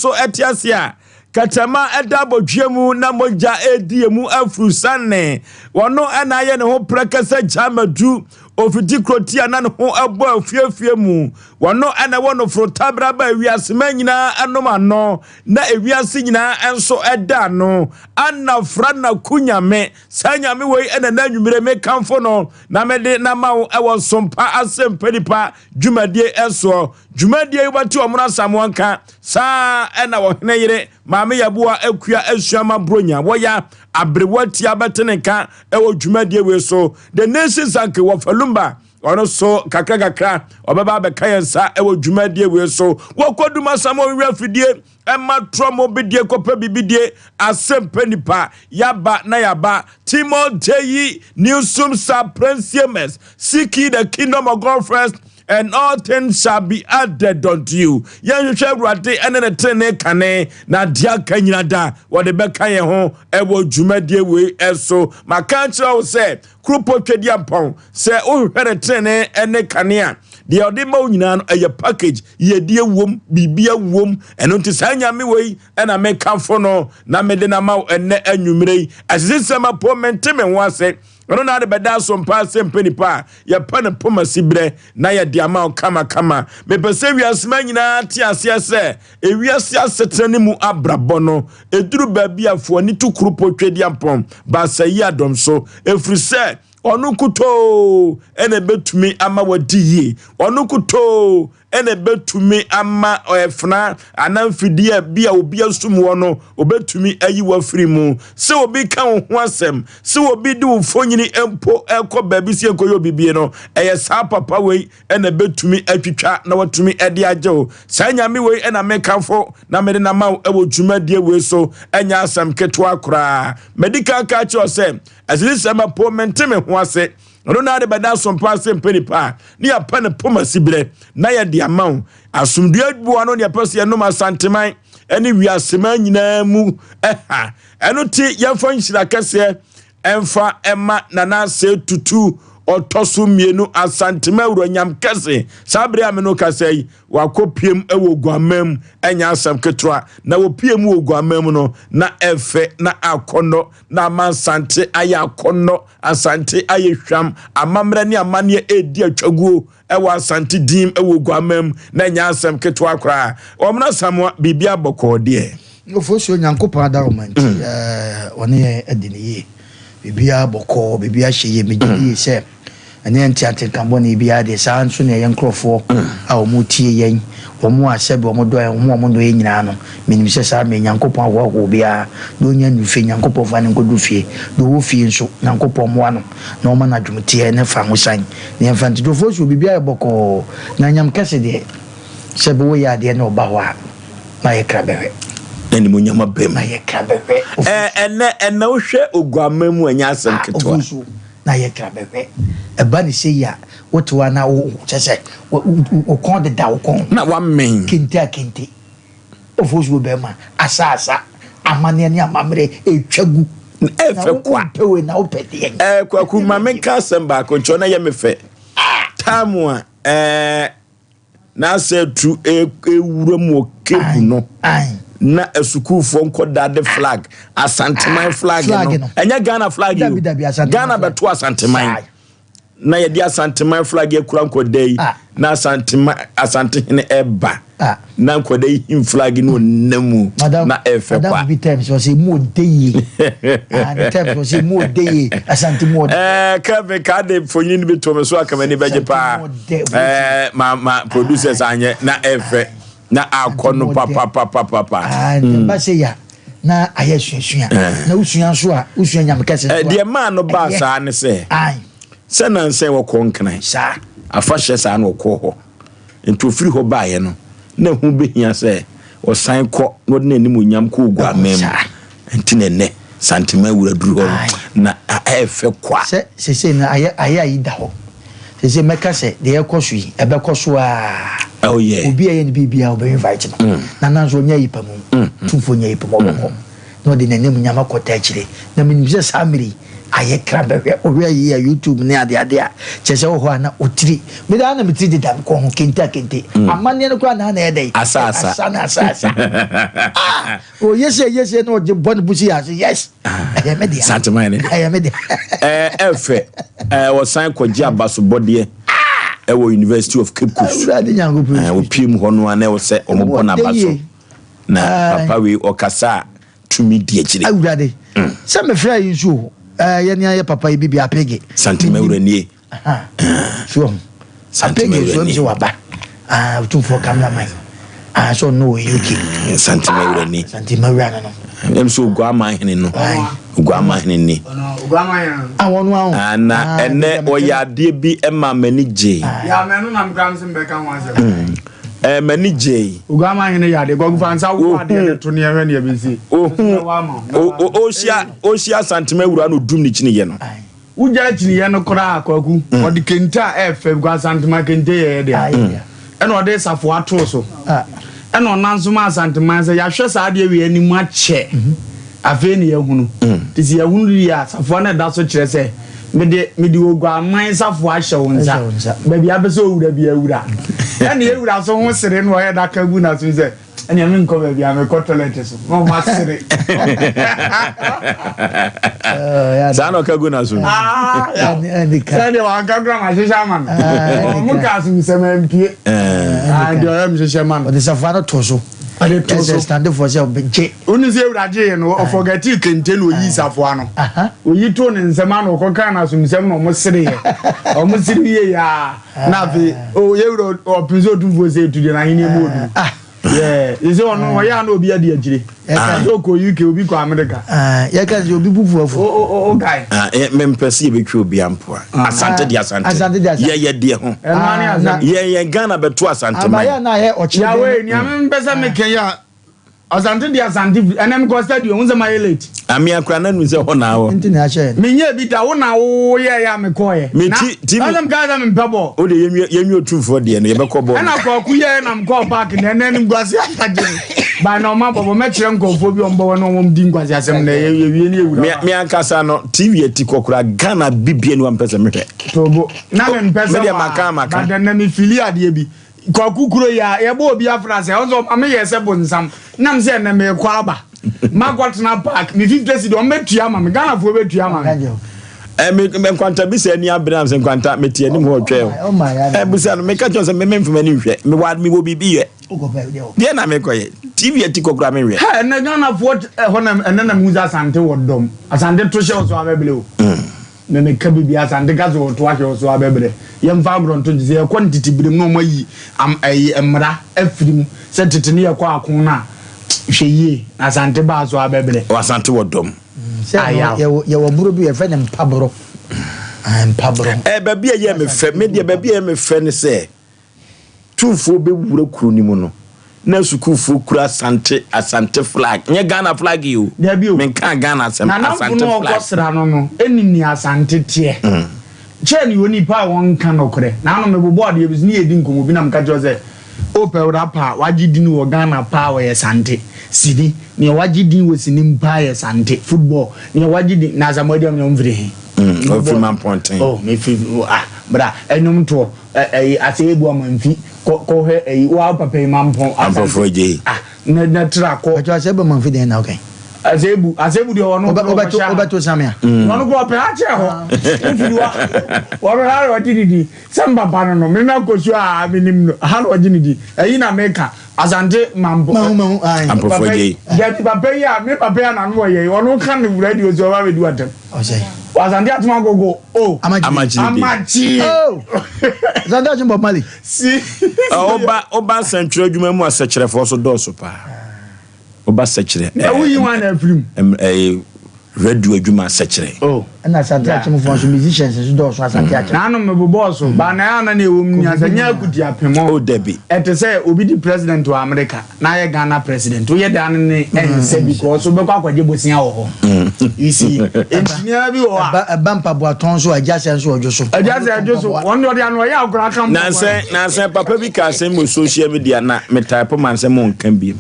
so etiasia katama edabodwemu na moja ediemu afrusane wono anaye ne ho prekasa jamadu ofiti krotia na ne ho abo afiafie mu wono ana wono frotabra ba wiasema nyina anomano na ewiase nyina enso eda no anafra na kunyame sanyame wei ena na nwumire me kamfo no na mede na mawo ewo Sompa Asem Mpe Nipa dwumadie eso dwumadie wati omra samonka sa ena wo hene yire maame yabua akua asuama bronya woya abrewati abeteneka ewo dwumadie we so the nations anke wo falumba ono so kakra obaba bekayensa ewo dwumadie we so wokoduma samo wi afidie Emma Tromo bidie kope bibidie Asem Mpe Nipa yaba na yaba Timothy new sumsa principles seek ye the kingdom of God first and all things shall be added unto you. Yan shewrade ene ne tene kane na dia kanyina da wo de beka ye ho ewo dwumadie we eso makanchira wo se krupo twedi ampon se o hwere tene ene kane a de ode ma onyina no eye package ye die wom bibia wom eno nti sanyame we ena me kamfo no na me de na ma ene anwumrei asisema po menteme ho ase ono na de beda Sompa Asem Mpe Nipa ya pane poma sibre na ya diama kama me pese wiasema nyina ti ase se ewiase asetrani mu abrabo no eduru baabi afo ni tukrupo twedi ampom ba sayi adomso efrise onu kuto ene betumi ama wadiye onu kuto ene betumi ama efna anamfidie bia obi asum wono obetumi ayi wafiri mu se obi ka ho asem se obi di ufonyini empo ekọ babisi ekoyo bibie no eye sa papa wei ene betumi atwitwa na watumi ede agyew sa nyame wei ena mekanfo na mede na ma ewo dwumadie wei so enya asem keto akra medical ka che osem asilisema po menteme ho ase ono na de beda Sompa Asem Mpe Nipa ni apane poma sibre na ya de amaw asumdua buwa no ne apese ye no masanteman eni wiasema nyina mu eno ti yemfa nhyira kese emfa ema nana se tutu otosu mienu asantema uronyam kese sabre ameno kasei wakopiem ewo guamam enya asam ketroa na wopiem wo guamam no na efe na akono na mansante ayakono asante ayehwam amamra ni amane edi atwaguo ewo asante dim ewo guamam na enya asam ketroa kra omna samwa bibia bokode Oforisuo nyankopon adaromanti one ediniye bibia boko bibia hyeye megidi se ene ntiate kamboni bia de sanso ne yenkrofo a omutie yen omu asebe omodo omodo nyina no menim se sa me nyankopon awo bia do nya nufe nyankopon fa ne nkodu fie do wo fie nso nyankopon mo ano na o ma na dwumtie ne fa ho san ne mfanti do Oforisuo bibia boko na nyam kese de sebe wo ya de na oba ho a na ye krabewe eni munyama bem na ye krabewe ene wo hwe oguamam anya asem keto na ye krabewe eba ni se ya woto na wo chese o kon de da wo kon na wa men kente Oforisuo be ma asa amane ni amamre etwagu efe kwa pewe na opede kwa kuma menka semba ko ncho na ye mefe tamua na se tu ewuram okebu no na esukufo nkoda de flag asanteman flag no enya Ghana flag yo Ghana beto asanteman na ye di asanteman flag ekura nkodai na asanteman asantehene eba na nkodai him flag no namu na efe kwa that be times so say mo dey and times so say mo dey asantemo kave kade fonyin bi to me so akamani beje pa ma producers anye na efe na akono papa and ba say ya na ayesuasua na usua so a usua nyam kase de man no ba sa ne se se na nse wo konkran sa afahye sa na okọ ho nto firi ho ba ye no na hu behia se o san kọ no de nanim nyam ko guamam ntine ne santima wura duru ho na efe kwa se na ayi da ho se meka se de ekoso yi ebe koso a oh yeah obi aye ni bibia obi invite no na nanzo nya yipa mu tumfo nya yipa mo boko no de nanim nyama kota chire na menim se samiri aye krabbe ohwe yi YouTube ne ade a chese ho ana otiri me da na metiri de dam ko ho kente amane no kwa na edai asa oh yes no je bon busi as yes aye me dia santimane aye me dia efe wo san kwaji abaso bode ewo University of Cape Coast o pim ho no ana wo se ombo na abaso na papa we okasa tumi die chire awurade se me fra yi nso ye ne aye papa yi bibia pege santima uranie so santima uranie so waba utum for cameraman so no UK santima uranie no em so guama hene no guama hene ni guama ya awonu na ene oyade bi ema manije ya menu na mkram se mbeka wanse manije guama hene ya de gogu fansa wo ade to ne hwe ne bisi osia santima ura no dum ni chini ye no uja chini ye no kora akwaku odi kenta efe gwa santima kente ye de ena ode safo ato so ena onanso ma santima se ya hwe sa ade wi ani mu ache afi ne yahunu tisi yahunu ya safo na da so kire se mede ogwa man safo ahye wonza baby abeso owura bi awura ena ewura so ho sere no ye da kagu na so se ena me nko baby am ko toilet so mo ma sere Zano kagu na so sane wa kagu ma shisha man mo ka so Mpe and am shisha man the safana toso ade toso stand for say benche unu se ewuraje no o forget kente no yi safo ano o yi to ne nsema no ko kan na so nsem no mo sere ye o mo sere ye ya na be o ye wuro o pinzo du vo se tu de na hini mo du yeah is ono ya na obi ade agire so ko UK obi ko America ya ka obi bufuafo o guy me mpese ye betwe obi ampo asante dia asante ye de ho ye Ghana beto asante man ya na ye ochi ya we ni am mpese me kenya asante dia asante enem ko stadium unze my late ami akra na nu se ho na wo nti na che menye bi da wo na wo ye ya me ko ye me ti am ga da me mpebo o de yenwi otufo de no ye be ko bo na ko ku ye na me ko park na enem gwase aje ba na ma bobo me kire nkofo bi ombo no wom di ngwase asem na ye wie ni ewura me ankasa no TV eti kokura Ghana bibie ni wampese mehwe tobo na me mpese me de maka ba de na me fili ade bi kwakukuro ya yebo obi afrase onzo ame yese bonsam nam se na me kwaba magwatna park mi 50 cedi o metua ma me Ghana fo betua ma me kwanta bi se ni abram se kwanta metie ni ho twe busa no me ka chon se me mfuma ni hwe me wad mi wo bibi ye de na me koye TV eti kokura me hwe ha na Ghana fo ho na muza sante wodom asante to she so abebele o me ka bibi asante ka zo to ahwe so abebele yem fa agron to je ye quantity birim no mayi am emra afrim se tetene ye kwa akon na hweye asante ba so abebele o asante wodom ye wo buru bi ye fe ne mpaboro baby ye me fe me de baby ye me fe ne se tufo be wura kuru ni mu no na sukufo kura asante flag nye Ghana flag you me kan Ghana asante flag na ko sra no enini asante tie che ni oni pa won kan okre na no me board ye bi ni edi nkomo bi na mka jose ope ura pa wagidi ni wo Ghana pa wo ye sante sidi ni wagidi wo sini mpa ye sante football ni wagidi na zamodi am mvire o fi man point me fi bra enum to ase ebu amamfi ko he wa papa mampo amfofoje na tra ko ajo ase be manfi den na okay azebu de ono obeto samia ono ko pe ache ho efiwa wo be ha ro didi samba bano no me na ko su a minim no ha ro didi eyi na meka azante mambo amfofoje ya papa ya me papa ya na no ye ono kan ni radio zo ba be du atem osei azante atuma gogo amachi zanda jumbo mali si oba central adwuma mu asekyerefo so do so pa oba sekyere wuyi wan na film radio adwuma sekyere na sante achim for so musicians so do so sante achim na no me bo boss ba na na ewom nya sanya akudi apemo o debi ete say obi di president of America na ye Ghana president o ye dan ne ense because be kwa kwaje bosia wo ho you see engineer bi wo bampa boaton so ajase so ojoso won do dia no ye akura kan na se papa bi ka se mo social media na me type man se mo nkan bi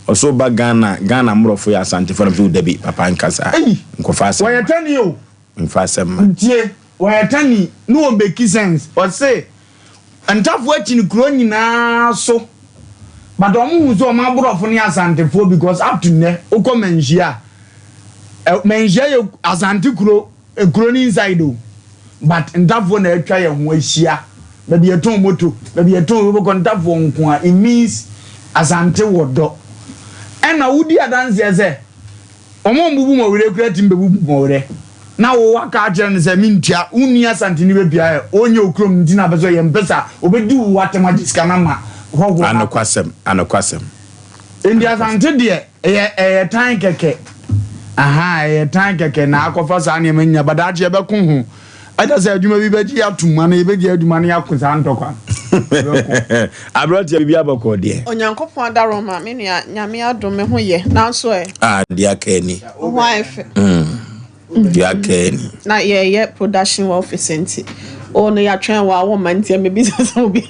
also ba Ghana mrofo ya asante for them debi papa nkasa nkofa asem we yetani o nfa asem ntie we yetani no make sense or say antafo achi kuro nyina so but omu so ma brofo ni asante for because up to ne ukomenjia menjia asante kuro ni inside o but ntafo na atwa ye ho ahia na bi eton moto na bi eton wo ntafo nko a it means asante wodo ena wudi adanse eze omo mbubu mo were kura timbebu mo were na wo waka agere ne se mintua uni asante ni bebia e onye okrom ndi na bezo ye mpesa obedi wo watema diska na ma hogo anakwasem ndi asante de e tan keke aha e tan keke na akofa sa na menya badaje be ko ho ada se adwuma bi beji atuma na ebeji adwuma na yakosa ntokwa abrot ya bibi aboko de onyankopon adaroma me nua nyame adome ho ye nanso dia kani wife dia kani na ye production office enti o no ya twen wa wo mantie me business obi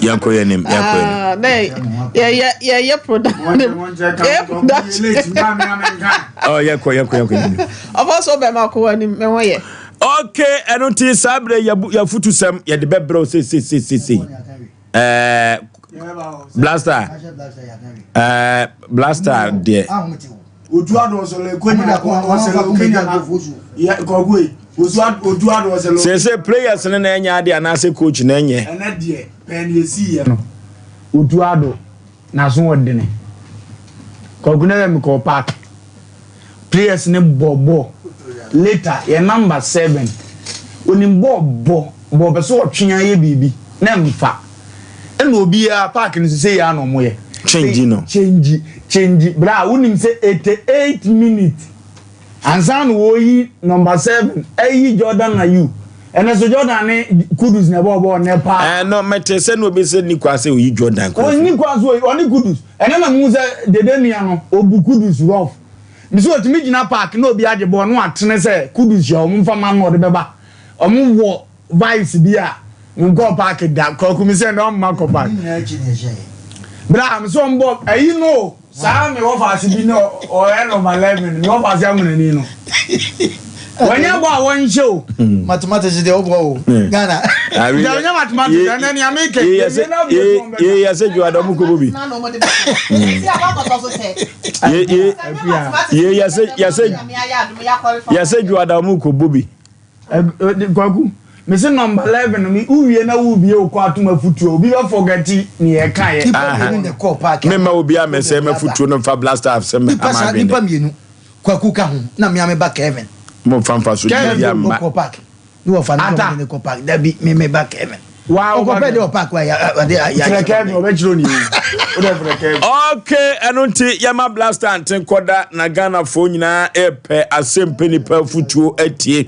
yakoyenim na ye production oh yakoyenim also be ma ko ani me ho ye okay enunti sabre ya futusem ya de bebro se blaster de oduado osole kwenya ya kogwe oduado osole se players na enya ade anase coach na enye ene de pen yesi ye no oduado na so wodene kogwe na me ko park players ne bobo later ye number 7 oni bobo be so otwea ye bibi na mfa ena obi a park ni se ya no mo ye change bra unim say 88 minutes ansan wo yi number 7 ayi Jordan na you ena so Jordan ne Kudus na bobo ne pa no mete se no be se ni kwase oyi Jordan ko ni kwase oni Kudus ena na mu se dede nia no obu Kudus rough mi so otimi gina park na obi age bo no atene se Kudus ya omfa ma no de beba omu wo vibes bia nko park da ko kumi se no ma ko park bra am so mbo ayi no sa me wo fa si bi no o end of 11 me wo fa si amunani no wanya bo awon show mathematics de obro Ghana ya wanya mathematics na ni ameke ye se ju adamu ko bobi ye se ju adamu ko bobi kwaku me say number 11 mi uwie na ubie okọ atuma futuo obi be forget ni e kan ye me ma obi a me say me futuo no fa blaster afse me ama be nipa mienu kwaku ka ho na me ame ba Kevin mo fanfa so di ya ma ko park ni wo fa na ko park da bi me ba Kevin wow ko be de park wa ya Kevin obechiro ni o de for Kevin okay enunti yama blaster anten koda na Ghana fo nyina epe Asem Mpe Nipa futuo atie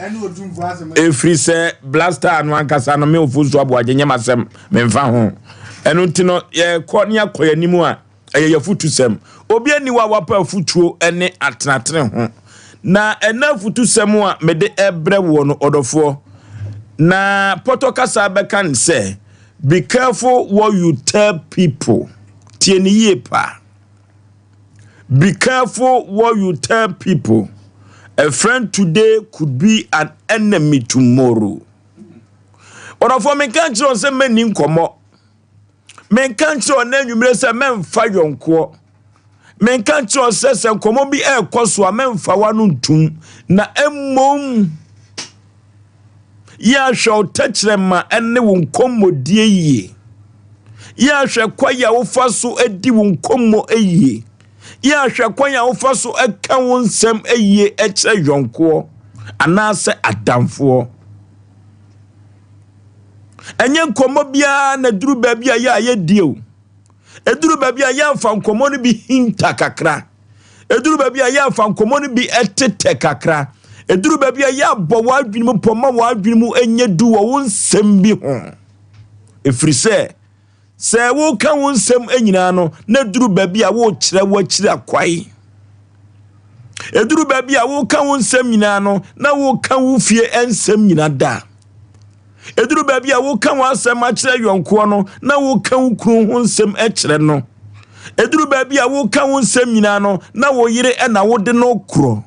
efri se blaster anu ankasa no me Oforisuo Aboagye nyamasem me mfa ho enunti no ye konia koyanimu a ye futusem obi ani wa wapa futuo ene atenatene ho na ena futusem a mede ebre wo no odofo na potokasa bekan say be careful what you tell people. Be careful what you tell people. A friend today could be an enemy tomorrow. Or for me can't you say men in como? Men can't you name you say men fire on quo? Men can't you say some como be air coswa men for one tum na emom. Ya shall touch them and they won't come dear ye. Ya shall kwaya ofaso edi wonkomo eye. Ya shall kwaya ofaso eka wonsem eye eche yonko anase adamfo. Enye nkomo bia na duru baabi a ya dio. Eduru baabi a ya fa nkomo no bi hinta kakra. Eduru baabi a ya fa nkomo no bi etete kakra. Eduru baabi a ya bo wadwini mu poma wadwini mu enye du wo wonsem bi ho. Efrise se wo kan wonsem enyina no na duru baabi a wo kire wo kire akwai. Eduru baabi a wo kan wonsem nyina no na wo kan wo fie ensem nyina da. Eduru baabi a wo kan wasem a kire yonko no na wo kan wo kru ho nsem e kire no. eduru baabi a wo ka wo nsem nyina no na wo yire e na wo de no kro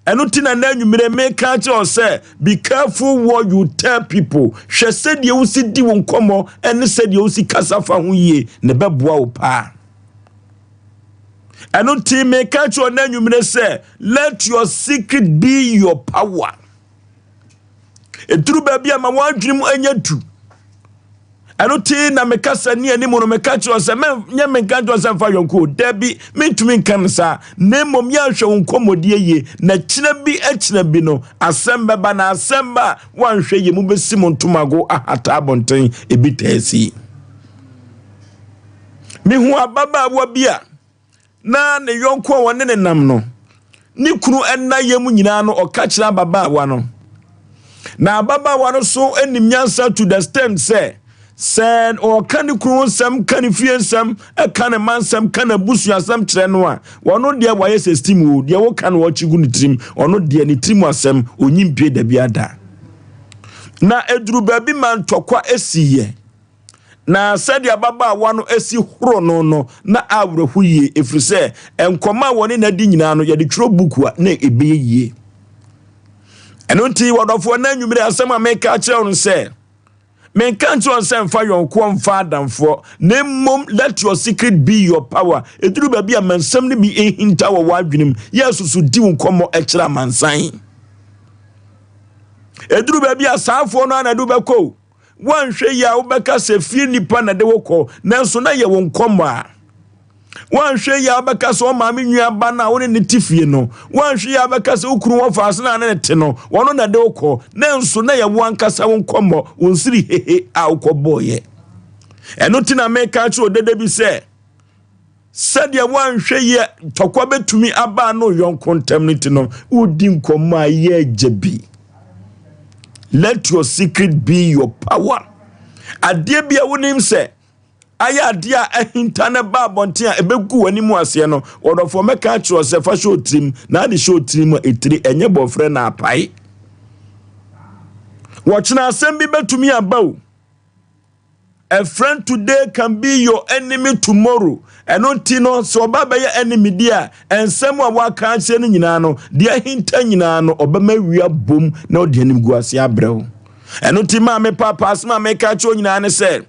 eno ti na anwumire me ka che o say be careful what you tell people hwe said ye wo si di wo nkomo ene said ye wo si kasa fa ho yie ne beboa wo pa eno ti me ka che o na anwumire say let your secret be your power eduru baabi a ma wo adwene mu anya du eno ti na me kasa ni ani mo no me ka che o say me nya me ka che o say fa yonko dabi me ntumi nkan sa na mom ya hwe nkomodie ye na kina bi no asemba ba na asemba wan hwe ye mu besi mo ntomago ahata abonten ebi taasi me hu ababa wa bia na ne yonko won ne nam no ni kunu enna ye mu nyina no oka kira baba wa no na baba wa no so enim nyansa to the stand say sen or kan kru sam kan fie sam e kan man sam kan abusu asam kire no a wono de waye system wo de wo kan wo chigu ni trim ono de ni trim asam onyimpie da biada na eduru baabi man tokwa esiye na sadia baba wano esi horo no na awrehu yie efrise enkoma woni na di nyina no ye de twro buku na ebeye eno nti wodofo na nwumire asam ameka kire on say men can't you send for your father for name mom let your secret be your power eduru ba bia mansam ne bi ehinta wo wadwenem yesu so di nkomo ekira mansan eduru ba bia saafo no anadu beko wan hwe ya wo beka se fie nipa na de woko nanso na ye wo nkomo a wan hwe ya beka so ma me nua ba na wo ne tifie no wan hwe ya beka se ukuru wo faase na ne te no wono na de woko nanso na ye wo ankasa wo nkomo wonsiri hehe a ukoboye eno ti na meka chi odede bi se sadia wan hwe ye tokwa betumi aba no yonko ntamniti no udi nkomo a ye jebi let your secret be your power adie bia wonim se aya dia ahintane ba bontia ebegu wani mu ase no odofo meka chiro se fa show trim na de show trim etiri enye bofre na apai watchna asem bi betumi abaw a friend today can be your enemy tomorrow eno no so baba ya enemy dia ensem a waka ase no nyina no dia hinta nyina no obema wia bom na odi anim gu ase abrew eno ma me papa asma meka chiro nyina ne se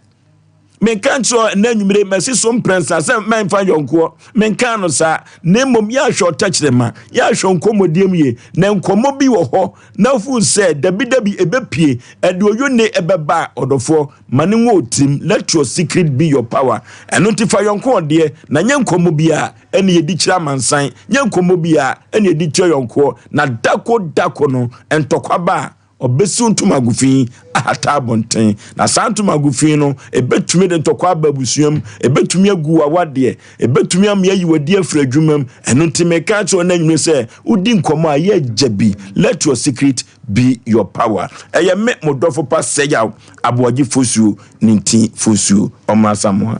men kan so na nwumire mesi so mprensa se men fa yonko men kan no sa na mom ya hwe otachirema ya hwe nkomodiem ye na nkomo bi wo ho na fu se dabi ebepie ede oyune ebeba odofo mane nwo otim let your secret be your power eno ti fa yonko de na nye nkomo bi a ene ye di kira mansan nye nkomo bi a ene ye di kira yonko na dako no entokwa ba obesu ntumagufin ahata abonten na santumagufin no ebetumi de ntokwa babusuam ebetumi agu awade ebetumi amya yiwadi afradwumam eno ntimeka cho na nwune se udi nkomo aye jabi let your secret be your power eye me modofo pa seyaw Aboagye Oforisuo ninti Oforisuo omasamoa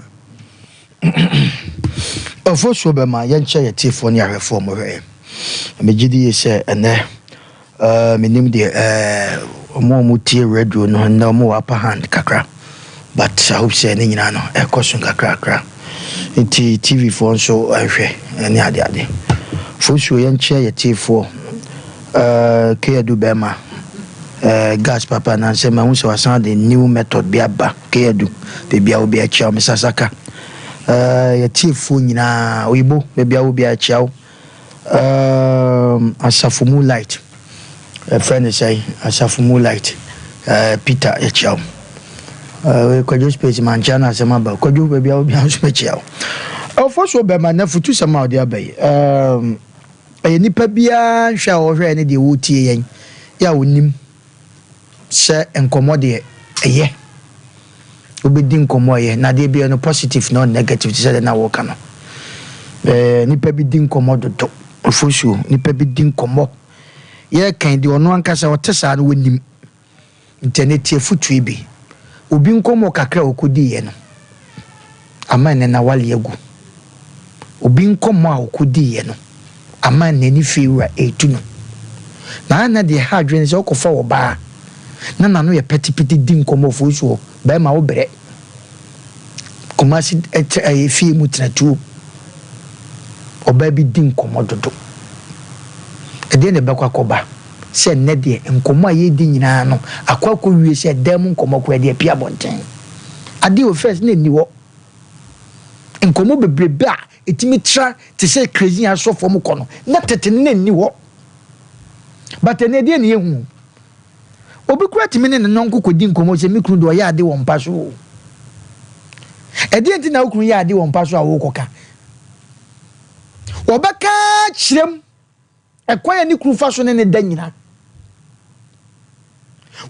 Oforisuo be ma yenche yetifo ni ahwefo mo hwe megidi ye se ene minim de omo tie radio no na omo upper hand kakra but I hope say ni nyina no e kosun kakra nti TV phone so ahwe ni ade Oforisuo yenche yetifo ke edu be ma gas papa na se ma unse wasan de new method bi aba ke edu be bia obi a chia me sasaka yetifo nyina oyibo be bia obi a chia asafumu light friend say asafumu light Peter echiao kwajo space manchana sema ba kwajo be bia obi a so chiao Oforisuo be ma na futu sema odi abai nipa bia hwa wo hwe ne de wotie yen ya wonim se enkomo de eye obedi nkomo ye na de bia no positive no negative se na wo kana nipa bi di nkomo dodo Oforisuo nipa bi di nkomo ye kan de ono ankasa otesa no wonim internet e futu ibi obi nkomo kakra okodi ye no amane na wale agu obi nkomo a okodi ye no ama nani fiwa etuno na de hadwen se okofa wo ba na no ye petipiti di nkomo Oforisuo ba ma wo bere Kumasi fie mu tratu oba bi din komododo ede ne bekwa koba se ne de nkomo aye di nyina no akwakọ wie se dem nkomo ko de pia bonten ade o first ne niwo nkomo bebrebe a etimi tra te se crazy aso fom kono na tete ne niwo but ne de ne yehu obi kura timi ne nonko kodi nkomo se mikru do ya ade wo mpa so ede enti na okru ya ade wo mpa so a wo koka obaka chirem ekwaya ni kru fa so ne da nyina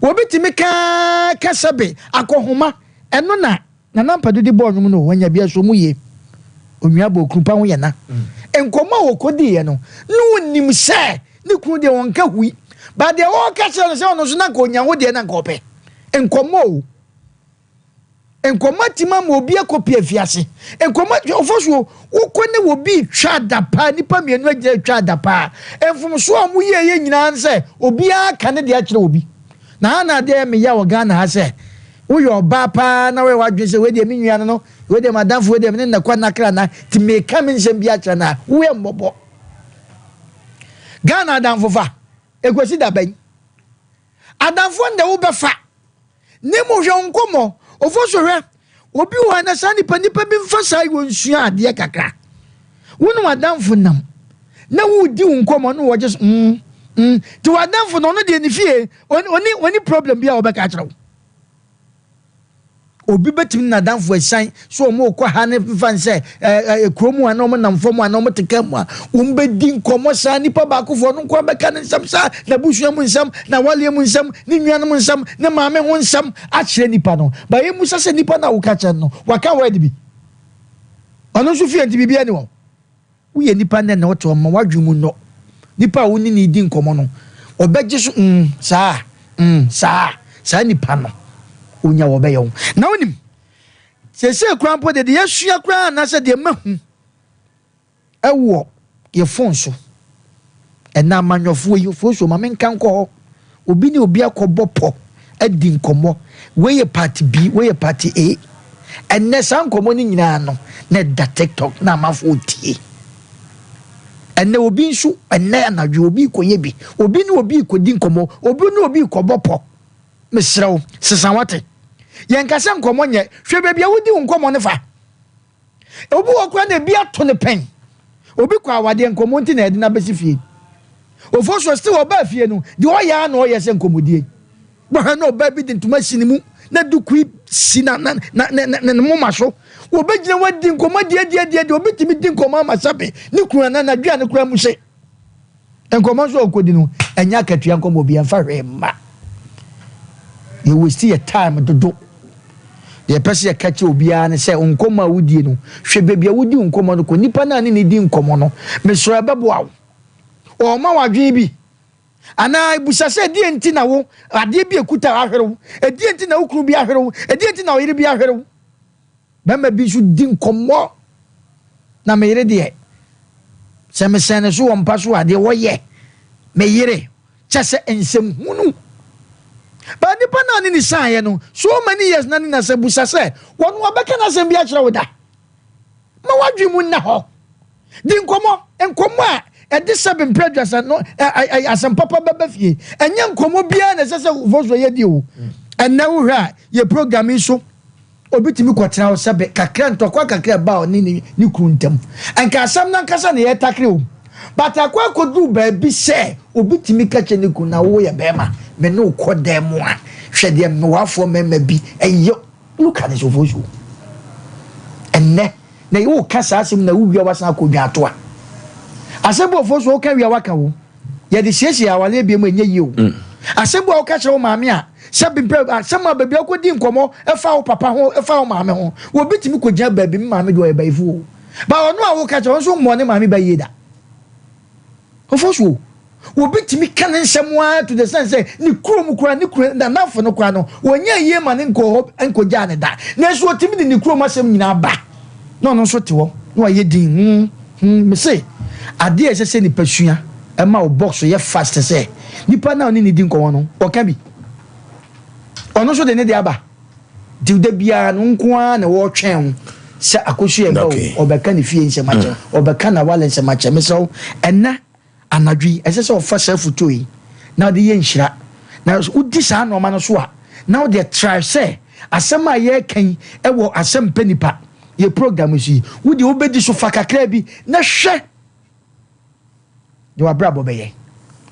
obitimi ka kasabe akohoma eno na nampado di ball no wanya bia so mu ye onua bo kru pa ho ye na enkoma wo kodi ye no no nim se ni kru de won ka hui ba de wo ka se no se ono so na ko nya ho de na nkope enkoma tima mo obi akopi afiase enkoma ofoso wo kone wo bi twa dapa nipa mienu agina twa dapa enfum so amu ye nyina nse obi aka ne de akire obi na de me ya wo Ghana ha se wo yo ba pa na we wadwe se we de me nua no we de madamfo we de me na kwa nakra na ti me ka me nsem bi akire na wo ye mbobo Ghana adamfo fa ekwesi da ban adamfo nde wo befa ne mo hwe nkomo ofoso hwe obi wo na sani panipa bi mfa sai wo nsua ade kakra wonu adamfo nam na wo di nkomo no wo je ti wadamfo no de ni fie oni problem bia obeka akirawo obi betim na damfo asan so mo ko ha ne mfa nse kromu ana mo nam fom ana mo tekam a umbe di nkomo sa nipa ba akofo no ko beka ne nsam sa na busua mu nsam na wale mu nsam ni nua mu nsam ne maame ho nsam a kire nipa no ba ye musa se nipa na wo ka kire no waka word bi ono so fie nti bibia ni wo ye nipa ne na wo to ma wadwu mu no nipa wo ni di nkomo no obeje so sa nipa no unya wo be yo na onim sese krampo de yesua kra na se de mahu ewo ye phone so ena manyofo yi so ma menkan ko obi ni obi akobopo adi nkomo we ye party B we ye party A enne san nkomo ni nyina no na da TikTok na amafo tie enne obi nsu enne anadwo obi koye bi obi ni obi kodi nkomo obi ni obi kobopo mesrew sesanwate yenkase nkomo nye hwe bebia wodi nkomo ne fa obi wokra na bia to ne pen obi kwa awade nkomo nti na edi na besi fie ofoso still oba fie no de oya na oye se nkomodie bo ha na oba bi de ntuma sinimu na dukui sina na mo maso obi gina wadi nkomo die obi timi di nkomo amasabe ni kura na dua ne kura mu se nkomo so okodi no enya katua nkomo bia mfa hwe ma you will see a time dodo ye pese ye kache obia ne se nkomo awudie no hwe bebia wudi nkomo no ko nipa na ne di nkomo no meso ebebo awo o ma wadwe bi ana ibusa se die enti na wo ade bi ekuta ahwerewo edi enti na ukuru bi ahwerewo edi enti na oyire bi ahwerewo bema bi su di nkomo na meyire de se mesene so won paso ade wo ye meyire chese ensem hunu ba nipa na ni san no so many years na ni na se busa se wonu abeka na se bia kire woda ma wadwe mu na ho di nkomo a edi Asem Mpe no Asem papa baba fie enye nkomo bia na se vozo ye di o enne wo hwa ye program so obitimi kwotena o sebe kakra ntokwa kakra ba o ni kruntem enka asam na nkasa na ye takre o but akwa kodu ba bi se obitimi kache ni ku na wo ye bema me no kodem a hwede me wafo mema bi eyo look at this vozo enne na yo kasa asim na wuwia wasan akodwa ato a asebo foso o kan wi awaka wo ye de hiesie awale bi mu enye yi o asebo o ka che o maame a Asem Mpe asema baby akodi nkomo efa wo papa ho efa wo maame ho wo bitimi kogya baby maame do e baifu ba ono a wo ka che won mo ne maame ba yeda ofoso wo bitimi kan nsem to the sense ni kuro na nafo no kwa no wonya yie ma ne nkogya ne da na so otimi ni kuro masem nyina ba no so te wo no aye din me say ade ese ni pasua e ma o box ye fast say nipa na oni ni din nkomo no o ka bi ono so de ne de aba di de bia no nko a na wo twen sa akosu e go obeka ne fie nse mache obeka na wale nse mache me so ena anadwi ese so fa safuto yi na de ye nhira na udi sa no ma no so a now they try say asema ye kan e wo Asem Mpe Nipa ye program si wudi obedi so fa kakra bi na hwe de wa brabo be ye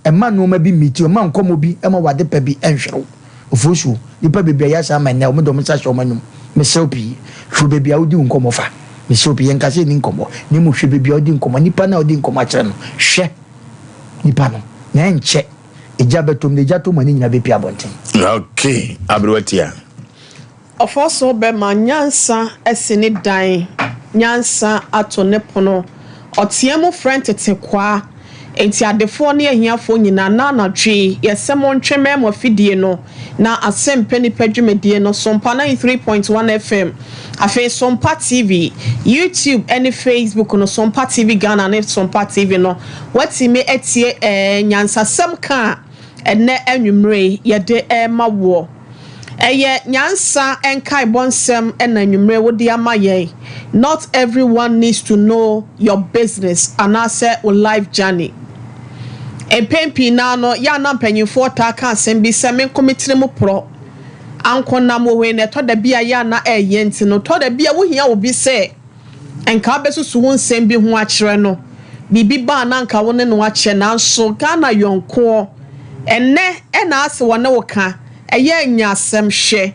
e ma no ma bi miti o ma nkomo bi e ma wade pa bi enhwero Oforisuo nipa bebia ya sa ma na o me do me sa so manum me selpi hwe bebia wudi nkomo fa me selpi yen kase ni nkomo ni mu hwe bebia wudi nkomo nipa na wudi nkomo akere no hwe nipa no na enche ejabetom de jato mani nyina be pia bonten. Okay, abrotia Oforisuo be ma nyansa esini dan nyansa ato ne pono otiemu friend tete kwa enti adefo ne ahiafo nyina na anadwe yesemo ntweme mo fidie no na Asem Mpe Nipa dwumedie no Sompa 93.1 FM afi Sompa TV YouTube and Facebook no Sompa TV Ghana and Sompa TV no wati me etie nyansa sem ka ene anwumre yede mawo eye nyansa enkai bonsem ena anwumre wodi amaye. Not everyone needs to know your business and ase o life journey. Empempi na no ya na mpanyimfo ta ka asem bi se men komitire mu pro anko na mo we ne to da bia ya na enti no to da bia wo hia obi se enka besusu wo nsem bi ho akere no bibi ba na nka wo ne no akye na so Ghana yonko enne na ase wo ne wo ka eye nya asem hwe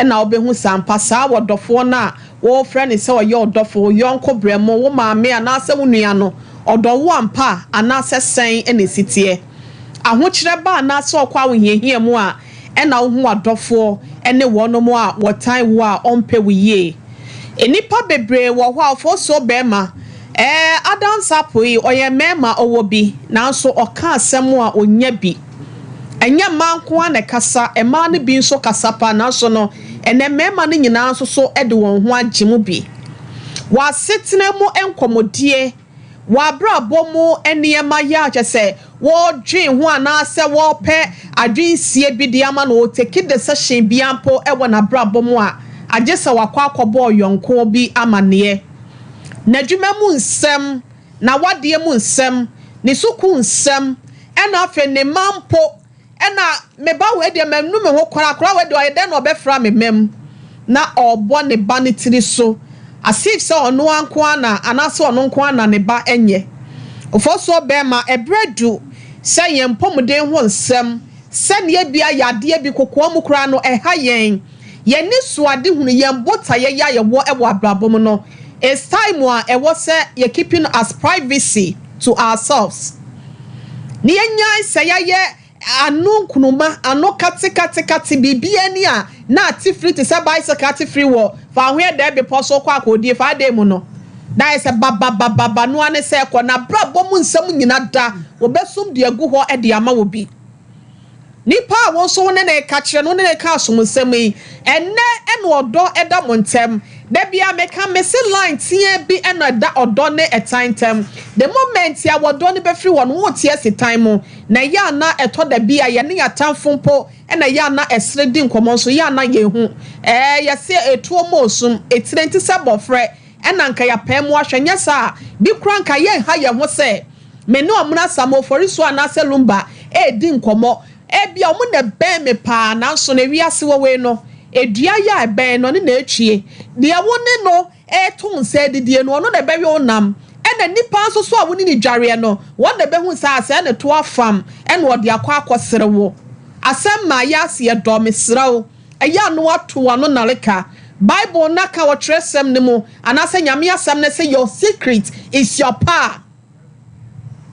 na obehu sampa sa wodofo na wo friend se wo ye odofo yonko bremo wo maame ana ase wo nua no odowo ampa anase sen enesitie ahokyere ba anase okwa wohiehie mu a ena wo hu adofo ene wono mu a wotan wo a ompe wiye enipa bebre wo ho Oforisuo be ma adansa poi oye mema owo bi nanso oka asem a onya bi enya manko a ne kasa ema ne bi nso kasa pa nanso no ene mema ne nyina nso so ede won ho agimu bi wa setena mu enkomodie wa brabo mu eniema ya chese wo dwen ho anase wo pe adwensie bi de ama no take the session bi ampo e na brabo mu a agese wakwa akobo yonko bi amane na dwuma mu nsem na wade mu nsem ne suku nsem ena afe ne mampo ena meba we de memnu me ho kora we de oyede na obefra me mem na obo ne ba ne tiri so asif se ono anko ana anase ono nko ana ne ba enye Oforisuo be ma ebredu se yempomuden ho nsem se ne bia yade bi kokko mu kura no eha yen yeni suade hunu yembota ye ya wo ewo abrabom no it's time a ewo se ye keeping as privacy to ourselves ni enya se ye anu kunuma anu kati bibia ni a na atifri te se bicycle atifri wo fa ho e da be poso kwa akodi fa da mu no da is baba no ane se ko na brabo mu nsam nyina da wo besum de agu ho e de ama wo bi nipa won so ne na ka kire no ne ka asum nsam yi ene odo eda montem da bia meka mesi line tie bi ena da odo ne etantem the moment ya wodo ne be free won wo tie si time na ya na eto da bia ye ne yatamfo mpo ena ya na esredi nkomo so ya na ye hu ye se etuo mosum etirenti se bofre ena nka ya pemu ahwenya sa bi kura nka ye ha ye ho se me no omna samo Oforisuo anase lumba di nkomo bia omu na ben me pa na so na wiase wo we no edua ya ben no ne na etwie de woni no to nse didie no no na be we onam ena nipa so so a woni ni dware no won na be hu sa ase na to afam ena odi akwa akosrewo asem ma ya se do mesrewo eya no ato wano naleka Bible na ka wo tresem ne mu anase nyame asem ne say your secret is your power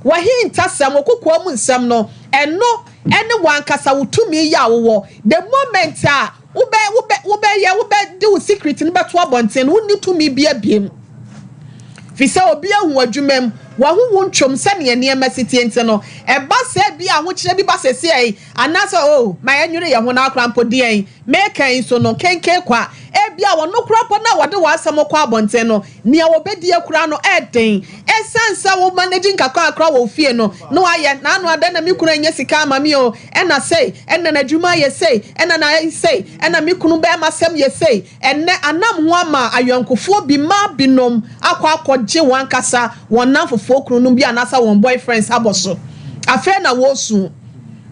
wa hinta sem okukwa mu nsem no eno anyone kasa wutumi ya wo the moment a ube do secret ni beto abonten woni tumi bia biem fi se obi ahu adwumam wa hu wontwom se ne ne emasiti ente no e ba se bia ho kire bi ba se se anasa oh my enwure ye ho na akrampo de en make en so no kenken kwa bia wo no kura po na wode wa asem kwa abonten no nia wo bedi akura no eden esense wo managing kakra akra wo fie no no aye na anu ada na mi kunu anya sika ama mi o ena say ena na adwuma ye say ena na say ena mi kunu be masem ye say enne anam ho ama ayonkofo bi ma binom akwaje wan kasa wonam fofo kunu no bi anasa won boyfriends aboso afa na wo su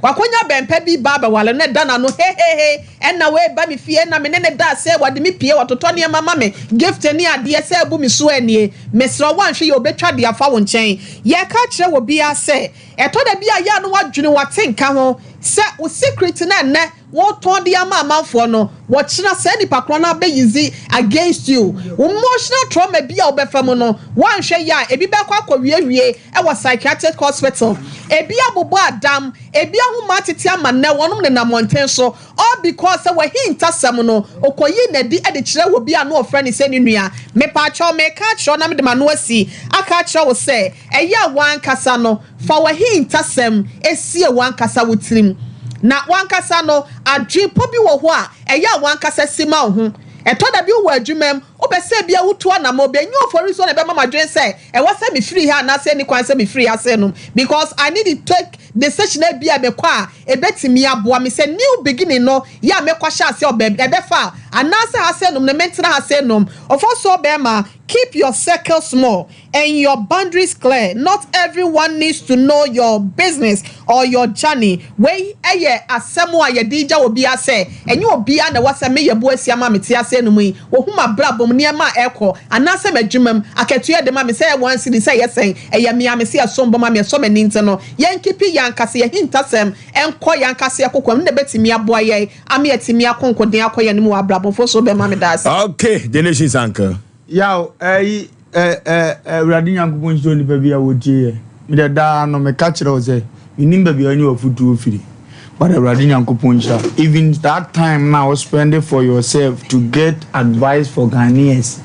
wakonya bempe bi baba wale ne dana no he enna we ba mi fie na me ne da se wade mi pie watoto ne mama me gift ni ade se bu mi so anie mesro wan hwe ye obetwa de afa wo nchen ye ka kire wo bia se eto da bia ya no wadwene watenka ho se o secret na ne wo ton de ama amanfo no wo kira se nipa kro na be yizi against you emotional trauma bia obefam no wan hwe ya ebi be kwa wie e wo psychiatric hospital ebi abobo adam ebi ahu matete ama ne wonum ne na mountain so all because we hinta sem no okoyi na di e de kire wo bia no ofre ne se ni nua me pa cho me ka cho na me de ma no asi aka cho wo se eya wan kasa no fa we hinta sem esie wan kasa wotrim na wan kasa no adwepo bi wo ho a eya wan kasa sima ho eto da bi wo adwumam obese bia woto na mo benyu Oforisuo na be mama dwen say e wo say me free here na say ni kwan say me free ase no because I need to take decision e bia me kwa e betimi aboa me say new beginning no ya me kwa sha ase obe e be fa anase ase no me mentina ase no Oforisuo be ma keep your circle small and your boundaries clear. Not everyone needs to know your business or your journey. Wey eye asemu aye dija obi ase enye obi a na wasa me ye bo asiama me ti ase no mu wo huma brabom niema eko anase madwumam aketua de ma me say one city say yesen eye me am say asombo ma me so me ninte no yen kipi yankase ye hintasem enko yankase akokwam ne betimi aboa ye ame etimi akonkoden akoye ne mu abrabom fo so be ma me das. Okay, the nation's anchor. Yaw Radi Yankupon Stone ni baby awodie me de da no me catch o say you nim baby only of food to free but Radi Yankupon even that time now spend it for yourself to get advice for Ghanaians.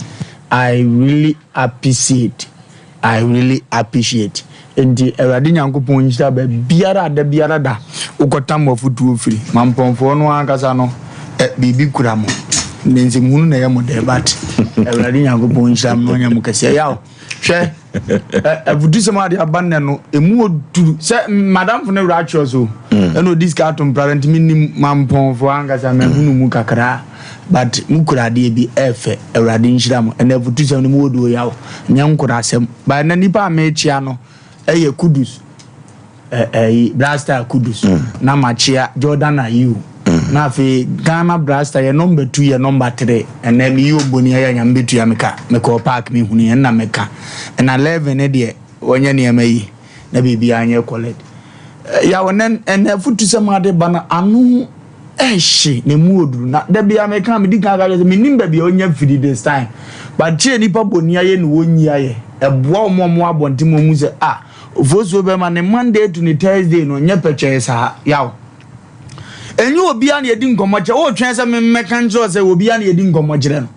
I really appreciate and the Radi Yankupon be biara da ukotam of food to free mampon for no ankasa no bibi kuramo nenze munu na ya model but Radi Yankupon sham no nya mukase yaw hwe avudu sama de abanne no emu oduru se madam for na racho so eno this carton parent minim mampon for angasa mahunu mu kakra but mukura de bi efe Radi nhyiram ena avudu sama no mu odu yaw nya nkura asem ba na nipa amechia no eye kudus blaster kudus na machia Jordan ayu na fe Ghana blaster ye number 2 ye number 3 and then you boni ya nyambetu ya meka park me hunu ye na meka and 11 e de onye ne amayi na bibi anye collect ya wonen and futu sama de bana anu ehye ne mu oduru na da bia meka me di gaga me nimba bia onye fidi this time but che nipa boni ya ye ne wonyi aye eboa omomo abontimo mu se Oforisuo be ma ne Monday to ne Thursday no nye peche sa yaw enyu obi a na yedi nkomoche o twen se me meka njo se obi a na yedi nkomochere no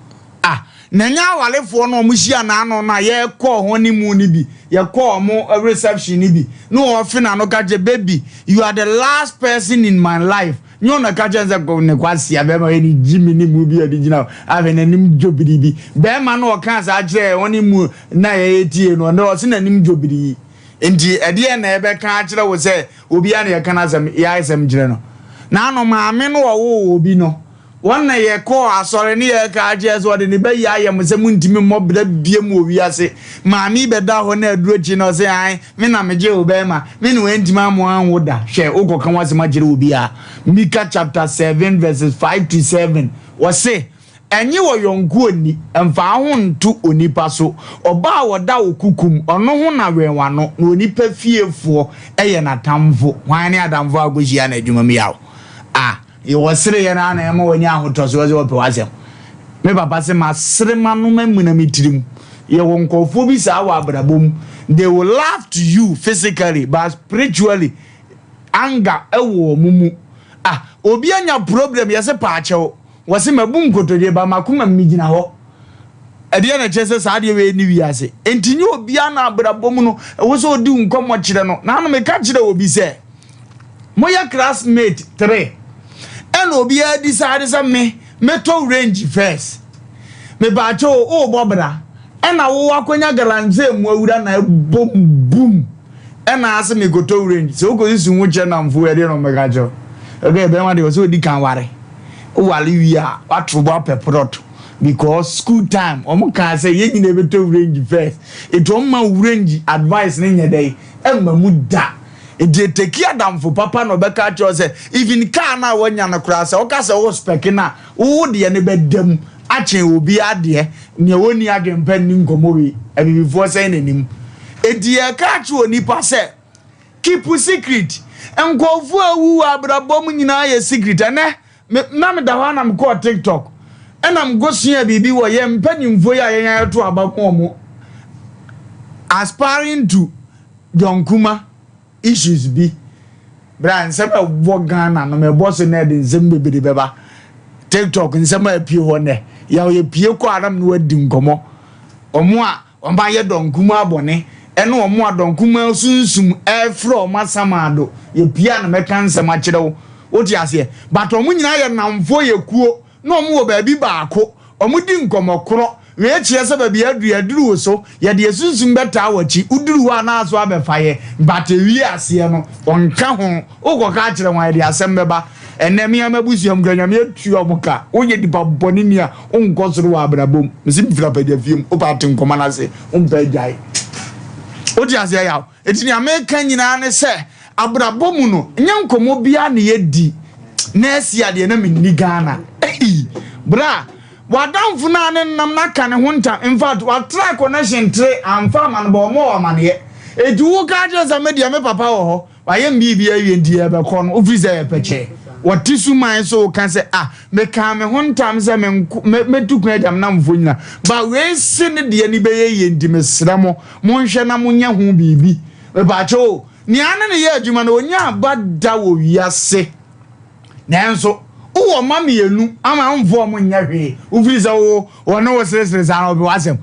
na nya awalefo no omuhia na ano na ye call honeymoon ni bi ye call mo reception ni bi no ofina no kaje baby you are the last person in my life nyo na kaje nze ko ne kwasi abema ni jimi ni mu bi adigina ave na nim jobiri bi be ma no o kan sa agire honeymoon na ye etie no na o se na nim jobiri enti ede na ebe kan agire wo se obi a na ye kan azam ya isem gire no na no maame no wo obi no wonna ye ko asore ne ye ka age so de ne be ya ye mse muntimi mobra biem owi ase maame be da ho na adurochi no se an me na meje obe ma me no entimi amo anwo da hwe ukoka wase magire obi a Mika chapter 7 verses 5 to 7 wase enye wo yonku oni emfa ho ntu onipa so oba woda okukum ono ho na wenwano na onipa fiefo eye na tamvo hwan ne adamvo agohia na adwuma mi yawo you sere ye na ema wonya ahotoso we ope wasem me papa se masere manu mamuna mitirim ye wonkofo bi sa wa abrabom they will laugh to you physically but spiritually anger ewo mumu obi anya problem ye se pa achewo wose mabu nkotoje ba makoma migina ho ade na chese sa ade we ni wiase entinye obi ana abrabom no wo so odi nkomo kire no na no me ka kire obi se moya classmate 3 and obi a decide say me to range first me ba cho o bobra e na wo akonya galanze mu awura na boom e na ase me goto range so go isu nwu che na mfu e de no mega jo okay be ma de so di kan ware o wale wi a watrobo apeprodot because school time omo kan say ye nyina be to range first it won ma range advice ne nyedai e ma mu da e de teki adamfo papa no be ka cho say even car na wonya no kra say o ka say wo spec na wo de ne be dam achen obi ade ne woni agempa ni nkomo wi e before say nanim e de ka cho nipa say keep secret enkofu awu abrabom nyina ye secret ene na me da ho na me ko TikTok enam gosia bibi wo ye mpanyimfo ya yen to abakomo aspiring to Jonkuma issues bi brand sema wo Ghana no me boss na de nzem bebede beba TikTok nsema apie ho ne ya ye pie ko aram no adi nkomo omo a omba ye Jonkuma abone ene omo a Jonkuma sunsum efro masamado ye pia na meka nsema kirewo oti ase but omo nyina ye namfo ye kuo no omo baabi baako omo di nkomokoro we chie se baabi aduru so ye de sunsum beta wachi uduru wa na aso abefaye but ewi ase no onka ho ugoka kire wan de asem beba enemi amabusiam granyam etu omoka onye dipa boni ni a onkosoro wa abrabom misi bifra pa de fiem opati nkoma na se ompa jai oti ase ya etini ameka nyina ne se abrabom no nyankomo bia ne yedi na asia de na menni Ghana bra wadamfu na ne nam na ka ne honta in fact wa try connection tre amfa man bo mo amane edu ka je za media me papa wo ho wa ye mbibia yendi e be ko no officer e peche watisu man so kan se me ka me honta me se me tukun adam na mfo nyina ba we se ne de ni be yendi me sramo mo nhwe na mo nya ho bibi me ba cho ni ane ne ye adwuma na onya abada wo wiase nanso uwo mami enu ama mvo mo nya hwe ufiriza wo no wo sresre za no be wasem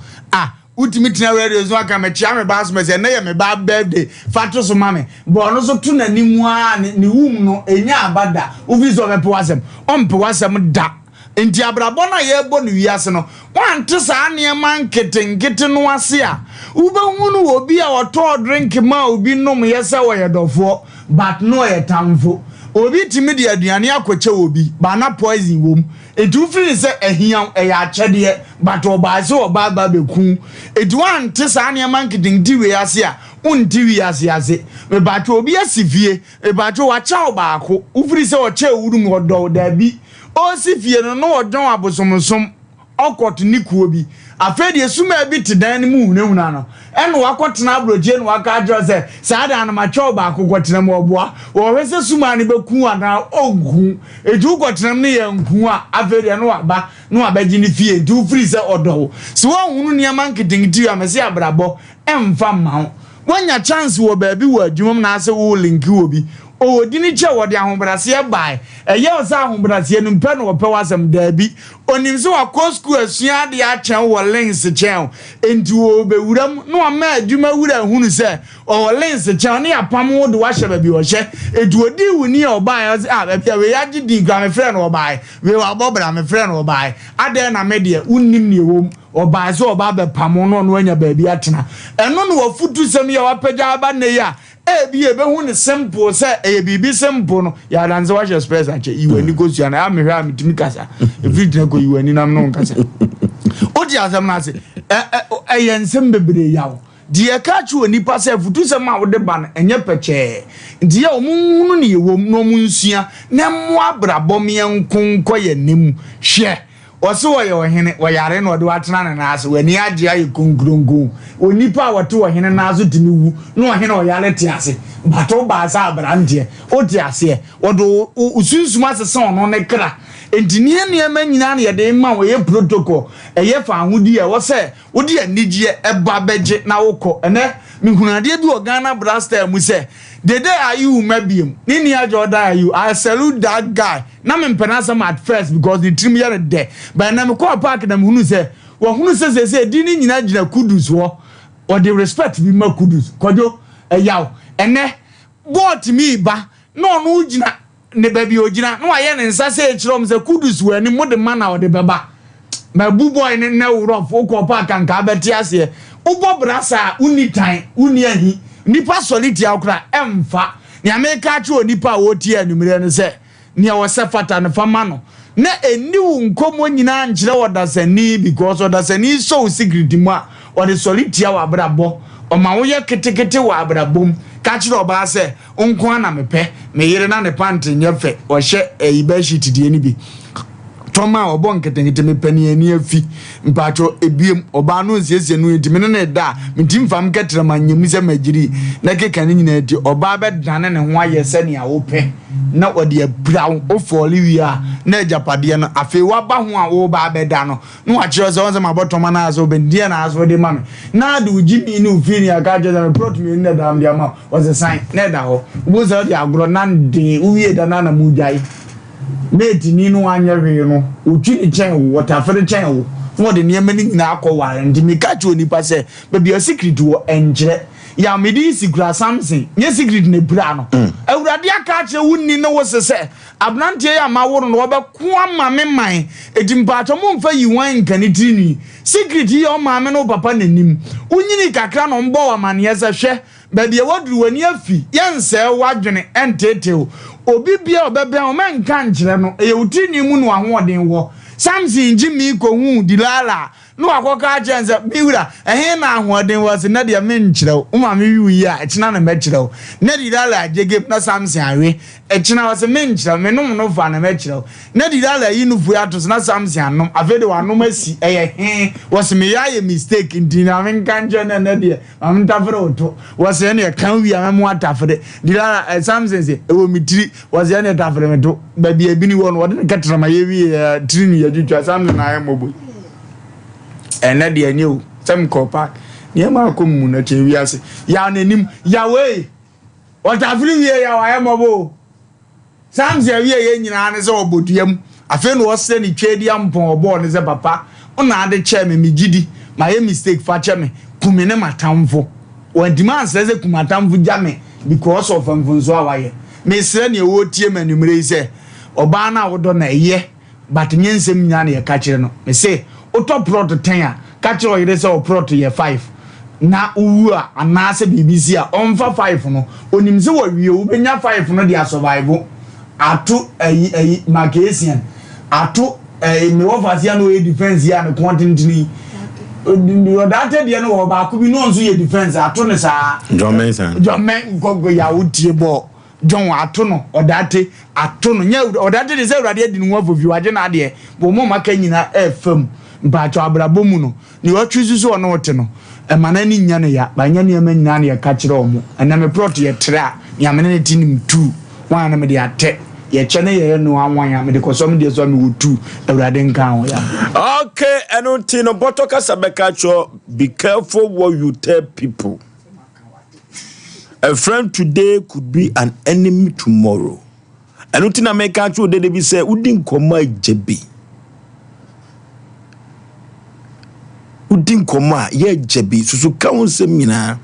ultimate radio zo aka me chia me ba so me se na ye me ba birthday fatu so mame bo no so tu na nimu a ni wum no enya abada ufiriza me pe wasem on pe wasem da enti abrabo na ye bo no wiase no wante sa ne man ketengete no ase a ube hunu obi a oto drink ma obi nom yesa wo ye dofo but no ye tamfo obi timi de aduane akoche obi ba na poison wom edu firi se ehian eya achede but oba se oba ba beku edu ante sa ne man kedingdi we ase a unti wi ase me ba to obi asifie e ba to wa cha oba ako ufiri se o cha ewurum odo da bi o sifie no odon abosomsom okot nikuo bi afedi esuma bi tedan ni mu hunahuna no eno wakotena abroje no waka adro se saada na macho ba akokotena mu oboa wo hwese suma ni beku ana ogu eju kotenam ne yanku a afedi no aba no abaji ni fie du free se odo so wo hunu ne man kedingiti amese abrabo emfa ma wonya chance wo baabi wo adwumam na ase wo linki wo bi o dini che wo de ahobrase bai eye o sa ahobrase no mpe no wo pe wasam daabi onim se wa ko school asua de a chen wo lens chen enti wo be wuram no ama adwuma wura hunu se o lens chen ne apam wo de wa hye ba bi wo hye edu odi wuni o bai baabi we ya gidi gra me friend wo bai we wa bobra me friend wo bai ade na me de unnim ne wo oba so oba be pamo no anya baabi atena eno no wo futu sem ya wapagya aba ne ya ebi ebe hu ne simple se bibi simple no ya danze wa express ache iwani gosu na amehwe amitimi kasa everything go iwani nam no kasa odi asem na se ensem bebre yawo die ka chu nipa se futu sem a wo de ba no enye peche die omunhunu ne yewom no munsua na mo abrabom yenkonko ye nem hwe oso wo ye ohene wo yare no de watena na ase wani age ayi kungrungu onipa wato ohene na azo dimiwu no ohene o yare te ase bato ba sa abrante o te ase wodo usunsuma sese ono ne kra entini ene ma nyina na ye de ma wo ye protocol eye fa ahudi e wo se wo de anigye eba beje na wokọ ene mihunade bi o Ghana blaster mu se the day are you mabiem nini ajoda are you I salute that guy na me penasa at first because the team here there but na me call park na me hunu se wo hunu se di ni nyina gina kudus wo or the respect bi ma kudus kojo yaw ene bought me ba no gina ne baby o gina no aye ne nsa se e kirom se kudus wo ani mo de mana o de beba ma bu boy ne na rough ko park kan ka beti ase ubo brasa uni tan uni ahi nipa solid ya okra emfa ni ameka chi onipa wo tie anumere ne se ne wo se fata ne fama no na eni wo nkomo nyina nkyere wodasani because wodasani so secret mu a wode solid ya wa brabo o ma wo ye ketekete wa brabom ka chi oba se onko ana mepe me yire na ne pant nyefe o hye eyiba sheet die ni bi Toma obo nketengete mepani ani afi mpacho ebiem oba no nsiesie no ntimi ne da ntim fam ketre manyemu se magiri na keka ne nyina ati oba be dane ne ho aye se ne a wo pe na ode abrawo ofoli wi a na ajapade no afi wa ba ho a wo ba be da no no a kire se won se mabotoma na aso be ndie na aso de mame na de ujimi ni ufini aka je na plot me ne da am dia ma was a sign ne da ho wo se de agro na de uwie da na mujai mate ni no anya hwe no otwi ni chen wo tafere chen wo no de niam ni na akọ ndi mi ka chi onipa se be a secret wo enjere ya medi secret something nye secret ne bra no awurade aka che wunni no wo se abnantie ya ma wo no wo be ko ama me man edimpa to mo mfa yi wan nkani trini secret yi o ma me no papa nanim unyini kakra no mbo wa mane se hwe be de woduru wani afi yense wadwene enteteo obi bia obebe o men kan kire no e utini mu no ahoden wo Samson jimi ko hu dilala no akoka agents biwura ehe na ahoden wo se na de men kire o ma me wi ya ekina na me kire o na dilala agege na Samson awe ekina wo se men kire me no fa na me kire o na dilala yi no fu ato na Samson anom avede wa anom asi he wo se me ya ye mistake ndi na men kan je na de am tafere oto wo se ne kan wi am mo atafere dilala Samson se e wo mitiri wo se ne tafere me to ba bia bi ni wo no wo de ketra ma ye wi trini ya jutwa Samson na ya mobo ena de anyo sem ko park ye ma ko mu na che wi ase ya nanim ya we otafiri wi ya wa ya mobo Samson wi ye nyina ne se oboduam afi no wose ni twedi ampon obo ne se papa una ade che me migidi ma ye mistake fa che me kumi ne matamfo o demand se kumatamfo jame because of mfunzo awaye me se ne wo tie manumre se oba na wodo na ye but nyensem nya na ye ka kire no me se oto prot 10 a ka kire o yire se o prot ye 5 na uwu a anase BBC a onfa 5 no onimse wo wie wo benya 5 no dia survive atu Magasian atu me wo fasia no e defense ya me content ni o data dia no ba ku bi no nso ye defense atu ne sa John gogo ya utie bo John atu no o data atu no nya o data de se urade adi no afofi waje na ade bo mo maka nyina fam ba cho abrabo mu no ni o twisusu o no wote no mana ni nya ne ya ba nya ne ma nyina ne ya ka kire o mo na me plot ye tra nya me ne tinim 2 wan na me de ate ye chene ye no anwan ya me de kosom de so me wotu awurade nkan ho ya okay eno tino botoka sabeka cho be careful what you tell people. A friend today could be an enemy tomorrow. Eno tina meka cho de be say udin koma jebi udin koma ye jebi susu kaunse mina.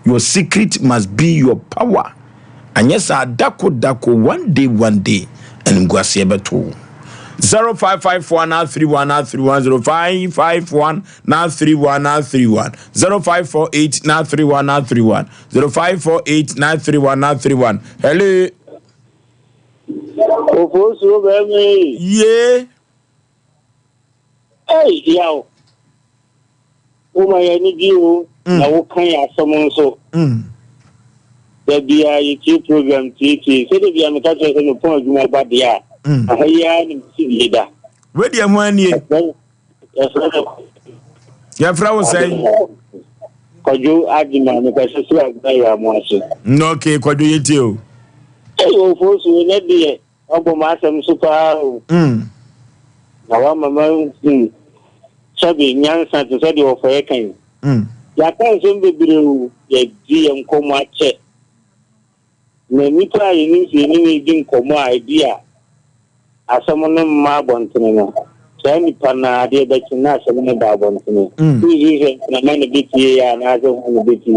Your secret must be your power. And yes, I dako one day, and Guasia beto 0551-931-931 0551-931-931 0548-931-931 0548-931-931. Hello. Oforisuo baby. Yeah. Hey, Yaw. Uma yani biu na wo kan ya somo so. Bia you program TT so de bia me ka che no pon adwuma ba dia ahia ni sibida we dia mo ani ya fra wo say kojo adima me ka se so agba ya mo aso no okay kojo yeti o Oforisuo ne de obo ma asem so pa na wa mama sabi nyansa to so de ofoye kan ya kan so bebirewu ya di enkomo ache na nipa yini ni din komo idea asamono ma bontene no so nipa na ade be kina asamono ba bontene uzi na man biti ya na azo ho biti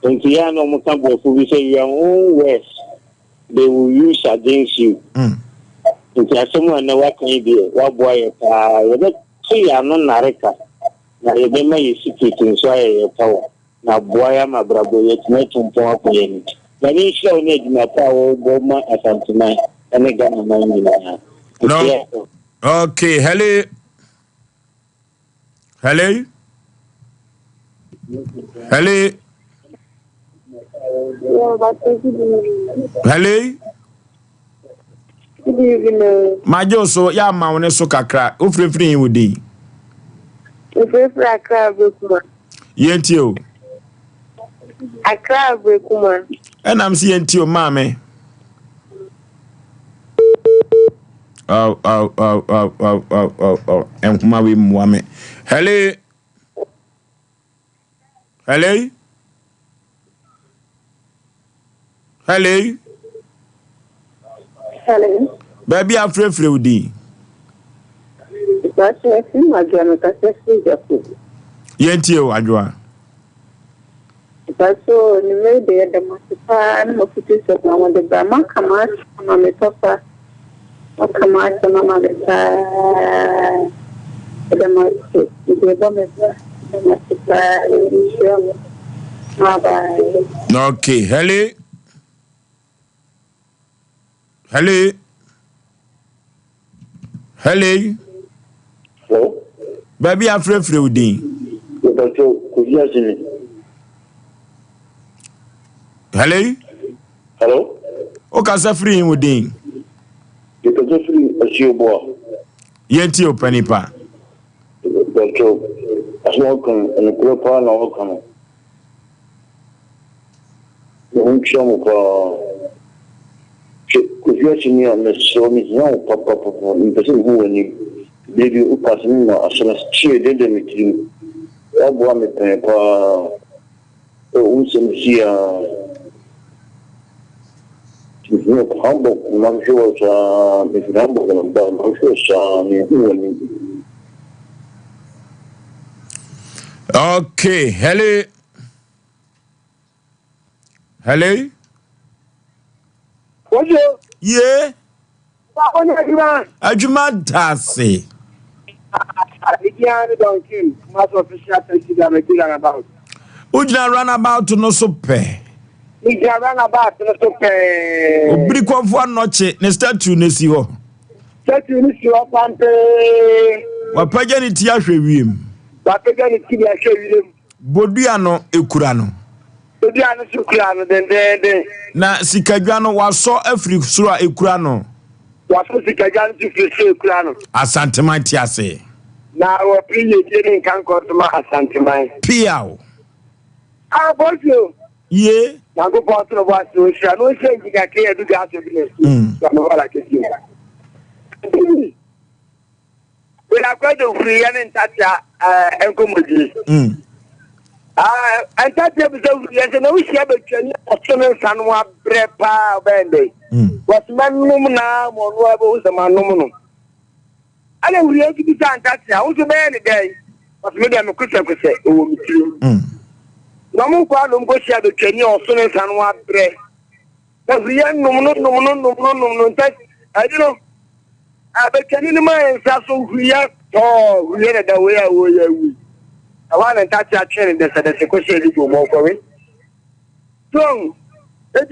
nti ya no mo kan bo fu bi say your own words they will use against you nti asɛm a na waka yi bi waboa yɛ paa yɛbɛto yɛ ano nareka na yɛbɛma yɛ secret nso ayɛ yɛ power na boa yɛ ama brabo yɛtumi tompɔn akɔ yɛ no na ne nhyira wo ne adwuma pa a wɔbɔ ma asanteman ne Ghana man nyinaa. No. Okay, hello. Hello. Hello. Hello. Good evening. Majo so ya ma woni so kakra. O frefre yin wodi. O frefre akra bekuma. Yenti o. Akra bekuma. Enam si yenti o ma me. Oh. Enkuma we mwa me. Hello. Hello. Hello. Hello. Baby, I'm free with you. That's why I feel my grandma can say food. Yenti o adwa. That's so ni me de the masipa na mafuti so na wonde ba man kama na me papa. O kama na mama beta. The masipa, the bomba, the masipa, bye. Okay, hello. Hello. Hello. Hello. Baby, I'm free with you. Hello. Hello. O say free with you. Because free Osei Aboagye. Yenti o panipa. Doctor, as well come and the power now come. The show for Kufiachi on the show me no papa in person who when you baby who pass me no as soon as cheer did them with you. Aboa me papa some here no humble man sure if humble and I'm sure me. Okay, hello. Hello. What you? Yeah. What you Ajuma dase. Ujina runabout no so pe. Obiri kwafo anoche ne statue ne si ho. Statue ni si ho pampe. Wapaja ni ti ahwe wiem. Wapaja ni ti ahwe wiem. Bodua no ekura no. Bodua no sukura no den. Na sikadwa no waso afri soro a ekura no. Waso sikadwa no afri soro ekura no. Asanteman ti ase. Na wo piye je ni kan ko to ma asanteman. Piao. Ah bojo. Ye. Na go po to bo aso sha no se ngiga ke edu ga so business. So no wala ke ti. Wela ko do free ya ni tata enkomoji. And that episode, yes, and we see a between Sanwa Brepa Bende. Was man now, more was the man nominal. I don't really be done that I was a man a day, but maybe I'm a Christian could say, oh, no more problem go share the train or soon as Sanwa Bre. But we are no, I don't know. I bet can in the mind, so we are, oh, we are the way we. I want to touch that chain in the question you go more for it. So, just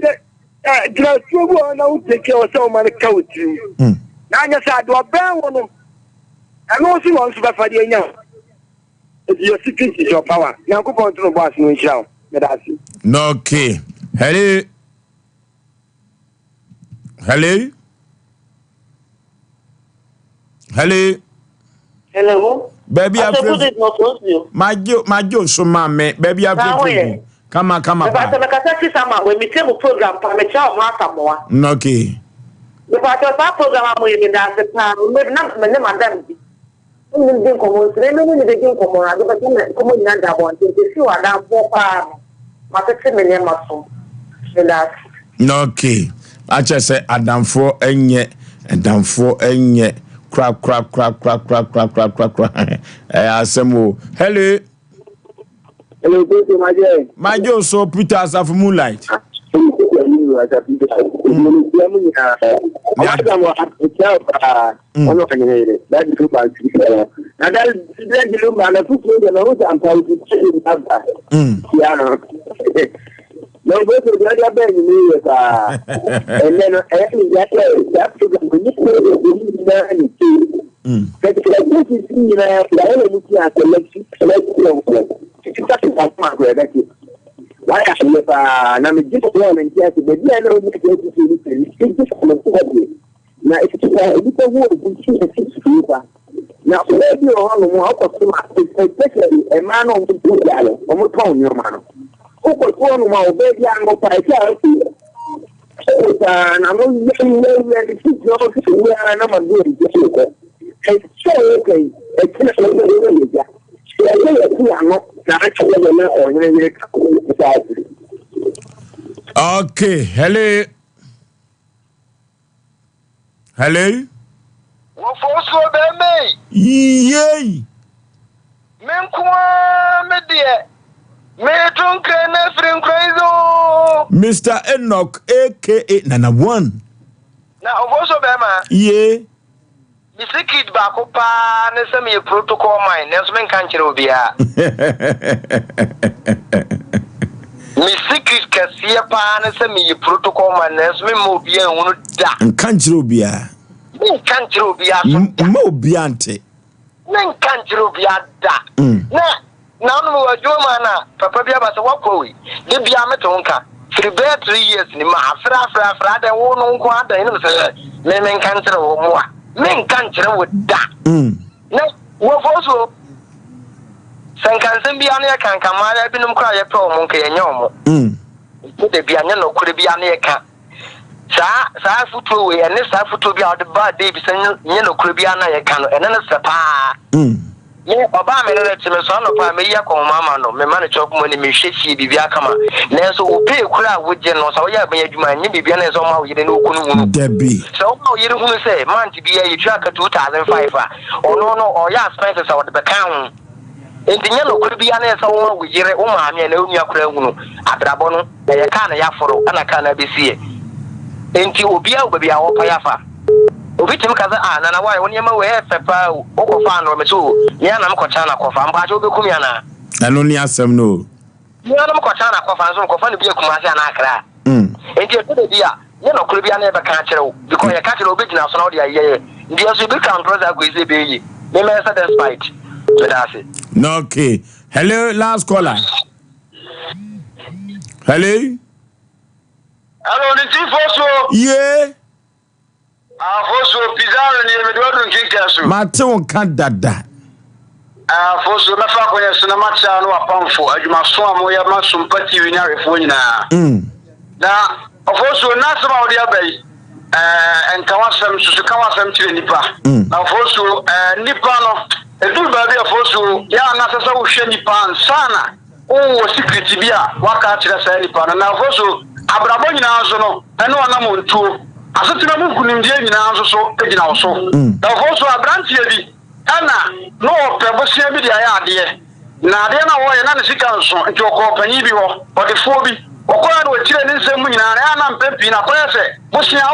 to now take care of so many coach. Now, you said, do a bad one. I know she wants to be now. If your secret is your power, now go on to the boss, no show. No, okay. Hello. Hello. Hello. Hello. Baby, I'm Majo, so mamma, baby, I'm come on. But I'm when we take a program, okay. The part of our program, I'm waiting at the time, maybe not my name and them. Okay. I just say Adam for enye, Adam for enye. Crap. Asem hello. Hello, good my dear. My Joe so Peter as of moonlight. you as a people. That is too much. And that is the room and a foot and a hood and probably no, go to the other bed, and then that's the why I live and I'm just one and yes, but yeah, no, now it's a little word now, maybe especially a man on the blue gallon, or tone your man. Who could one my baby and go by itself? And I'm not very I'm doing it's so okay. Okay, hello. Hello. Yay. Mr. Enoch, aka Nana One. Now, also, Bema. Yeah. The secret back up, and some of your protocol mine, Nelson Cancherobia. My secret Cassia Pan, and some of your protocol mine, Nelson Mobia, and Cancherobia. Cancherobia, Mobiante. Men Cancherobia. Now, no, Jomana, Papa Biabas, walk away. The Biamatonka. For the 3 years, Fra, and one quarter, men cancer or more. Men cancer with that. No, what also Sankan Biania can come out. I've been cry a pro monkey and yomo. Put the piano could be an eka. Sa foot and this I foot to be out the bad Davis and yellow Caribbeana can and then a sapa. Yeah, Obama let him son of a Maya Mama, no, my manager of money, me shake Bibiakama. Nanso will pay a crowd with generals, or ya may my Bibiana is on you know, Debbie. So, you don't say, man, to be a track of 2005 or no, or ya Spencer's out the account. In the yellow Caribbean, so we hear Oma and Unia Crewno, Adrabono, the Yakana Yaforo, and a cannabis. And you will be out with our Payafa. Victim Kaza and why when you may have Peppa or fan or Metu, Yanam Kochana Kofan, but you'll be Kumiana. And only Asem no. Yanam Kochana Kofan, so Kofan be a Kumasa and Akra. And you put the dear, you know, could be never catch because you catch a bit now, so the year. The also become brother with the baby. They may say despite. So that's it. No, okay. Hello, last caller. Hello? Hello, the chief also. Yeah. Fosu Pizarro near Medward Kinkasu. Maton can't that. Fosu Mafako, Sonamacha, no Pamfo, you must swam where you must some petty winner for you now. Now, of course, we're not about the Abbey and Kawasam to Kawasam to Nipa. Now, Fosu Nipano, a good baby of Fosu, Yanasa Shenipan, Sana, oh, secret Tibia, Wakatila Sanipan, and now Fosu Abrabona, and no one too. As a Timamu Kunimdia in answer so, taking also. Now, also a branch here, Anna, no, Pebbosia Media idea. Now, then I want another council into a company or the phobia, or going with children in some winner, and I'm Pepina, Presse, Bosia,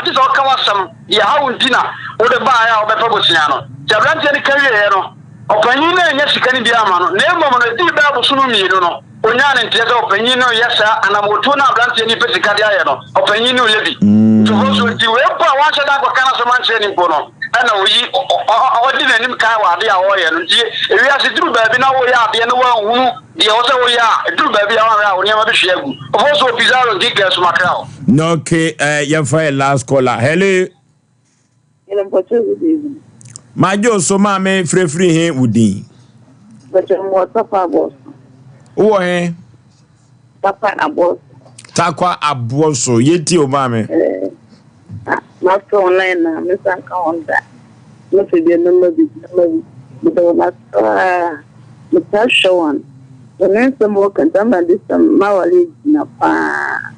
this all comes some Yaw dinner, or the buyer of the Pebosiano. Jabranti career, or Panina, yes, you can be a man, name of the deep Bible soon, you know. Onyan and Tiago Penino, yes, and I'm Tuna Branch any Pesicadiano, or Penino Levy. To those who do well, one shall have a kind of man in Bono. And we didn't even Kawa, the Awayan. We are to do baby now, we are the one who the also we are, do baby around, never share. Also, Pizarro Dickers Macau. No, okay, your fire last caller. Hello. My Joe, so mammy, free here would be. But you're more Papa boss. Oh, eh? Papa boss. Takwa Aboso, Yeti Obame. Master online, Mr. Counter. Not to be a number with the Mr. Showan. The next more can tell me this Mawali Napa.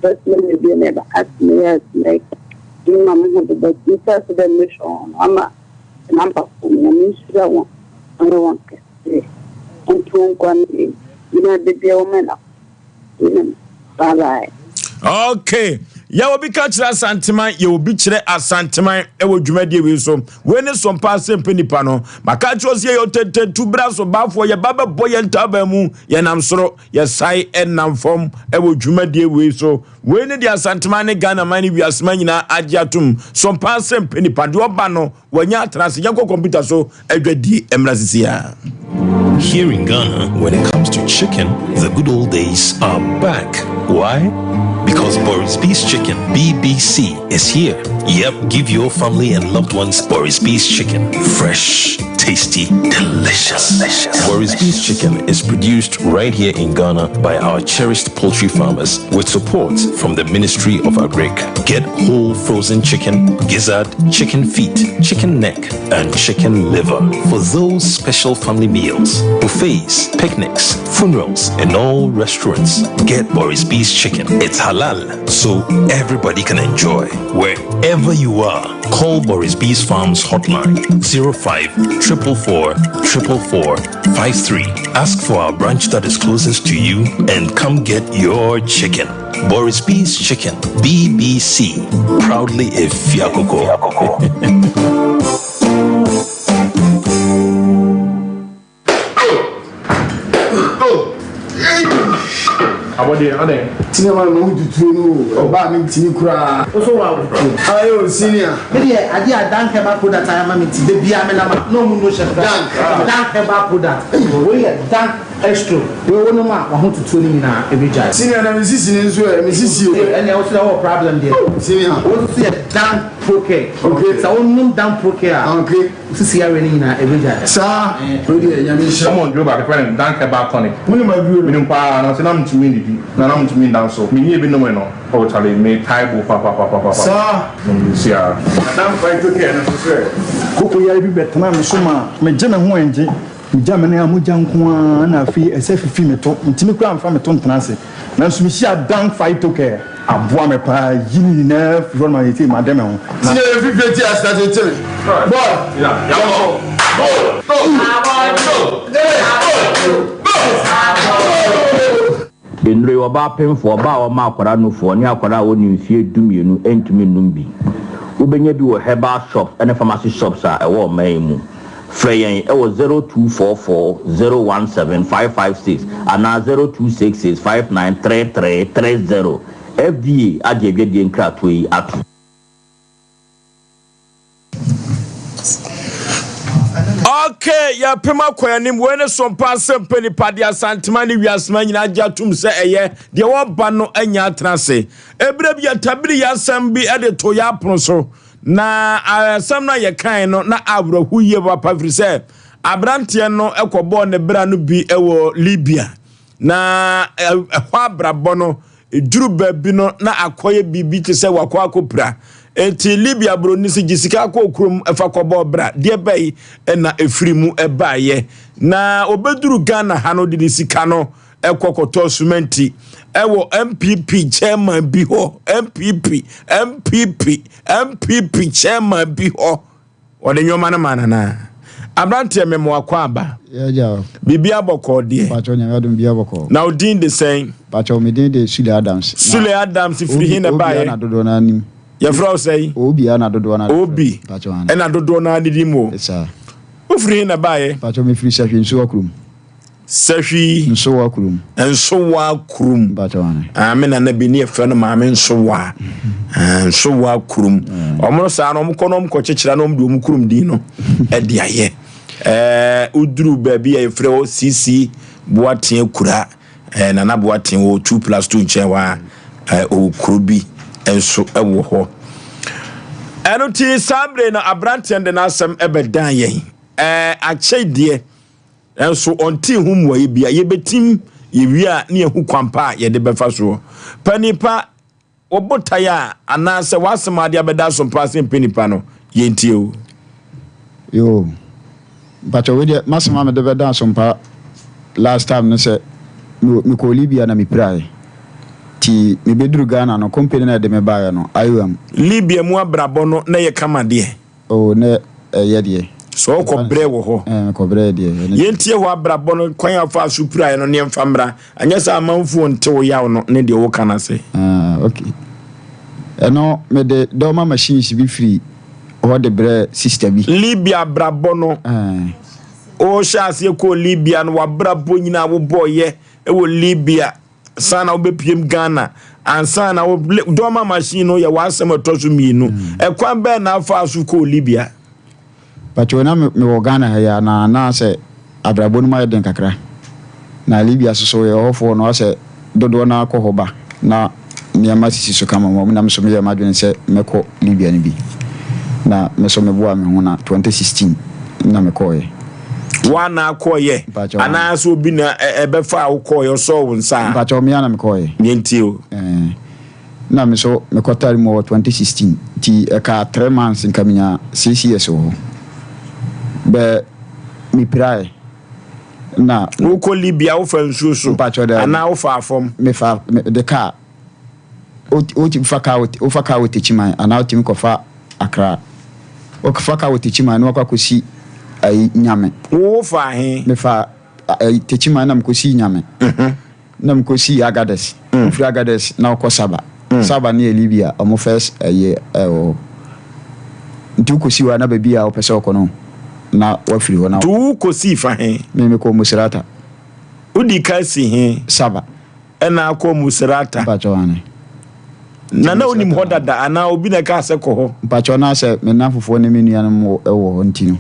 First, maybe never asked me as like you, Mamma, but you first the mission. Mama, number for me, I mean, I don't want to say. And 2 1 you know, the woman. Bye-bye. Okay. Ya obi ka kire asanteman ya obi kire asanteman ewo dwumadie we so we ne Sompa Asem Mpe Nipa no maka kire se ye otetetu bra so bafo ye baba boye ntaba mu ye nam soro ye sai enam fom ewo dwumadie we so we ne dia asanteman ne Ghana man wi asema nyina agiatum Sompa Asem Mpe Nipa de oba no wanya atrase yanko computer so adwadi emrasisia. Here in Ghana, when it comes to chicken, the good old days are back. Why? Because Boris B's Chicken, BBC, is here. Yep, give your family and loved ones Boris B's Chicken. Fresh, tasty, delicious. Boris B's Chicken is produced right here in Ghana by our cherished poultry farmers with support from the Ministry of Agric. Get whole frozen chicken, gizzard, chicken feet, chicken neck, and chicken liver for those special family meals, buffets, picnics, funerals, and all restaurants. Get Boris B's Chicken. It's halal, so everybody can enjoy. Wherever you are, call Boris B's Farms hotline 05 444 444 53. Ask for our branch that is closest to you and come get your chicken. Boris B's Chicken, BBC, proudly a Fiakoko. Abode ade Tinema no dutu no oba me tini kura so wa ayo senior me dey ade adan keba product am me ti de bia me na no mu no chef dan keba product we dan extra we wono ma wa ho tutu ni na ebija senior na me sisi ni nso me sisi o ene o say what problem there senior o say dan poke okay so wonum dan poke okay sisi ya we ni na ebija sa we dey nyame sha come on do back friend dan keba tonic woni ma bi o pa na se na mtumi ndi na na mtumi ndan so me nie bi no no o chale me taibo papa sa sia dan fight okay na so koko ya bi betana me so ma me je me ho enje Jamani amuja nko na afi esefifi meto ntimi kura amfa meto ntenase na so mi hia dan fight okay aboa me pa yini na run my team madame ho tine fifi ti astate tele boy ya Enre oba pemfo oba o ma akwara no fo ni akwara wo ni mfie dumienu entumi numbi ubenya bi wo herbal shops and pharmacy shops a e wo man mu Freyen ewo 0244017556 ana 0266593330 FDA ajebe die nkrato yi atu. Okay, ya pema kwanim we ne Sompa Asem Mpe Nipa de asantemani wiasema nyina agiatum se eye de wo ba no anya atrase ebra bi atabiri ya asem bi ede to ya apono so na asem na ye kan no na awrahu ye papa frise abrantie no ekobo ne bra no bi ewo Libya na ehwa abrabo no eduru ba bi no na akoye bibi te se wakwa akopra enti Libya bro nisi gisika akokrum efa kobo bra de bai na efirimu ebaye na obeduru Ghana hano de nisika no ekokoto sumenti ewo MPP chairman bi ho MPP chairman bi ho ode nyoma na manana abrante memo akwa aba ja bibi aboko de pacho nya dum bia boko na odin the same pacho me de Sule Adams free hin na baye na dodo na nim ya fra Osei obi na dodo na obi pacho ana na dodo na didimo esa o free hin na baye pacho me free sahwi nso akrum sahwi nso akrum pacho ana amena na bi ne fa no ma me nso akrum omro sa no mkono mko chechira no mdu mkrum din no e de aye uduru baby e frɛ o CC boaten akura na na boaten o 2+2 nchewa o kurubi enso ewo ho eno ti sabre na abrante de na asem ebedan yen akyede enso onti hum wa bia yebetim yewia ne ehu kwampa ye de befa so panipa obotaya anase wasema de abeda Sompa Asem Mpe Nipa no yentie o yo but we dey masema me de beda Sompa last time no say me ko Libya na me pray ti me beduru Ghana no company na de me buy no ayam Libya mu abrabo no na ye kama de oh na ye de so ko bre wo ho ko bre de yentie ho abrabo no kwan afa supra no ne mfamra anya sa amanfu nte wo yaw no ne de wo kana se Okay. Eno me de doma machines be free or the bre sister be. Libya brabono. O chance ye ko Libya no wa brabo nyina wo boye e wo Libya sana wo bepiem Ghana ansa na wo doma machine no ye wa asem toso mienu e kwan be na afa asu ko Libya. But when me wo Ghana ya na say abrabo no ma den kakra. Na Libya so ye ofo no say dodo na akohoba na niama sisi so kama mo na meso me ya madwen se meko Libya ni bi na meso me boa me ho na 2016 na mekoye wana akoye ana so bi na ebefa akoye so wonsa pacho me na mekoye nyentio na meso mekotari mo 2016 ti ka 3 months nkaminya 6 years o be mi pray na uko Libya wo fa nsuo so ana wo fa afom me fa the car oti faka wo techiman ana oti mkofa Accra o faka wo techiman no kwakosi ai nyame wo fa he me fa techiman na mkosi nyame na mkosi Agades free Agades na ko Saba Saba ni Libya omo first o ntu kosi wa na bia o pese okono na wa free ho na tu kosi fa he me ko Musrata udi kasi he Saba ena ko Musrata pacho ane na onim hodada ana obi na ka se ko ho pacho na se me na fofo ne menu ya mo ewo ho ntino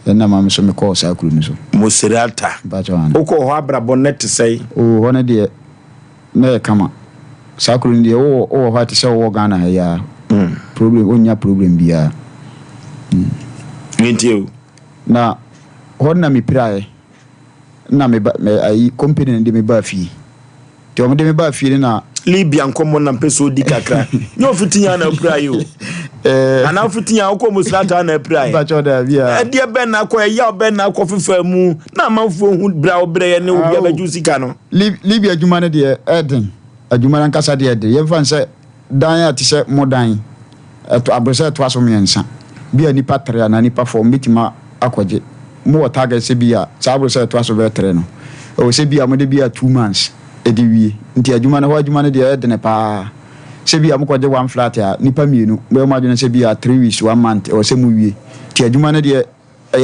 na ma me so me ko sa kru ni so Musrata pacho ane o ko ho abrabo net sei o ho ne de na kama sa kru ni de o ho ati se wo Ghana ya problem onya problem bia mentio na ho na mi prae na me ai company de me ba fi te o me de me ba fi na Libya nkomo na peso di kakra nyo fitinya na prayo ana fitinya ko Musrata na prayo pacho da bia e de ben na ko ya ben na ko fefa mu na manfo hu bra obre ne obi abaju sika no Libya adwuma ne de eden adwuma nan kasa de eden ye fan se dan ya ti se modan eto abrese to aso miensa bia nipa 3 na nipa 4 mitima akwaje mo target se bia sa abrese to aso be 3 no o se bia mo de bia 2 months ediwi nti adwuma na ho adwuma ne de eden pa se bia mo kwaje one flat ya nipa mienu be mo adwuma se bia 3 weeks 1 month o se mu wie ti adwuma ne de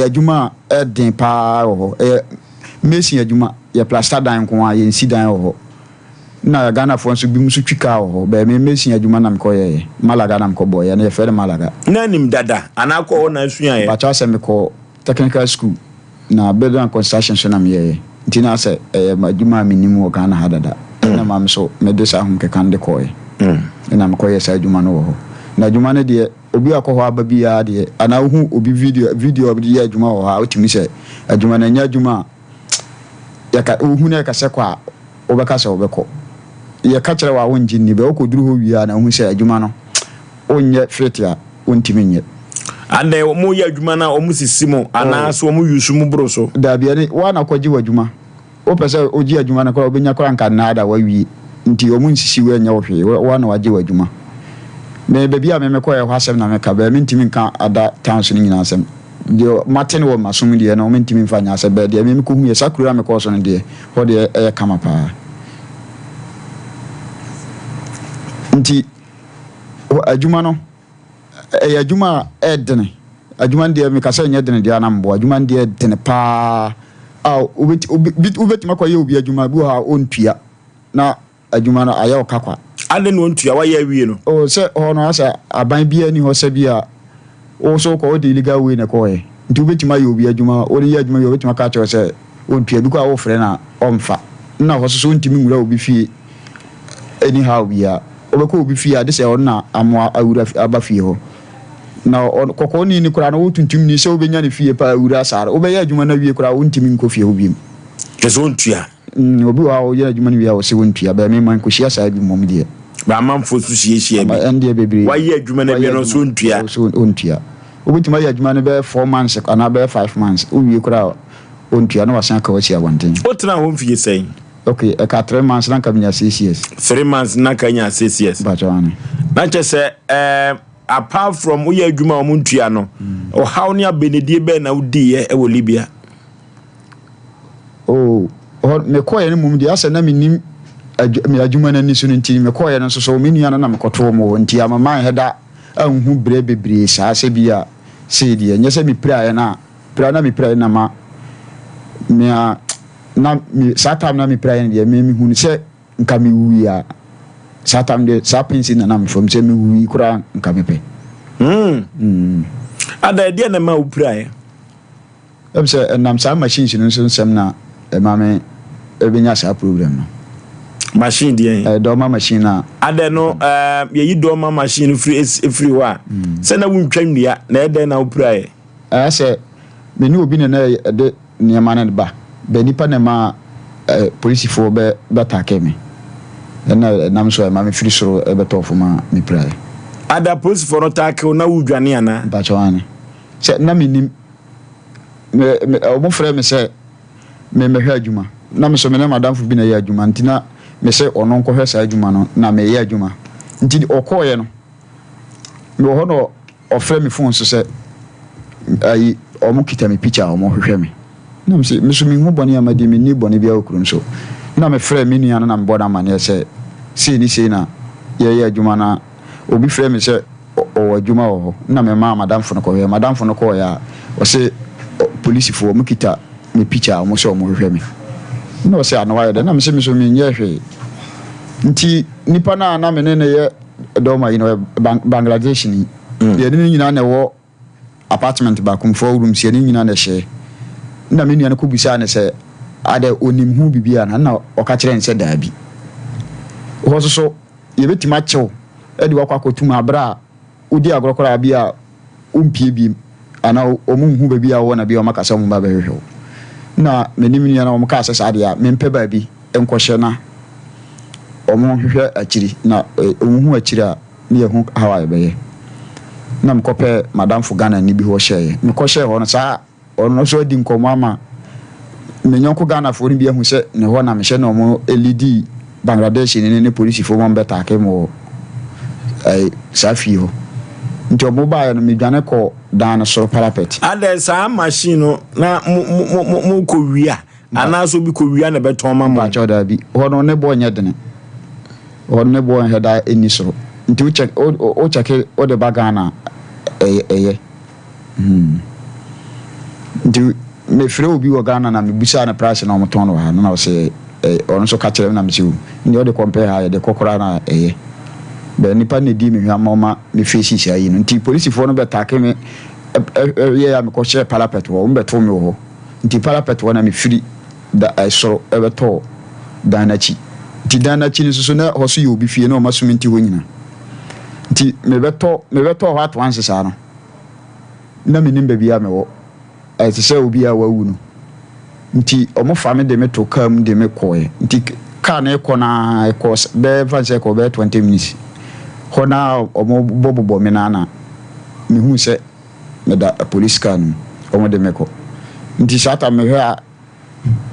adwuma eden pa ho mesi adwuma ya plaster dan ko a ye nsi dan ho na Ghana fo nso bi musu twika ho be me mesi adwuma na mko ye Malaga na mko boy ya na fere Malaga na nim dada ana ko ho na asua ye ba cha se me ko technical school na building and construction so na me ye nti na se adwuma minimum wo Ghana hadada na ma me so me de sa hum ke kan de ko ye na mko ye sa adwuma no ho na adwuma ne de obi akọ ho ababia de ana hu obi video obi ye adwuma ho ha otimi se adwuma na nya adwuma ya ka hu na ka se kwa obeka se obeko ye ka kire wa wonji ni be okoduru ho wi na hu se adwuma no onye fit ya ontimi nye ande mo ye adwuma na o musisimo ana so mo yusu mu bro so da bia ni wa na kwaji wadwuma o pese oji adwuma na kwa obenya kwa nka na ada wa wi nti o mu nsisi we nya wo hwe wa na waji wadwuma me be bia me mekọ ye Asem na meka be mentimi nka ada towns ni nyina Asem de Martin wo masum de na o mentimi mfa nya Asem be de me ko hu ye sakura mekọ so ne de ho de e kama pa nti adwuma no adwuma edene adwuma de me kasa nya dene de anambo adwuma de edene pa ubeti makọ ye obi adwuma bi ha ontua na adwuma no aye okakwa ade no ntua wa ye awie no o se ono asa aban bia ni ho se bia o so ko de illegal way na ko e nti obetima ye obi adwuma o ni ye adwuma ye obetima ka che se ontua bi ko a wo frɛ na omfa na ho so ntimi nwura obi fie anyhow bia obeko obi fie ade se on na amwa awura aba fie ho na kokko ni kura na wotuntum ni se obenya ne fie pa awura sare obeye adwuma na wie kura wontimi nko fie ho bi keso ontua obi wa o ye adwuma ne wie a wo se wontua ba me man ko hia sa bi mom de ba manfo su hie bi ande bebre wa ye adwuma na bi no so ontua so ontua obitima ye adwuma ne be 4 months ana be 5 months o wie kura ontua na wasan ka wachi abonten o tena ho mfie sei okay e ka 3 months na kamnya 6 years 3 months na kanya 6 years ba jwane na chese apart from uye adwuma o muntua no o how ne abenedie be na udi ye e wo Libya me ko ye ne mum di asa na minim me adwuma na nisu nti me koye no so me nua na me koto mo nti amama heda anhu bre bebre saa se bia se die nyese me praye na me praye na ma me na me satam na me praye de me hu se nka me wuya satam de sapinsi na me from se me wuyi kura nka me pe ada de na ma wu praye se nam sa machine no so nsem na ma me ebenya sa program no machine de doma machine na ada no ye yi doma machine free wa se na wu ntwa nnua na ede na wu praye se me ni obi na de niama na ba be nipa na ma police fo be take me na nam so ma me free soro e beto fo ma me praye ada police fo no take na wu dwane ana ba chwane se na me nim me o mo frɛ me sɛ me hwɛ adwuma na me so me na madam fo bi na yɛ adwuma ntina me sɛ ɔno nkɔ hwɛ sa adwuma no na me yɛ adwuma nti ɔkɔɔyɛ no me ho no ɔfrɛ me phone so sɛ ayi ɔmo kita me picture ɔmo hwehwɛ me na me sɛ me so me hu bɔne amadi me ni bɔne bia okurum so na me frɛ me nua no na me bɔda mane sɛ sei ni sei na yɛ adwuma na obi frɛ me sɛ ɔwɔ adwuma wɔ hɔ na me ma madam fo no kɔhwɛ madam fo no kɔɔyɛ a ɔsɛ police fo mo kita me picture mo so mo hwehwɛ me no say anwa yɛ na me se me so me nyɛ hwɛ nti nipa na me ne yɛ doma yi no Bangladesh ni ye ni nyina na wɔ apartment ba kum 4 rooms ye ni nyina na hye na me nua no ko bisa ne sɛ ada onim hu bibia na ɔka kyerɛ nse daabi ho so ye betima kyew e di wakwa kotum abra udi agorokora bia umpie bi ana omu hu baabi a wona bia o makasa mu ba behwehwe na menim ni na o maka asesa de a mempe baabi enkohye na omu hwehwe akiri na omu hu akiri a ne ye hu hawaii beye na mkope madam fu Ghana ni bi ho hye me kohye ho no saa ono so di nkomo ama me nyonko Ghana fo ni bi hu se ne ho na me hye na omu LED Bangladesh ni ne police fo mo beta ke mo safi ho nti omu ba ya no me dwane ko dan soro parapet ada sa machine no na mu ko wia ana so bi ko wia na beton ma mo choda bi hono ne bo nya dene hono ne bo heda eni soro nti o check o de bagana eye nti me frɛ obi wo Ghana na me busa na price na o moton no ha na o se ono so ka kyerɛ na me se ni o de compare ha de kokora na eye be nipa ne di me hwa mama me face sia yi no nti police fo no be take me ye ya me ko share parapet wo mbe to me wo nti parapet wo na me firi da soro e be to danachi nti danachi ni so na ho so ye obi fie na o masumi nti ho nyina nti me be to ho at once sa no na me nim bia me wo e se se obi a wawu no nti o mo fa me de me to kam de me koe nti ka na e ko na e ko be fanse ko be 20 minutes hona omo bobo me na me hu se me da police can omo de meko nti sata me hwa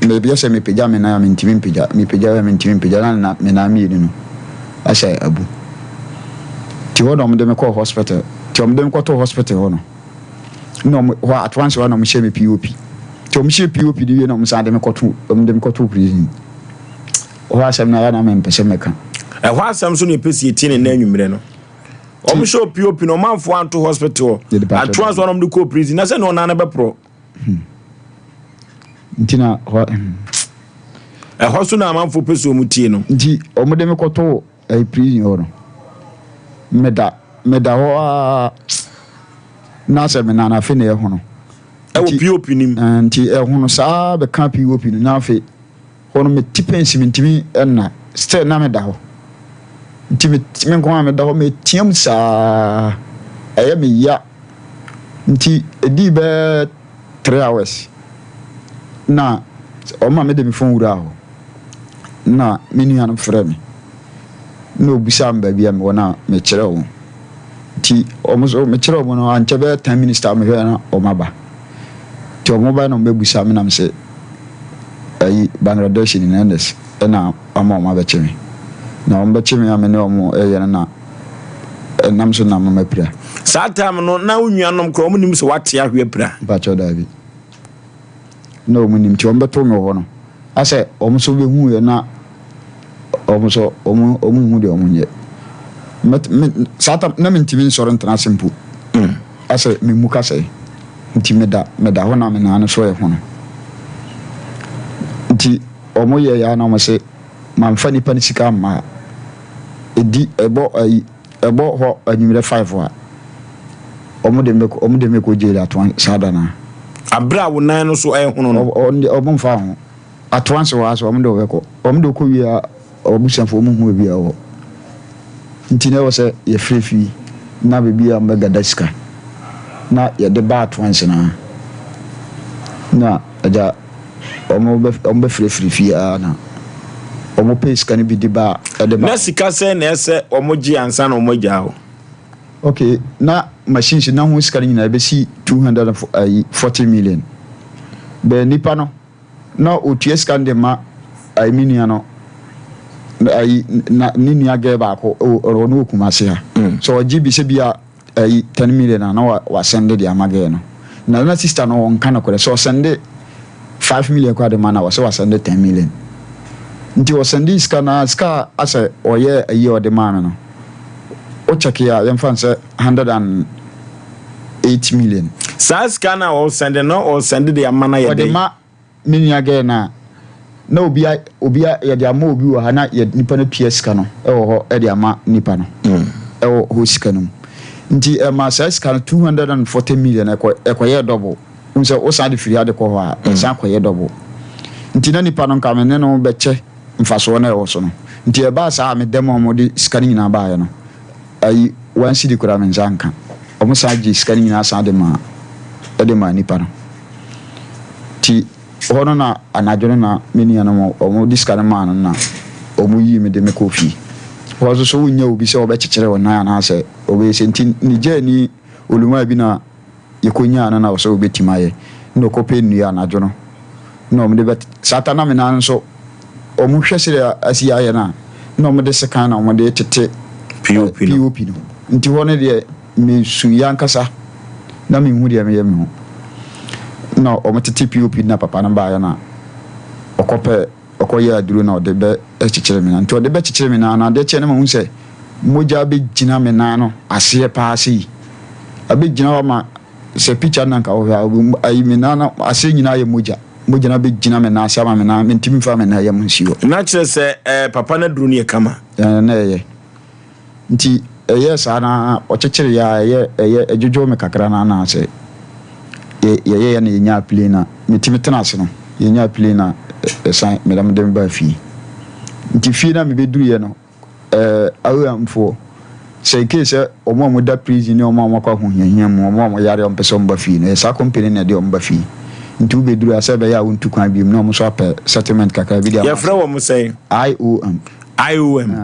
me bia se me peja me na me ntimi peja na me na mi no asa abu ti wono omo de meko hospital ti omo de meko to hospital hono no ho at once wono mo she me POP ti omo she POP di we no mo sa de meko to prison o asem na ya na me mpese meka ho asem so ne pesi tie ne na anwumre no omo show POP no manfo anto hospital atwas one of the prison na say no na be pro ntina ho so na manfo pesi o mutie no nti omo de me koto prison ho no meda ho na se me na fe ne ho no POP nim nti ho no saa be kan POP no na fe ho no me tipensi mentimi na still na me da ho nti me nko me da ho me tiam sa eye me ya nti edi be 3 hours na o ma me de me phone wura ho na me ni anu frɛ me no busa mba bia me wona me kyerɛ wo nti o mo so me kyerɛ wo no anche be 10 minutes ta me hwɛ na o ma ba ti o mo ba no me busa me na me se ayi Bangladesh ni nandes na ama o ma ba kyerɛ na on bache me amene omo eyene na nam so na mama pira saa time no na unnuanom kro omo nim so wate ahwe pira bacho david no omo nim ti on beto me ho no ase omo so be hu ye na almost omu de omunye sata na mentimi nsoro ntana simple ase me muka say nti meda ho na me na so ye ho no nti omo ye ya na mo se mamfa nipa ni sika ma edi ebo ho anyimre 5 wa omo de meko jeli atwan sada na abra wo nan no so ho no omo mfa ho atwan se wa so omo de ko wi a obusanfo omo hu bi a wo nti na wo se ye frefi na bebi a mega daska na ye de ba atwan se na aja omo be frefi a na omo page kan bi di ba de ba na sika se na ese omo gi ansa na omo gya ho okay na machines na ho sika ni na be si 240 million be nipa no na otua sika de ma ai minia no ai na nini aga ba ko ro no kumase ha so GB se bia ai 10 million na wa send de amage no na sister no on kana ko so send 5 million kwa de mana wa so wa send 10 million nti o send iska na ska ase oye ayi o de mana no o check ya yem fan se 108 million sa ska na o send no o send de amana ye de ma nini aga na obia ya de ama obi wo ha na ya nipa no PS ka no e wo ho e de ama nipa no e wo ho sika no nti ma size ka 240 million ekoye double unse o sa de firi ade ko ho a sa koye double nti na nipa no ka me ne no beche mfaso na e wo so no nti e ba sa me demo mo de sika ni na ba ya no ai wan si di kura me njanka o mo sa ji sika ni na sa de ma nipa no ti hono na anajono na meni ana mo omo diskane man na omo yi me de me kofi wazo so wunya obi se obekekere wona na ase obe senti ni je ni oluma bi na yekonya na na so obetimaye no kope nu anajono no mo de bet satana me na so omo hwesere asi aye na no mo de sekan na omo de tete POP no nti hono de me suya nkasa na me hu de me yem ho no o matete POP na papa na ba ya na okoye aduru na ode be echichire me na nti ode be chichire me na de che na ma hu se moja be gina me na no ase paase abe gina wa ma se picture na nka o ayi me na ase nyina ye moja na be gina me na ase ama me na mentimi fa me na ye munsiwo na chere se papa na duru ne kama na ye nti sa na o chichire ya ye ejojo me kakra na ase ye na nya play na metimi tenase no ye nya play na esan medam dem ba fi nti fi na me beduru ye no awamfo say case omo da prison ni omo kwa ho hiahia mu omo yare on person ba fi no sa company na de on ba fi nti beduru asa be ya wontu kwan bi no omo so apɛ settlement kakra bi dia ye fra wo mo say IOM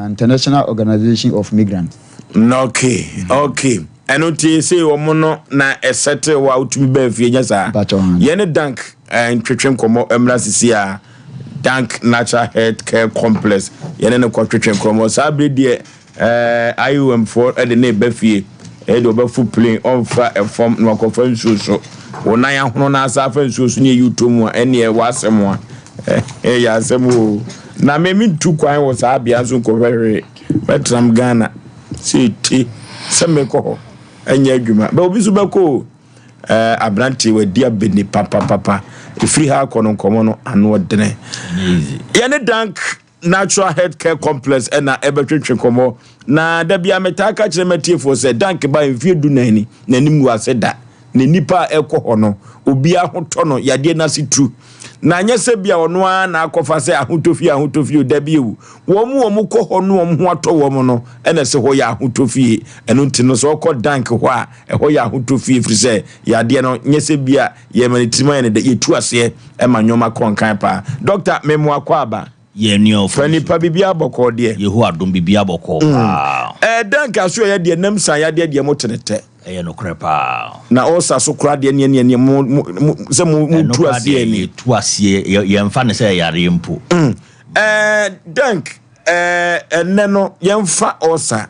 International Organization of Migrants okay eno tie say omo no na esete wa utumi ba fie nya sa ye ne dank ntwetwe nkomo emra sisi a dank natural health care complex ye ne kwatwetwe nkomo sa bredie IOM for e de ne ba fie e de obafu plane on fa form no akofa nsuso wona ya hono na asafa nsuso ne yutomu a ene e wasem a ya asem o na me mintu kwan wo sa bia so nkofere betram Ghana siti semeko anya adwuma ba obi so beko abranti wadi abeni papa free ha kono nkomo no ano dene ye ne dank natural health care complex na ebetwetwe komo na da bia metaka kire matiefo se dank ba mfie du nani nanim wase da ne nipa ekọ hono obi ahoto no yade na situ na nyese bia ono a na akofa se ahotofi da biewu wo mu kọ hono wo ho ato wo no ene se ho ya ahotofi eno ntino so kọ dank ho a ho ya ahotofi firi se yade no nyese bia ye manitima ne de yetu ase e manyoma kronkan pa doctor memo akwaba ye ni ofo fani pa bibia boko de yehu adom bibia boko dank aso ye de namsa yade de motenete no krepa na osa so kra de ne se mu tu asie ni tu asie ye mfa ne se yare mpo dank eneno ye mfa osa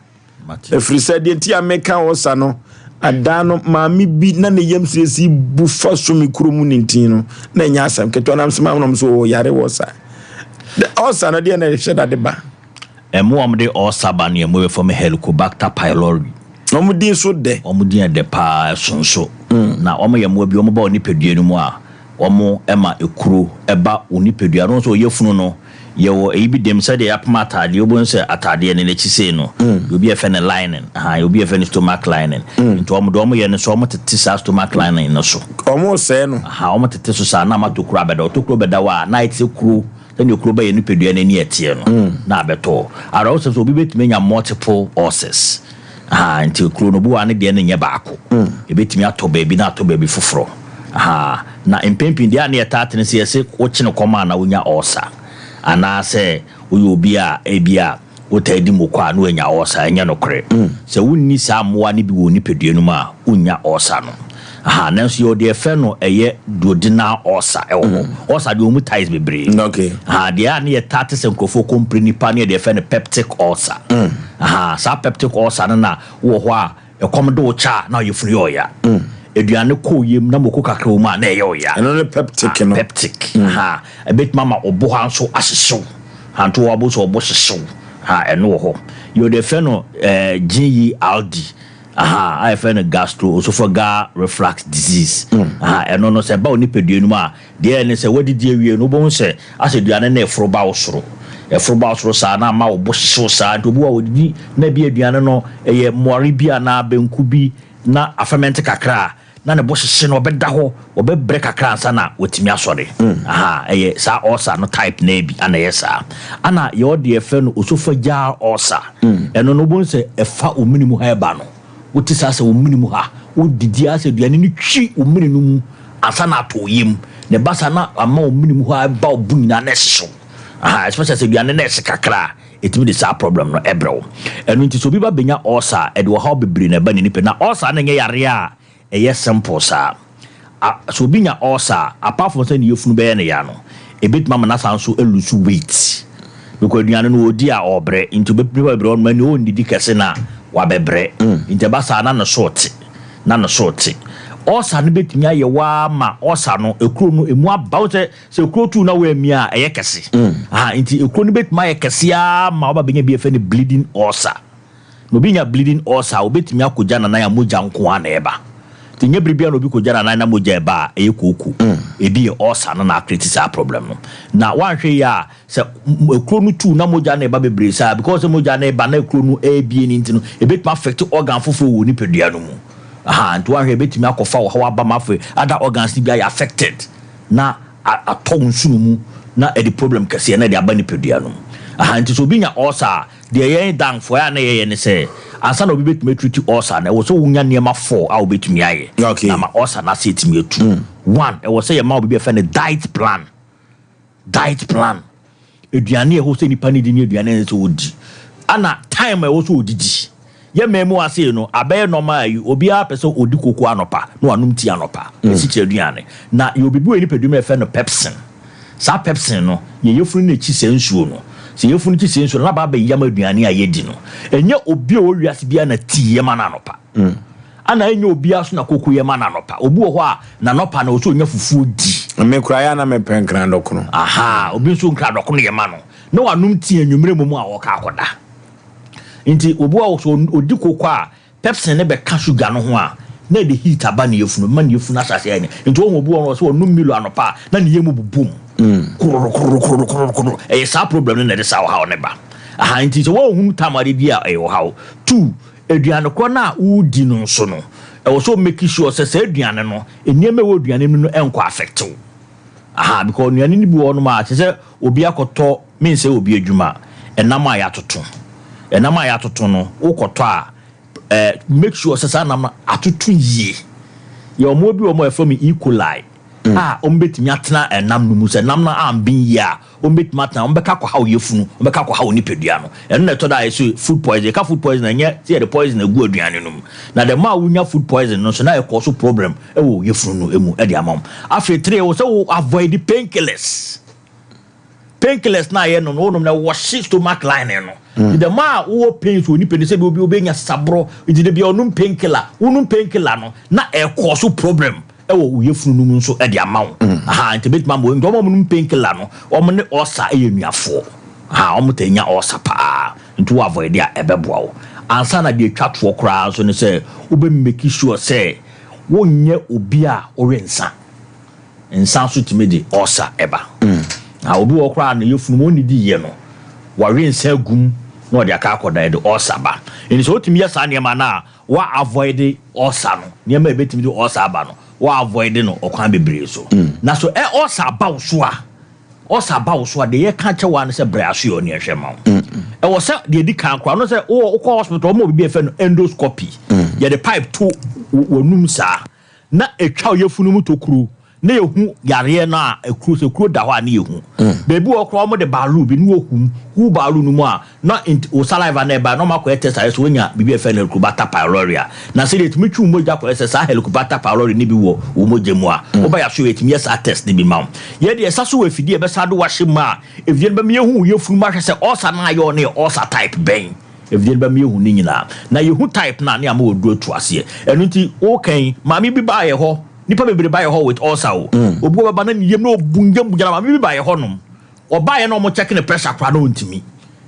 efri se de ntia meka osa no adano maami bi na ne yem siresi bufa so mi kuromu nintin no na nya asam keto na msema no so yare osa na de na hye da de ba Amde Ulcer ban ye mo from Helicobacter pylori. Omudin so de. Omudin de pa sonso. Na omo ye mo bi omo ba onipadua no mu a omo ema ekuro eba onipadua no so yefunu no ye wo ebi dem say de apma atade obon say atade ne nechi sei no obi e fe ne lining obi e fe ne stomach lining into omo do omo ye ne so omo tete sa stomach lining no so omo say no omo tete so sa na matokuro abeda otokuro beda wa na ite kuro then okuro ba ye nipadua ne ne etie no na abeto ara so obi betime nya multiple ulcers until okuro no bu ane de ne nya baako e betime ato baby na ato baby foforo na impempin de ane etatene se yese wo kine koma na wonya ulcer ana se uyobia ebia wotadi mokwa no anya ulcer anya no kre se wonni sa moa ne bi woni pedua no ma unya ulcer no nanso yo de fe no eye duodenal ulcer ewo ulcer de omu ties bebre okay de ane etate se nkofo kompre nipa ne de fe no peptic ulcer sa peptic ulcer na wo ho a ekomdo wo cha na yefunu yo ya eduane ko yem na moko kakra mu a na ye oya eno ne peptic no peptic a bit mama obo hanso asseso hanto obo so obo seso eno ho yo de fe no GERD I fe no gastroesophageal reflux disease eno no se ba oni pedua nu a de ne se wadidi awie no bo se aseduane na efro ba osoro sa na ma obo seso sa to bo a odidi na bi aduane no eye mori bia na benku bi na afament kakra na ne bohye no obeda ho obebre kakra ansa na wotimi asore eye sa ulcer no type na bi ana yesa ana ye ode efe no osophageal ulcer eno no bon se efa ominimu ha eba no woti sa se ominimu ha wodidi ase duane ni twi ominimu mu ansa na atoyem ne basa na ama ominimu ha ba obuni na neso especially se duane na ese kakra etimi de sa problem no ebrew eno nti so bi ba benya ulcer e de wo ha bebre na ba ni nipa na ulcer na nye yare a eye simple sa so bi nya ulcer apart from say ne yefunu be ne ya no e bit mama na san so elusu weight because duane no odi a obre into be bebre on mani o ndidi kese na wa bebre inte ba sa na no short ulcer ne betimi aye wa ma ulcer no ekuro no emu about se ekuro tu na wa mi a eye kese inti ekuro ne betimi aye kese a ma oba benya bi efe ne bleeding ulcer no bi nya bleeding ulcer obetimi akoja na ya moja nko ana eba tinye bribia no bi koja na moja eba eye koku ebi e ulcer na critical problem no na wanhwe ya se ekuro no tu na moja na eba bebre sa because moja na eba na ekuro no ebie ni ntino ebetimi affect organ foforo wo ni pedua no mu nto ahwe betimi akofa wo hawa ba mafe other organs ni bia affected na aton sunumu na the problem kase na de abani pedua no nti so binya ulcer de yen dan fo ya na ye ne se ansa na obi betimi treat ulcer na wo so wunya niema 4 a obetimi aye na ma ulcer na se etimi etu 1 e wo se ye ma obi be fa ne diet plan eduane e ho se nipa ni di ni eduane se odi ana time e wo so odidi ye memu ase no abaye normal ayi obi a pese odi koko anopa no anum ti anopa esi cheduane na ye obi bu eni pedum e fe no pepsin sa pepsin no ye yefunu na chi sensuo no se yefunu chi sensuo na ba ba yama aduane a yedi no enye obi o wiase bia na ti ye ma na anopa ana enye obi aso na koko ye ma na anopa obi wo ho a na anopa na o so nya fufuo di me kura ya na me penkran dokono obi so nkra dokono ye ma no na wanum ti anwumre mu a wo ka akoda inti obu a so odi koko a pepsin ne be ka sugar no ho a na de heat aba na yefunu ma na yefunu asase anya inti wo obu no so onum milo anopa na ne yemu bubum kururu sa problem na de sa ha ne ba inti so wo hu tamare bia e wo ha 2 eduane ko na udi no so no e wo so make sure say eduane no enieme wo eduane no enko affect wo because eduane ni bi wo no ma say obi akoto mean say obi adwuma enam ayatoto enama ya toto no ukoto a make sure sesa nam atoto yie ye omo bi omo efo mi equalize ombetimi atena enam no mu se nam na ambin ya ombetimi atena ombeka kwa hawo yefunu ombeka kwa hawo ni pedua no eno na to da yeso food poison ka food poison anya se the poison agu aduane no na the ma wunya food poison no so na e cause problem ewo yefunu no emu e de amam after 3 wo se avoid the painkillers na ye no na wash stomach line no the ma wo pain so ni pe se bi obi nya sabro iti de bi onum painkiller no na e cause problem e wo yefunu no nso e de amawo nti bet ma mo ndo mo num painkiller no o mo ne ulcer e yenuafo ha omutenya osapa ntu avoid dia ebeboa wo ansa na de twatwo kra so ne say obe make sure say wonye obi a orensa nsa so timedi osa eba ha obi wo kra na yefunu mo ni di ye no warensa gum no de aka akoda de osa ba eni so otimi yesa ne ma na wa avoid osa no ne ma ebetimi de osa ba no wa avoid no okwan bebre so na so osa ba so a osa ba so de ye ka che wa no se braso yo ne hwe ma e wo se de di kan kra no se wo ko hospital mo bi efe no endoscopy ye the pipe to wonum sa na etwa yefunu mu tokuru na yehu yare na ekuru se kuru da ho na yehu bebi wo kra mo de balu bi no hu balu no mu a na o saliva na ba no makọ test so nya bibi efe na Helicobacter pylori na se de timi twu moja ko se sa Helicobacter pylori ni bi wo moja mu a wo ba ya so etimi sa test ni bi ma ye de esa so we fidi e be sa do wahye ma efidi be me yehu yefunu ma hwe se osa na ayo na osa type ben efidi be me yehu ni nyina na yehu type na ne ama oduro tu ase enu nti o kan ma mi bi ba ye ho nipa bebre ba ye ho with ulcer obu baba na yem na obungam bugara ma mi ba ye ho nom oba ye na omo check ne pressure kra na ontimi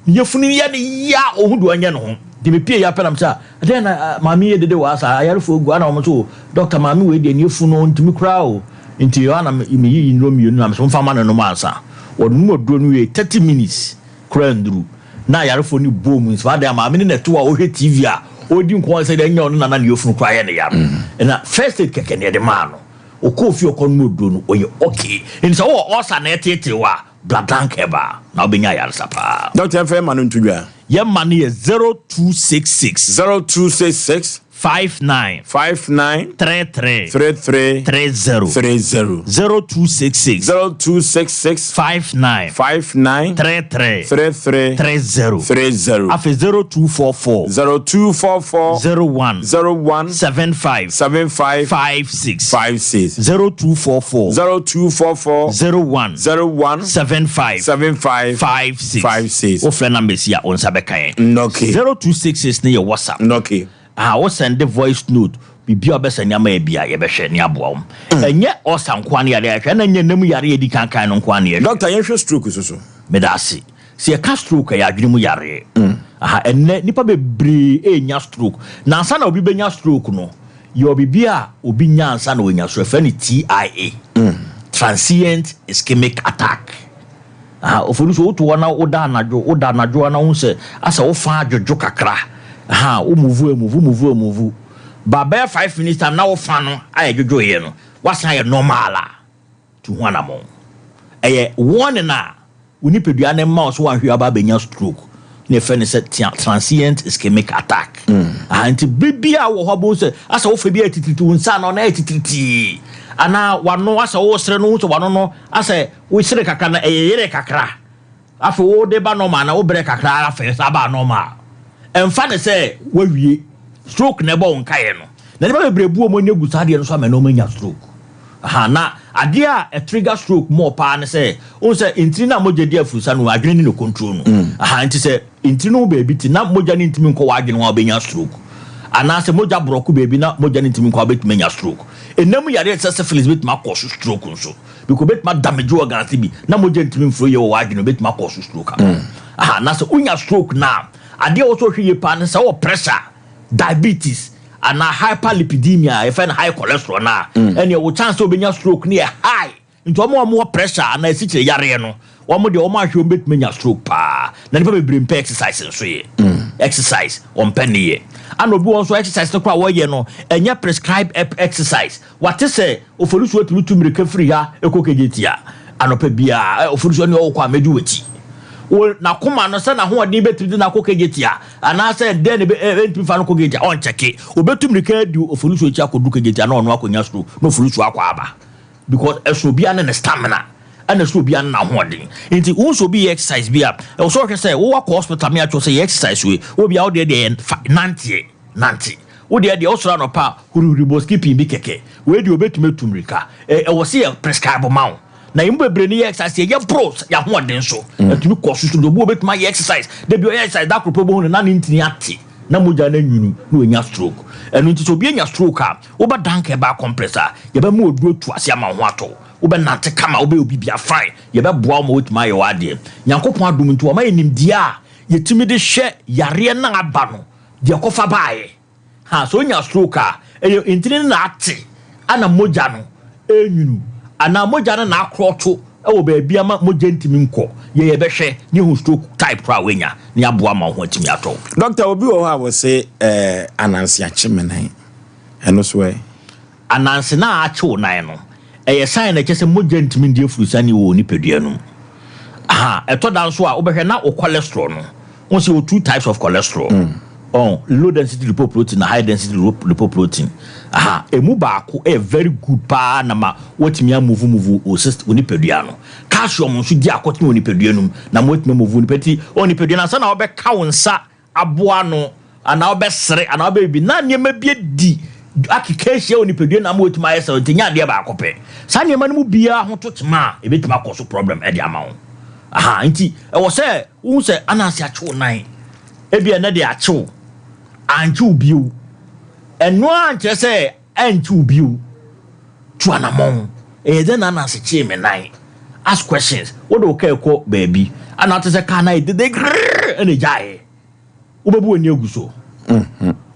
yefunu ye ne ya ohudu anya no ho de me pie ya penam sa de na mami ye dede wa sa ayarfo ogu ana omo so doctor mami we de ne yefunu ontimi kra o nti yo ana me yi no mi no am so mfa ma no ma ansa odunu oduro no we 30 minutes kra nduru na ayarfo ni bom so ade mami ne to a o hwe TV a odi nko say de nya onu na yefunu kra ye ne ya na first aid keke ne de ma no o ko fi okon mo do no oye okay in so o osa na etete wa bladanke ba na obenya ya sapa Dr. Mfe ma no ntudwa ye ma no ye 0266 59 33 30 0266 59 33 30 afi 0244 01 75 56 0244 01 75 56 o friend number sia on sabekan okay 0266 ne your WhatsApp okay wo send the voice note bibia obesa nyama e bia ye behwe ne aboa enye osankwa ne yare ahwe na nya nam yare edi kankan no nkwa ne doctor ye hwe stroke so medasi se ka stroke ya adwene mu yare enne nipa bebre enya stroke na ansa na obi benya stroke no ye obibia obi nya ansa na onya so fa ne TIA transient ischemic attack Oforisuo wo to wana oda anadwo na hu se asa wo fa adwodwo kakra o move ba 5 minutes time na wo fa no aye dwodwo ye no wasan ye normal to ho anamo eye one na unipedua ne ma so wanhwe aba benya stroke ne fe ne se transient ischemic attack anti bibia wo hobo se asa wo fa bia tititi unsa no na tititi ana wano asa wo sere no so wano no asa wo sere kakra na yere kakra afa wo de ba normal na wo bere kakra afa sa ba normal emfa ne se wawie stroke ne bo nkae no na ne ba bebrebu o monye gusade no so amena o manya stroke na ade a trigger stroke mo pa ne se on se intri na moja dia fusa no adwene no control no nti se intri no baby ti na moja ni ntimi nko wadwene wa benya stroke ana se moja broku baby na moja ni ntimi nko abetmenya stroke enam yare se syphilis bit ma cause stroke nso because bit ma damage organs bi na moja ntimi mfro ye wadwene bit ma cause stroke na se unya stroke na ade also hwe pa ne se o pressure diabetes and hyperlipidemia if and high cholesterol na and your chance to be stroke near high into more pressure and I see yare no omo de omo ahwe betmenya stroke pa na nipa be brain exercise so ye exercise on penny and obi won so exercise to kwa wo ye no enya prescribe exercise what say Oforisuo tumire free ha ekokejetia anopa bia Oforisuo ne o kwa medu wechi na kuma no se na ho odi betudi na kokejetia ana se de ne be fa no kokejetia on cheke obetumrika di Oforisuo chi akodu kokejetia na ono akonya stroke no Oforisuo akwa aba because eso bia ne stamina ana so bia na ho odi nti unso bi exercise bia e so hwe se wo akọ hospital me acho se exercise we wo bia wo de 90 wo de osra no pa hururibo skipping bi keke we de obetumetumrika e wo se prescribe mawo na imbe breni exercise ye pros ya ho den so atumi koso so do bo betuma ye exercise de bi exercise da kropo bo na ntini ate na moja na nwunu na onya stroke enu nti so bi enya stroke a wo ba danke ba compressor ye ba mu odu otu ase ama ho ato ube nante kama ube obi bia fine ye be boa mo wetima ye wade Nyankopon adom nti o ma enimdia yetimi de hye yare na aba no de kofa baaye ha so nya stroke a intini na ate ana moja no enwunu ana moja no na akroto ewo ba bia ma moja ntimi nko ye be hwe ne hu stroke type pra wenya ne aboa ma ho atimi ato doctor obi wo ha wo say anansi achemenan eno so e anansi na ache onan no eye sign na kese moja ntimi ndie furusani wo ni pedua no aha eto dan so a wo be hwe na o cholesterol no won say o two types of cholesterol low density lipoprotein na high density lipoprotein aha emu baako very good pa na ma wotimi move o system onipedua no calcium nso di akotimi onipedua num na wotimi move onipeti onipedua na na obeka wonsa aboa no ana obesere ana obebi na niema bie di akikehia onipedua na ma wotimi ayesa otinya de baako pe sa niema no mu bia ho totema ebetima koso problem e di ama ho aha nti e wo se wo se anansi acho nan ebia na de acho anchu biu eno anche se anchu biu tuanamon then anansi chi me nine ask questions what do okay ko baby anate se kana de ene jae ubebu oni aguso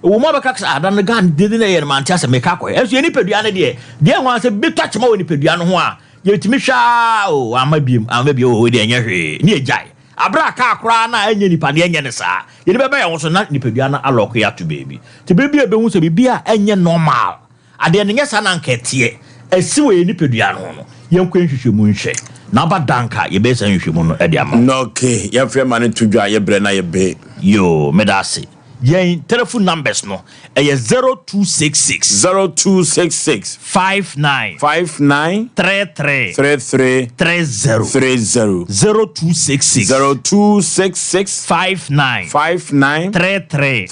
wo mo beka ksa adan gan de na ye man tia se meka ko esu eni pedua ne de ho se bi touch ma woni pedua no ho a yetimi hwa o amabiem o de enye hwe ne jae abra ka akra na enye nipa ne enye ne saa ye be be ye so na nipadua na alok ya to baby te baby e be hu se bibia enye normal ade ne nyesa na nkete esi we nipadua no ye nkwa nhwehwemu nhwe na ba danka ye be san nhwehwemu no e de ama no okay ye frɛ ma ne tudwa ye bre na ye be yo medase yen telephone numbers no e 0266 59 33 0266 59 33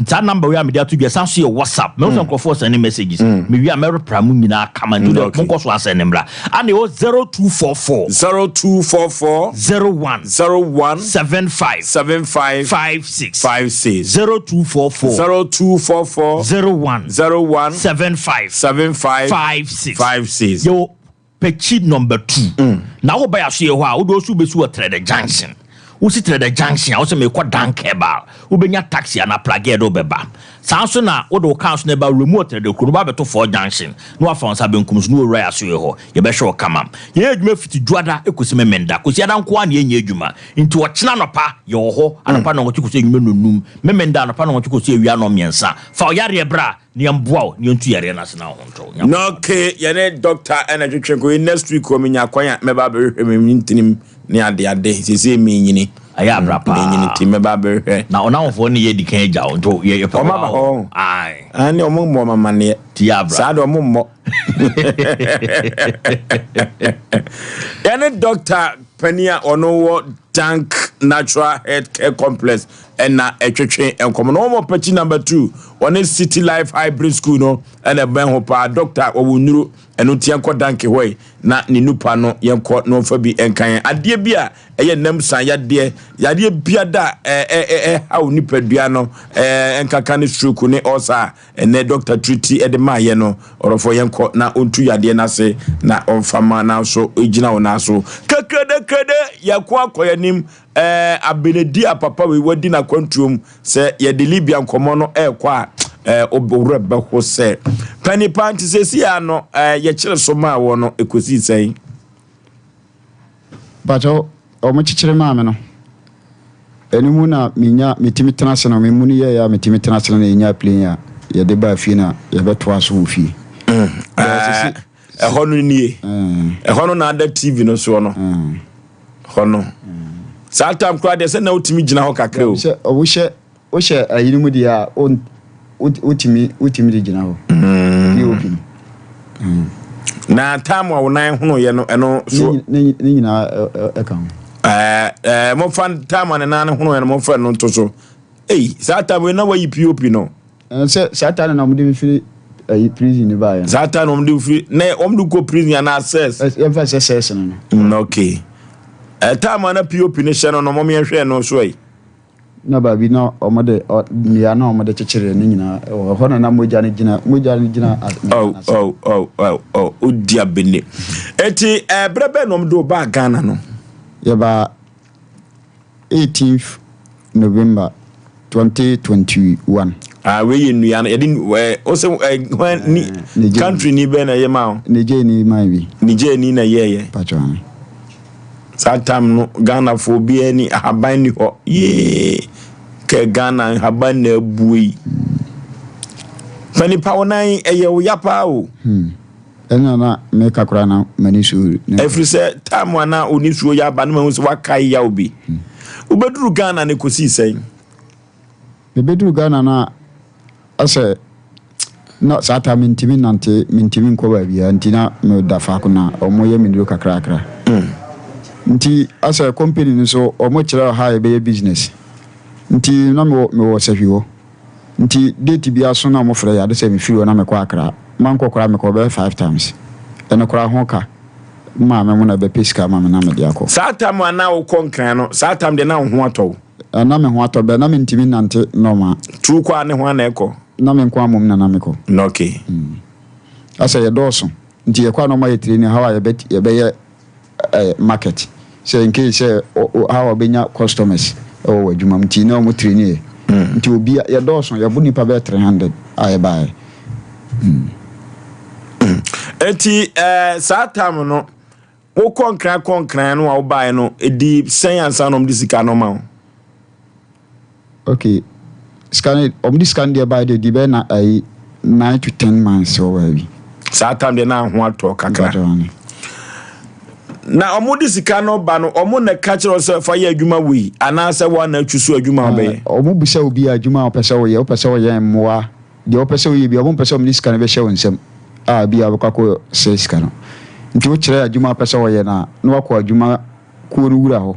that number we am there to be sanso your WhatsApp me so for send messages me we am pramu nyina kama do the monko so asend mbra and e 0244 01 75 56 0244 01 75 56 yo pechi number 2 na wo buy aso ye ho a wo do so besu trade junction wo si trade junction wo se me ko dankeba wo benya taxi ana plage do beba sanso na wo do council na ba remote trade kuro ba beto for junction no afa on sabe nkum so no rai aso ye ho ye be hwe kama ye adwuma fiti duada ekosi memenda kosi adanko a na ye adwuma nti wo chena no pa ye ho anapa na wo chikosi adwuma nonum memenda anapa na wo chikosi awia no miensa fa o yare bra ni amboa ni ontu yare na sena ho nto no okay ye ne doctor energy twetwe next week o menya kwanya me ba be hwe me ntinim ni ade sese me nyini aya brapa nyini ti me ba be hwe na ona wofo ni ye dikan eja nto ye pa ma ba ho ai ani omo mo mama ne ti abra sa do mo ye ne doctor Penia ono Tank Natural Health Care Complex and na etwetwe enkomo no mo pachi number 2 one City Life Hybrid School no and a ben hopa doctor owunuru eno tianko danke hoy na ne nupa no yenko no fa bi enkan ade bia eye nam san yade bia da how nipadua no enkaka ne stroke ne osa ene doctor treaty e de maye no orofo yenko na ontu yade na se na onfama na so ejina wona so kede yakwa koyanim abenedi apapa we wadi na kwantuom se ye de Libya nkomo no ekwa obowre be ho se pani panti se si ano ye kire so ma wo no ekosi sei bajo o mo kikire ma me no enimu na minya mitimi transna me muni ye ya mitimi transna na nya plane ya ye de ba fi na ye beto aso wo fi hono nie hono na ada TV no so no hono Saltam kwa de se na utimi gina ho kakra o wo hye ayinimu dia utimi di gina ho ni obi na tamu wa nan hono ye no eno so ni nyina eka ho mo fan tamu na nan hono ye no mo fa no to so Saltam we na wa POP no se Saltam na mo de fi prison ni ba ya Saltam no mo de fi na o mo go prison na access e fa access no okay tamu na POP ne hye no mo me hwe no so na baby na omode mia na omode chechere ni nyina ho na moja ni gina odia bene eti brebe no mdo ba Ghana no ya ba 18th November 2021 we nua yedin ose ni country ni be na ye ma Niger ni ma bi Niger ni na ye patron satam no Ghana fo bi ani ahaban ni ho ye ke Ghana ahaban na buyi fani pa wonan eye wo yapa o ena na me kakura na mani su every say time wana oni suo ya ba no ma so wakai ya obi ubeduru Ghana ne kosi sen beduru Ghana na ase no sata mintimi nko ba bia ntina me da fa kuna omoye mindiro kakra nti ase company ni so omo kire ha be business nti na me wo sehwiwo nti date bia so na mo frɛ ya de se me firi na me kwa akra man kokora me ko be 5 times eno kora ho ka ma me mo na be pesika ma me na me dia ko sata mo na wo konkran no sata me de na ho atɔ na me ho atɔ be na me ntimi nante normal tu kwa ne ho na ekɔ na me kwa mom na me ko no okay asa ye doso nti ye kwa no ma ye training how ye be ye market say in case how obenya customers o adwuma mti na mo training nti obi ye doso ye bu nipa be 300 aye bae eti satam no wo konkran no wo bae no edi sen ansa no mdisika no ma okay scan omdiskan dey bae dey be na 9 to 10 months o we satam de na ho atɔ kakra na omudisika no ba no omu na catch yourself fa ye adwuma wi ana se wa na atwusu adwuma obey omu busa obi adwuma opese wo ye mmoa de opese wo ye bi omu pese omdisika na be hye wonsem bi abakako se sika no nti wo kire adwuma opese wo ye na wakɔ adwuma ko wura ho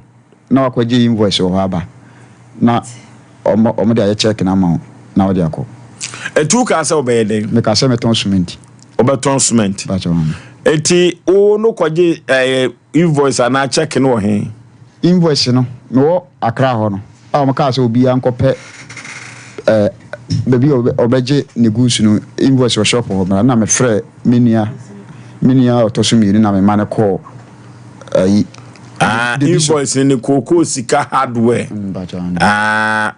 na wakɔgye invoice ho aba na omu de aye check na ma na wo de akɔ etu ka se obey den me ka se meton cement obeton cement ba chawon eti o no kwaje invoice ana check no he invoice no no akra ho no a mo ka se obi ankɔpɛ baby obeje ne goods no invoice shop ho na me frɛ minia otoso mi na me mane call invoice ni koko sika hardware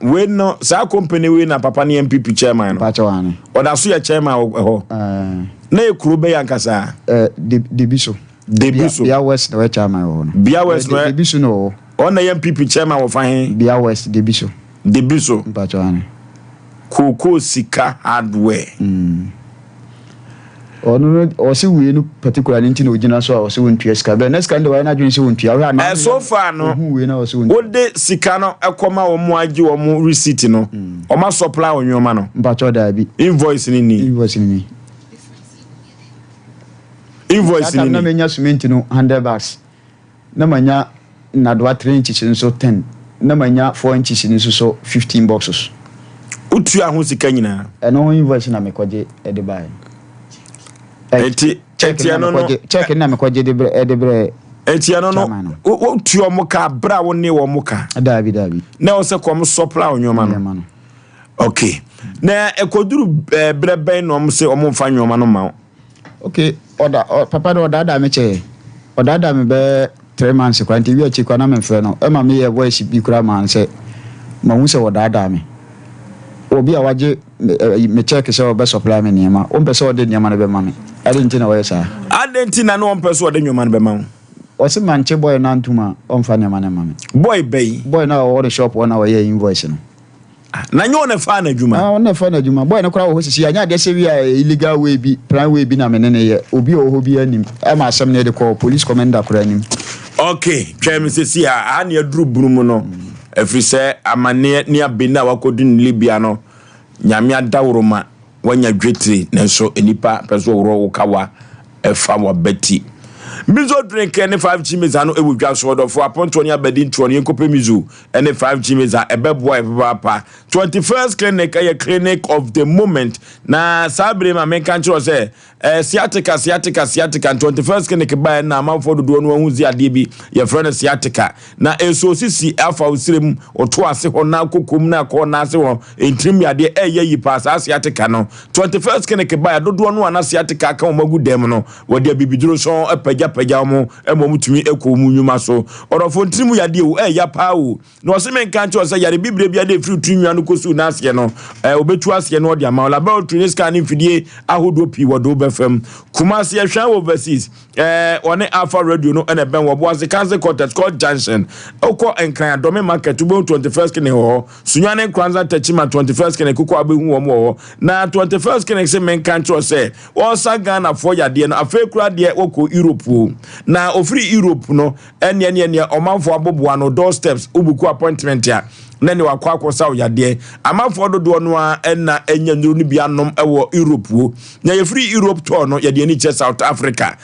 we no sa company we na papa ni MPP chairman no bachawan oda so ya chairman ho na ekuru be yankasa debiso bia west no chairman ho no bia west no debiso no ona MPP chairman wo fa he bia west debiso bachawan koko sika hardware ono osi we no particularly nti na ogina so osi wontua sika be next kind we na dwen se wontua na so far no we na osi wontua ode sika no ekoma wo mo age wo mo receipt no o ma supply onwoma no mpacho da bi invoice ni na menya cement no 100 bucks na manya na do 3 inches so 10 na manya 4 inches so 15 boxes utu ahu sika nyina eno invoice na mekoje ede buy eti no check na mekoje de bre eti no wo tu omuka bra wo ne wo muka dabi na o se kom supply onwoma no okay na ekoduru breben no mo se omo fa nwoma no ma okay papa do da me che da me be 3 months kwanti wi achi kwa na me frɛ no e ma me ye voice bi kura man se ma hu se da me obi a waje me check se obe supply me niema o mpese o de niema na be ma me adenti na wo yesa adenti na no mpese o de niema na be ma o se manche boy na ntuma o mfa niema na ma me boy na o the shop na wo ye invoice no na nyo na fa na adwuma o na fa na adwuma boy na kura wo sisi anya de se wi a illegal way bi plan way bi na me ne ye obi o ho bi anim e ma asem ne de call police commander kura anim okay twem sisi a na aduru burumu no every say amane ni abena wakodu ni Libya no nyame adawroma wanya dwetri nanso enipa peso woro wokawa efa wa beti Mizo drink any 5 chimeza no ewu dwa so do for aponto nya bedi ntro ne kope mizo any 5 chimeza ebebo ebaba 21st clinic a clinic of the moment na sabre ma men kan chiro say sciatica 21st clinic ba na amafo do no hu zi ade bi ye friend sciatica na eso sisi alpha usirem oto ase ho na kokom na ko na ase ho entrim ade yi pass sciatica no 21st clinic ba do no ana sciatica ka o magu dem no wo de bibiduro so apagya mo mutumi ekomu nyuma so orofo ntrim yade o ya pa o na o se men kan chiro say yare bibre bia de free tunwa no kosu na ase no obetu ase no de ama laboratory scan mfidie ahodo pi wodo befam Kumasi ehwan overseas one Alpha Radio no ene ben wo boase cancer quartet called Junction oko enkran adome market bo 21st kene ho sunwane kwanza tachima 21st kene kuko abehu wo mo na 21st kene se men kan tro se wo sa Ghana for yade no afekura de oko Europe na ofri Europe no ene omanfo aboboa no doorsteps ubuku appointment ya nene wakwa saw yade amafo dodo no a na enya nduru ni bia nom ewo Europe wo na ye free Europe tour no yade ni che South Africa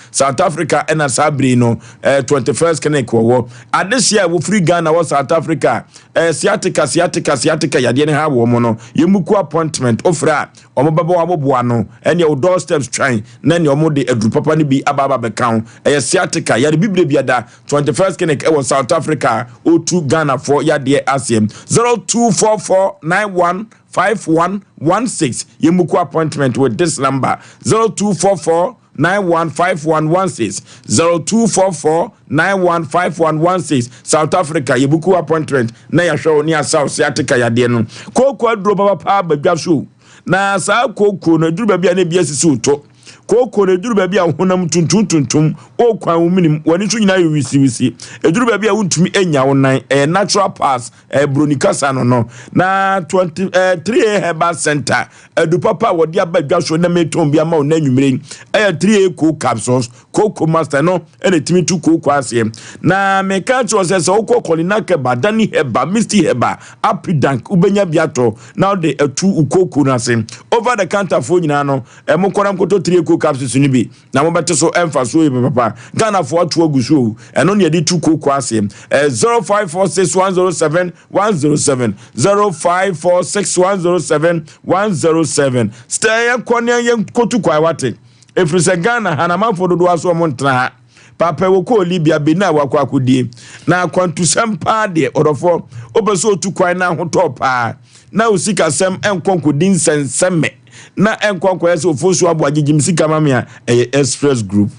ena sabri no 21st clinic wo adesia wo free Ghana wo South Africa sciatica yade ne ha wo mo no yemuku appointment ofra omobebo aboboa no ene wo doorsteps train nene omo de adru papa ni bi ababa bekan sciatica yade bibre biada 21st clinic ewo South Africa o2 Ghana for yade asem 0244915116 yemuku appointment with this number 0244915116 0244915116 South Africa yebuku appointment na ya show ni South Sciatica yade no koko adro baba pa badwa so na sa koko na duru bia na bia sisi uto koko na duru bia honam tuntum o kwan wominim wani so nyina wisi eduru bia wontumi enya wonan natural pass bronikasa no na 23 Herbal Center edu papa wodi abadwa so na meton bia ma na nwumire 3 cocoa capsules cocoa master no ene timi tu cocoa ase na me ka tro se so kokoli ke badani heba misty heba apidank ubenya biato now the atu cocoa na se over the counter for nyina no emokoram koto 3 cocoa capsules ni bi na mo bete so emfa so papa Ghana for atu aguso eno ne de tu cocoa ase 0546107107 0546107107 stay konya yen kotu kwa wate efrise Ghana hanamafo dodo aso mo ntena ha papa woko Libya bena wakwa akudie na kwantu sempa de orofo obeso otu kwan na hotopa na usika sem enkonkudin senseme na enkonko yese Oforisuo Aboagye jimsika mamia Express Group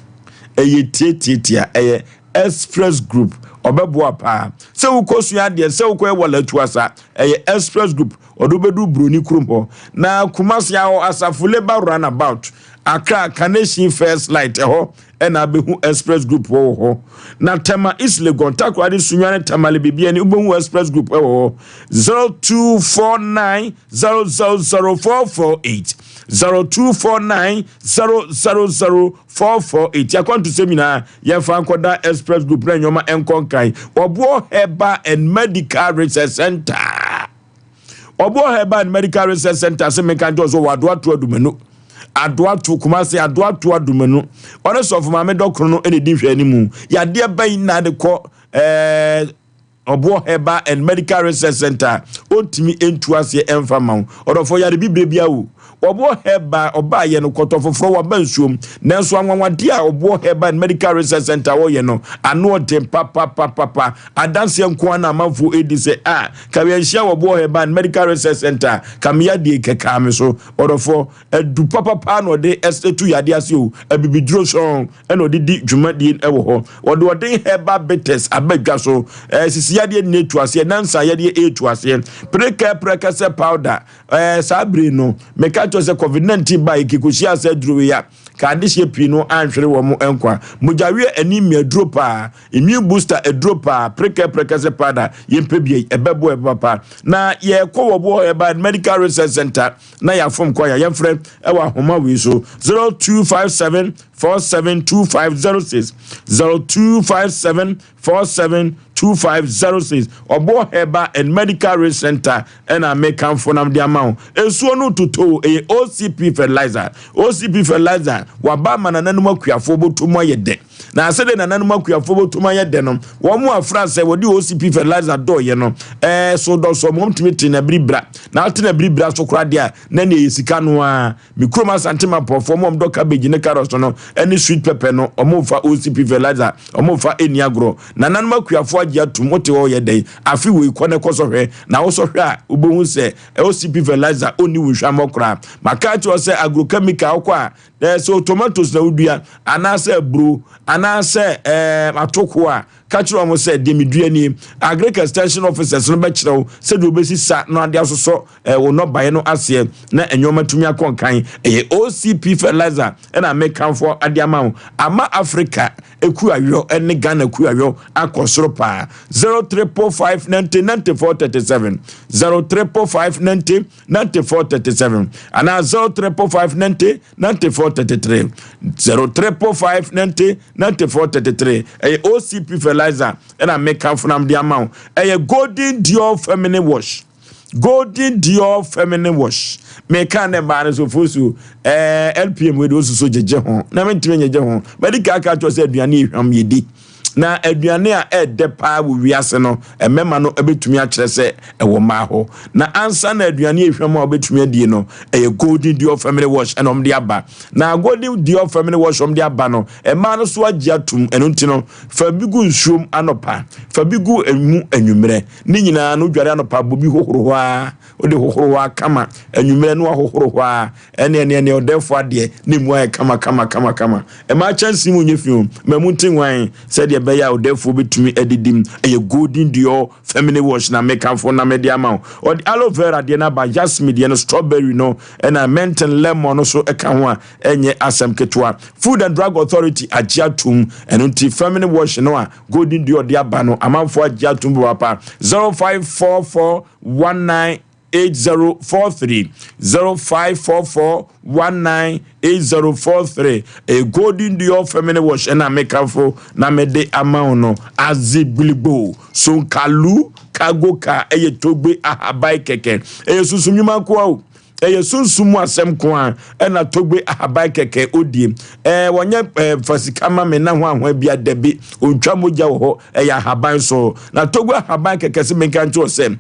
tietia Express Group obeboa pa se ukosu ade se ukoye walatu asa Express Group odobedu broni krumpo na Kumasi Yaw Asafuleba runabout Accra Carnation First Light ho ena behu Express Group ho na tema Islegon takwade sunwane tamale bibia ni ubehu Express Group ho 0249000448 0249000448 yakwantu semina yefa nkoda Express Group na nyoma enkonkan obo Herbal and Medical Research Center obo Herbal and Medical Research Center se mekanjo so wadoato adumenu adoato Kumasi adoato adumenu one sof ma me dokro no ene di hwe animu yade ban na de ko obo Herbal and Medical Research Center otimi entu ase emfama odofo yade bibre bia wo obo Herbal oba ye no kotofofro wa bansuom nanso anwanwade a obo Herbal and Medical Research Center wo ye no ano dem papa adanse nko na amanfo edi se kawe nhia obo Herbal and Medical Research Center kamya de keka me so odofo edu papa no de esetu yade ase o abibiduro so eno de di dwumadi ewo ho ode Herbal bitters abadwa so sisi yade netu ase nansa yade etu ase preka se powder sabre no meka to se COVID-19 ba ikikushi ase druwe ya ka de she pino anhwere wo mo enkwa mujawe anemia dropa immune booster dropa preka se powder yempebie ebebo papa na ye ko wo Herbal Medical Research Center na ya fom kwa ya yemfre ewa homa wi so 0257472506 0257472506 obo Herbal and Medical Research Center and American phone the amount enso no toto OCP fertilizer waba manananu akuafo botomo yede na ase de nananum akuafo botuma ye de no wo mo afra se wo di OCP fertilizer do ye no so do so mo mtimi na bribra na ate na bribra so kra de a na ne yesika no a mikroma santima pofo mo do cabbage ne carrot no any sweet pepper no omo fa OCP fertilizer omo fa eniagro nananum akuafo agye atum wote wo ye den afi we kone koso hwe na wo so hwe a ubohu se OCP fertilizer oni wo hwa mokra maka to se agrochemical kwa so tomatoes na udua anase bro anase atoko a kachiro mo se demidua ni agric extension officers no be kireo se do besi sa no ade asoso wo no bae no ase na enyoma tumi akonkan OCP fertilizer na make am for ade ama Africa eku ayo ene Ghana eku ayo akosoro pa 0345909437 0345909437 ana 0345909433 0345909433 OCP fertilizer and make am from the amount golden Dior feminine wash make an embarrass of Fosu LPM with those so jeje ho na mentime jeje ho medical ka to say aduane hwam yedi na aduane a de pa wo wiase no emema no ebetumi a kire se ewo ma ho na ansa na aduane ehwam a obetumi adie no golden Dior family wash and de aba na golden Dior family wash de aba no ema no so agye atum eno nti no fa bigu nsuom anopa fa bigu emu anwumre ni nyina no dware anopa bobi hohoro ha ode hohoro ha kama anwumre no hohoro ha ene odefo ade ni mu ay kama ema chansi mu nyefium mamuntin wan said ye beya odefo betumi edidim golden Dior family wash na make am for na media ma or aloe vera de na ba jasmine de no strawberry no and a menton lemon no so eka ho a enye asem ketwa food and drug authority agiatum enunti family wash no a golden Dior de aba no amanfo agiatum papa 0544198043 0544198043 golden Dior family wash and I make up for na mede amount aziblibo so kalu kagoka togbe ahabai keke susumnyuma kwa sunsumu asem kwa na togbe ahabai keke odie wonye fasikama me na ho ahwa bia dabi ontwa moja wo ahabai so na togbe ahabai keke se menka nto se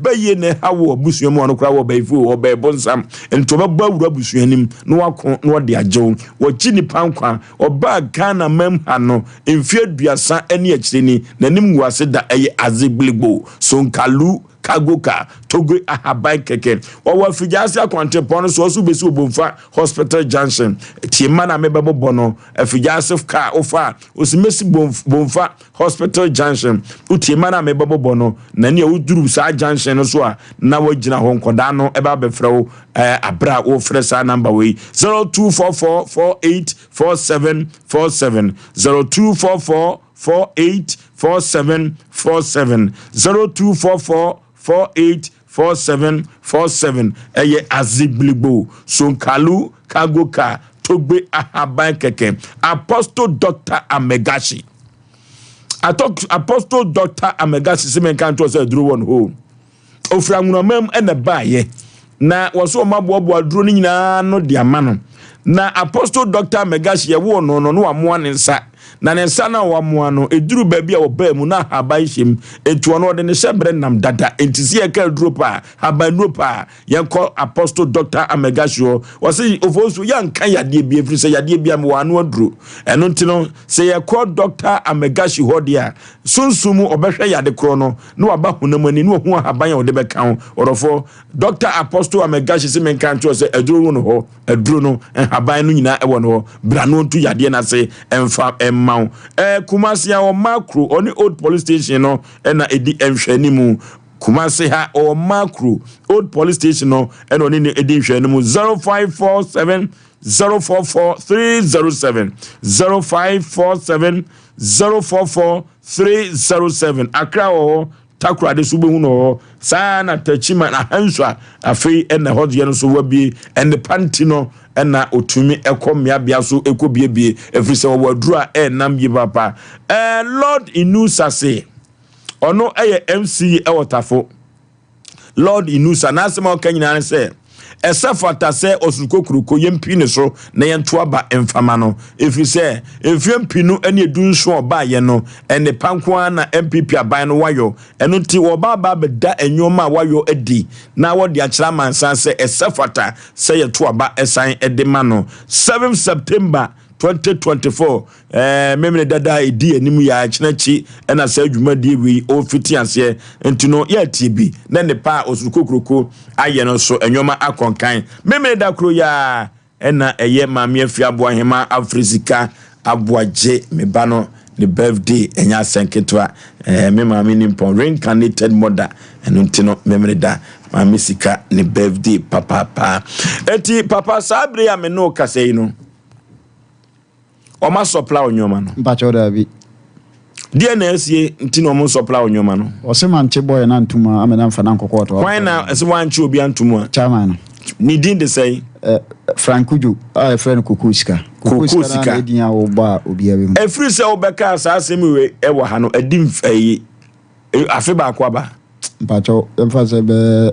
baye ne hawo abusuamu ono kra wo baifu wo baibonsam ento ba wura abusuanim no wako no de agyew wo gini pankwa oba Ghana mam hano mfie duasa ani akireni nanim wase da azigblibo so nkalu kagoka togwe ahabai keke owa fijase akwante pono so so besi obomfa hospital junction tiema na mebebo bono fijase ka ofa osimesi bomfa hospital junction utiema na mebebo bono na ne oduru sa junction so a na wagina ho nkoda no eba befrewo abra wo fresa number we 0244484747 0244484747 0244484747 aziblibo sonkalu kagoka togbe ahaban keke Apostle Dr. Amegashi Apostle Dr. Amegashi semen kanto se duro won ho ofra nwunomam ena baaye na woso maboabo aduro ni nyina no de amano na Apostle Dr. Amegashi ye wo no amoa ne nsa na ne nsa na wamoa no eduru baabi a oba mu na haban hyem etu ono de ne hyebre nam dada entisi ye ka duro pa haban duro pa yenko Apostle Dr. Amegashi wose ofosu yanka yade bi efiri se yade bi am wano aduro eno ntino se ye ko Dr. Amegashi hodia sunsumu obehwe yade kro no na waba hunamani no hu haban ya ode be kan orofo Dr. Apostle Amegashi se menka nto se aduro no ho aduro no haban no nyina ewo no bra no ntu yade na se emfa emma Kumasi ya o macro oni old police station no na edi enhwani mu Kumasi ha o macro old police station no na oni edi enhwani mu 0547 044307 0547 044307 Accra o takura de sube hu no sana tachima na hanswa afei na hodye no so wabi and panty no na otumi ekomia bia so ekobiebie efrise wo wadura nam yi papa Lord Inusa say ono MC ewotafo Lord Inusa na asema okanyina say esafata se osukokuruko yempi ne so na yento aba emfama no efi se efempi no ene edunso oba ye no ene pankwa na MPP aban no wayo eno ti oba ba beda enwoma wayo edi na wodi akira mansan se esafata se yeto aba esan edema no 7 September 2024 memene dada edi enimu ya chinachi ena se adwuma die wi ofiti ase entino ya tibi na ne pa osukokroko aye no so enwoma akonkan memene da kro ya ena eye maame afia boahema Afrika Aboagye mebano the birthday enya senketwa me maame ni mpon reincarnated mother entino memene da maame sika ne birthday papa eti papa sabre ya me no kase no Oma supply onyoma no. Mpacho dabi. DNS ye ntino omo supply onyoma no. Osema nche boy na ntuma amena mfa na nkokọ to. Why na ese wanchi obi antuma? Chairman. Ni din de say Frankuju a friend Kukuska. Kukuska na edin a oba obi abe mu. Efri se obeka asase mi we e wo ha no edim fayi. Afe ba kwa ba. Mpacho emfa se be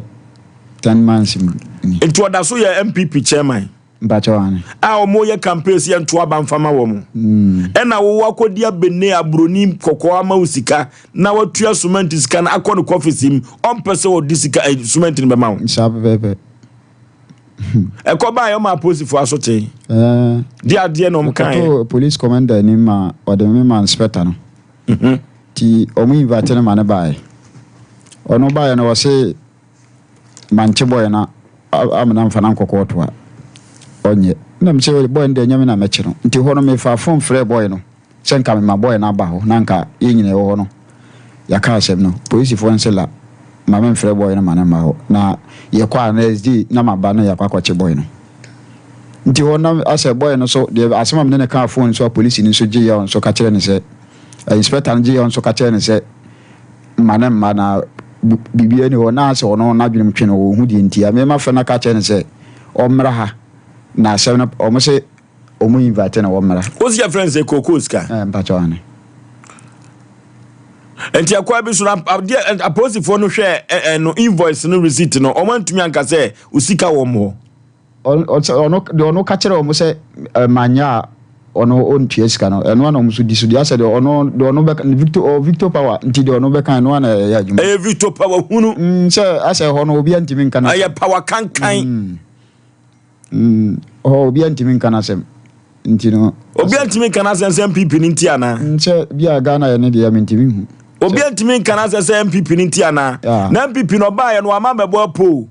10 months. Nti oda so ye MPP chairman. Mpacho ane. A omo ye campaigns ye nto aba mfama wo mu. Ena wo akodi abene abroni kokko ama usika na watua cement sika na akọ no office im ompese wo disika cement ni be ma wo. Sabe bebe. Ekoba yo ma posifo asote. Dia no mkan. Police commander ni ma ode me man inspector no. Ti omo invite na mane bae. Ono bae na wose manche boy na amna mfa na nkokọ to a. Onye na mche boy ndi nyame na meche no nti ho no me fa phone frɛ boy no senka me ma boy na ba ho na nka yenyine wo ho no ya ka asem no police fo nsela ma me frɛ boy no ma na ma ho na ye kwa na SD na ma ba no ya kwa kwache boy no nti ho na ase boy no so de asema me ne ka phone so police ni so gi ya so ka kire ne se inspector gi ya so ka kire ne se ma na bibia ni ho na ase ono na dwene mtwe no wo hu di nti ya me ma fa na ka kire ne se omra ha na seven omo se omo invite na womara what's your friends say kokoska mpacho ane enti akwa bi so na aposi for no hwe no invoice no receipt no omo ntumi anka se usika wo mo ono ka kire omo se manya ono ontua sika no eno na omo so disu dia se de ono be Victor Power nti de ono be kan no na ya adwuma Victor Power hunu se ase ho no obi antimi nka na aye power kankan obi antimi nkana sem ntino obi antimi nkana sem MPP ni ntia na nche bia Ghana ye ne de amntimi hu obi antimi nkana sem MPP ni ntia na na MPP no ba ye no ama bebo apo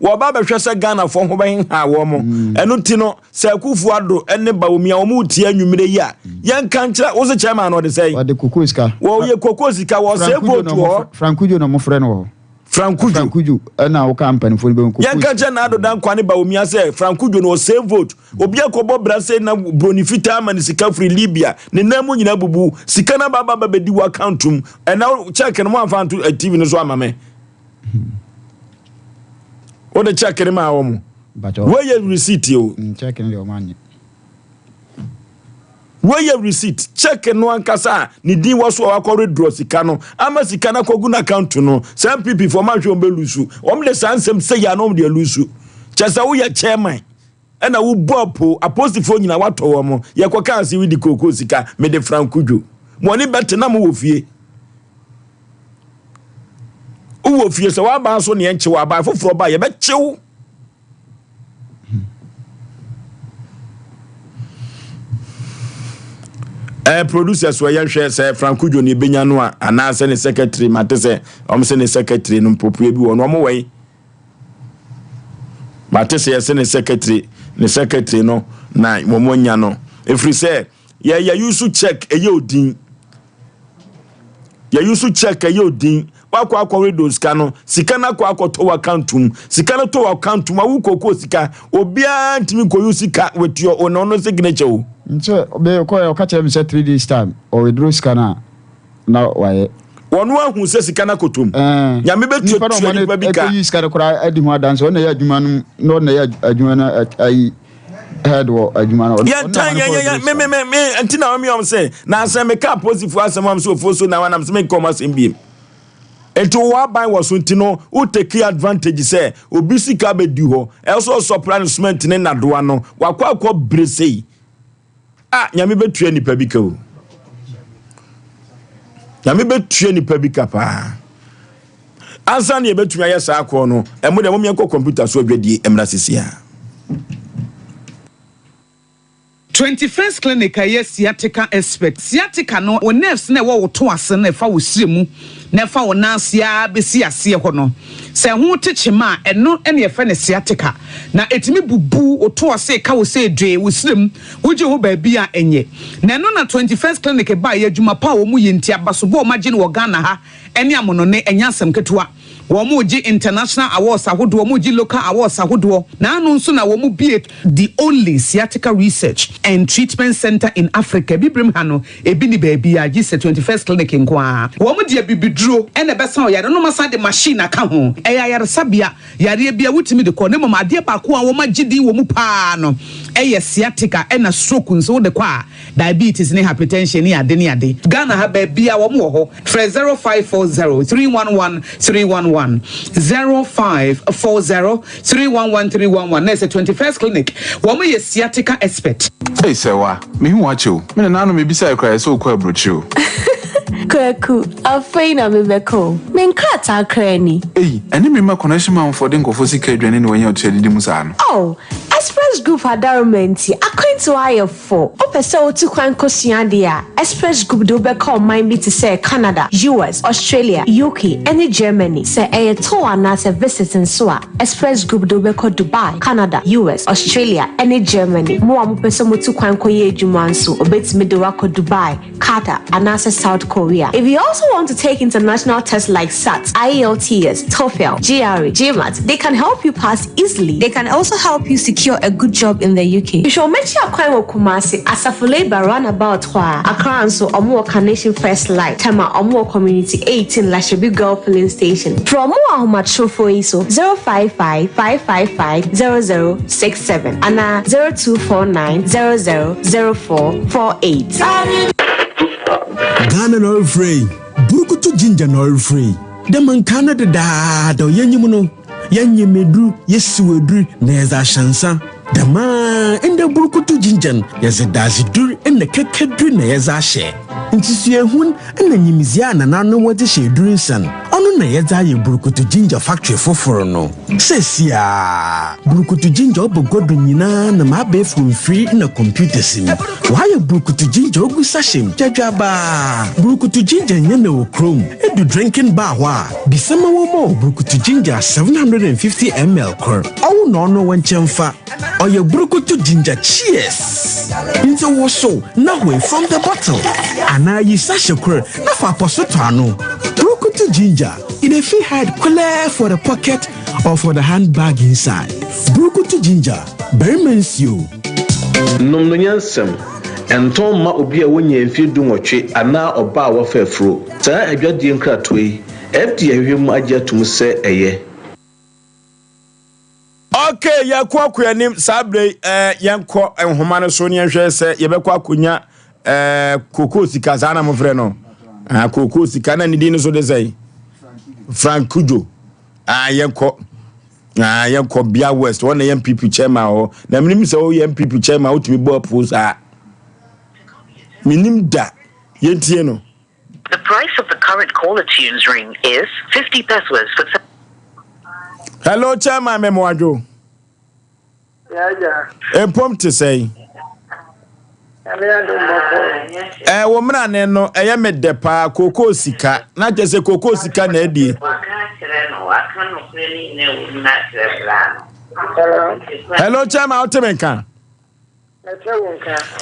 wo ba be hwese Ghana fo ho ban ha wo mo eno ntino se akufu ado ene ba omi a wo mu tie anwumire yi a ye nka nkyra wo se chairman no de say wo de kokosika wo ye kokosika wo se vote wo Frankujo no mo frɛ no Frankuju na wo company fo be nko yanka je na adodan kwane ba omi ase Frankuju no save vote obi akobo brase na bronifita man sika free Libya ne namu nyina bubu sika na baba bedi wo accountum na check no amfa to TV no so amame o de check ni ma wo mu where your receipt yo check ni o manye where your receipt check no ankasa ni din waso akore draw sika no ama sika na kogu na account no some people for ma hwe ombe lusu om le sansem say ya no de lusu chesa wo ya chairman ena wo bopo apostifo nyina wato wo mo ye koka ase wi di koko sika me de Frankujo mo ni bete na mo wo fie wo fie se wa ba so ne enche wa ba foforo ba ye be chew producers were yanhwe say Frankujo ni benya no a ana se ne secretary mate se om se ne secretary no popue bi wo no mo wei mate se se ne secretary no na mo nya no efri se ya yusu check eye odin ya yusu check eye odin wakwa redos ka no sika na kwa to accountum sika na to accountum awu kokko sika obia ntimi ko yusika wetuo ono no signature o nche be ko ya ka chere me 3 days time o withdraw sika na waye wonu ahu se sika na kotom nya me betu ni ba bi ka e sika kora adi ho adanse ona ya adwuma no na ya adwuma na ai head wo adwuma no ya me antina o mi om se na asem me ka positive asem am so foso na wanam se me come asem bi Ento wa ban was untino who take advantage say obi sika be du ho also sopranisment ne nadoa no wakwa bresei nyame betua nipa bi ka o nyame betua nipa bi ka pa ansa ne betua ya sa akọ no emu de momye computer so adwadi emra sisia 21st clinic aye sciatica expert sciatica no o nerves na wo to ase na fa wo siremu na fa wo nansia besi ase ho no se ho techema eno ene efa ne sciatica na etimi bubu o to ase ka wo se dwe wo sirem wo je ho ba bia enye na eno na 21st clinic ba ye adwuma pa wo mu yenti abaso bo magine wo Ghana ha ene amono ne enya asem ketewa Womuji international awards ahodo womuji local awards ahodo na anu nso na womu be the only sciatica research and treatment center in Africa bibrim hano ebi ni baby a gise 21st clinic nkwa womu de bibiduro ene besa o yare no masa de machine aka ho eya yare sabia yare bia wutimi de ko ne mama de ba ko a womu gidi womu pa no eye sciatica ena stroke nso de kwa diabetes ne hypertension ne ade Ghana ha ba bia womu ho 0540 311 311 0540-311-311. There's a 21st clinic. Woman is sciatica expert. Hey, Sewa, me who watch you. Me na no me bisa cry so kwa brochu. Kwaku, afeina me beko. Me nkrata krani. Hey, eni me ma connection man for den kofo sika adwane ne wanya otedi musa no. Oh, Express Group adarumenti akwentu aye for. Opese otu kwan kosua dia. Express Group do beko mind me to say Canada, US, Australia, UK, and Germany. Say aye to anase visiting so Express Group do beko Dubai, Canada, US, Australia, and Germany. Mo amopese motu kwan koye adwuma nso obetimi de wako Dubai, Qatar, anase South Korea. If you also want to take international tests like SAT, IELTS, TOEFL, GRE, GMAT, they can help you pass easily. They can also help you secure a good job in the UK. You should make sure you Kumasi Asafule run about Accra and so Omo Carnation First Light, Tema Omo Community 18 Lashabi Girl Filling Station. From Omo Macho for ISO 055-555-0067 and 0249-000448. Ghana no free. Burukutu ginger no free. The man Canada da yenyimuno. Yenyimedru yesuwedru neza shansa. The man in the burukutu ginger yes a dazidur in the kekedru neza she. Nti hun na nyimizia na nanu wode she durin san onu na yeza ye burukutu ginger factory foforo no sesia burukutu ginger obogodo nyina na ma be from free na computer sim why burukutu ginger ogu sachet jajaba burukutu ginger nyene wo chrome edu drinking bar wa bisema wo mo burukutu ginger 750 ml kor awu no no wanchemfa oye burukutu ginger cheers into wo so na way from the bottle na yi sashekure na fa posoto ano burukutu ginger in a fee hide clear for the pocket or for the handbag inside burukutu ginger very mensio nomno nyansem enton ma obi a wonya mfi dunwotwe ana oba a wofafro saa adwadie nkratoi FDA hwem agye atum se eye. Okay, ya kwa kuyanim sabre yanko enhoma no so ne hwe se yebekwa akunya koko sika zana mo frɛ no koko sika na nidi no so de sei Frank Kujo yanko Bia West one MPP chairman o na minim se o MPP chairman o tumi bo pose minim da yentie no. The price of the current caller tunes ring is 50 pesos for. Hello chairman Memoajo. Yeah. Empom to say wo mra ne no eye medepa koko sika na jese koko sika na edi. Hello chama otemenka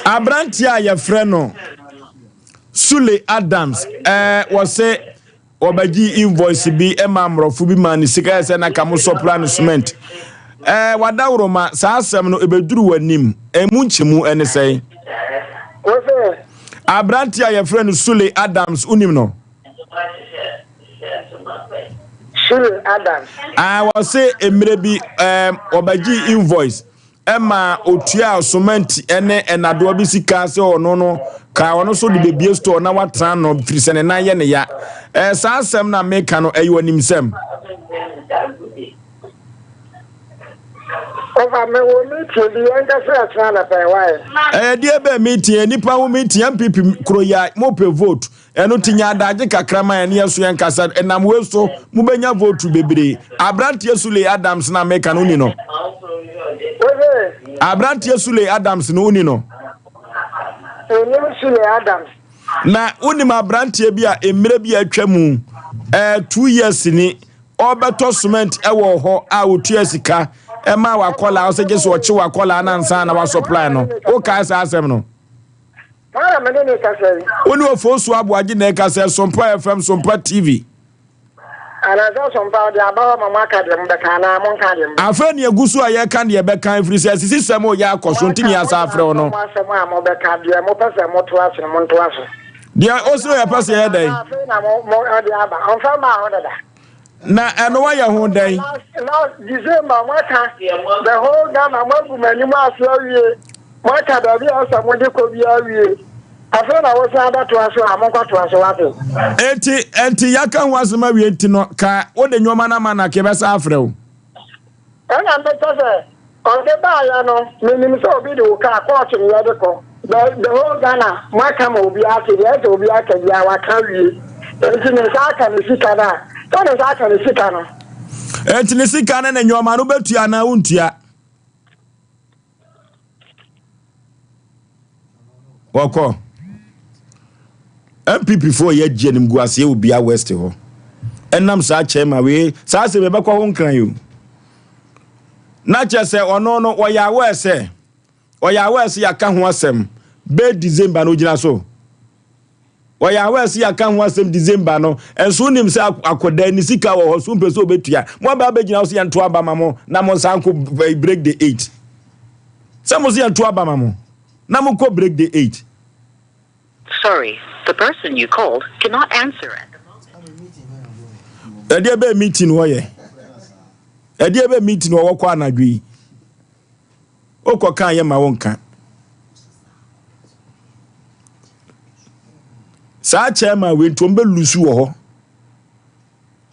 Abrantia ya freno Sule Adams wose obagi invoice bi emamrofu bi man sika ese na kamo sopranisment wadawroma sa asem no ebeduru wanim emunchimu ene sei Abrantia ya friend Sule Adams unim no Sule Adams I was say emrebi obagi invoice ema otua cement ene enado obisika se ono no ka ono so de bebie store na watra no firisene na ye ne ya Sa asem na meka no eyi onimsem. Over me wo meeting the younger friends na pay why. Die be meeting nipa wo meeting MPP kroya mo pe vote. Eno tinya adaje kakrama ene yeso yenkasa enam we so mo benya vote bebre. Abrantie Sule Adams na meka no ni no. Abrantie Sule Adams no ni no. Sule Adams. Na unim abrantie bi a emre bi atwamu 2 years ni obeto cement ewo ho a otua sika ema wakola o seje so ochi wakola na nsa na wa supply no o ka sa asem no para me ne ka se oni Osei Aboagye na ka se Sompa FM Sompa TV ana za Sompa de abawa mama ka de mbeka na mon ka de afa ni egusu a ye ka de be kan free se system o ya akoso ntini ya sa afre no asem a mo be ka de mo pese mo to ase mo to ase dia Osei ya pese ye dai na mo de aba on fa ma ho da na eno wa ya ho dai now December mwaka the whole Ghana mwagu manyuma awie mwaka da bi asa mo de ko bi awie afa na wo sa da to aso amokwa to aso wato enti yaka ho asema wie enti no ka wo de nyoma na mana ke be sa afre o ana mbeta se on de ba ya no minim so obi de wo ka court ni ya de ko the whole Ghana mwaka mo obi ake ya to obi ake ya wa ka wie enti ne sa ka ni sika na tọ́nà sáà ní síkà náà. Eti ní síkà náà ní nyọ́ọ̀mà ló bẹ́ tuya náà ń tuya. Wọ́kọ́ MPP fo yẹ jẹ́ ní mgu ase obi a West hɔ. Ẹnam sáà kyẹ́ ma wee sáà sẹ́ bẹ́ẹ̀ bẹ́ẹ̀ kọ́ ho nkran yìí o. Na kyẹ́ sẹ́ ọ̀nà no ọ̀yà awọ́ ẹ̀sẹ̀ yà ká ho asẹ̀m bẹ́ẹ̀ December ní o gyina so. Oya wesi aka ho asem December no enso nim se akoda ni sika wo ho so mpeso obetua mo ba begina so yanto aba mamo na mo sanko break the 8 se mo se yanto aba mamo na mo ko break the 8. Sorry, the person you called cannot answer it. Ede be meeting wo ye ede be meeting wo kwa anadwi okọ kan ye ma won kan sa chairman we ntombe lusu wo ho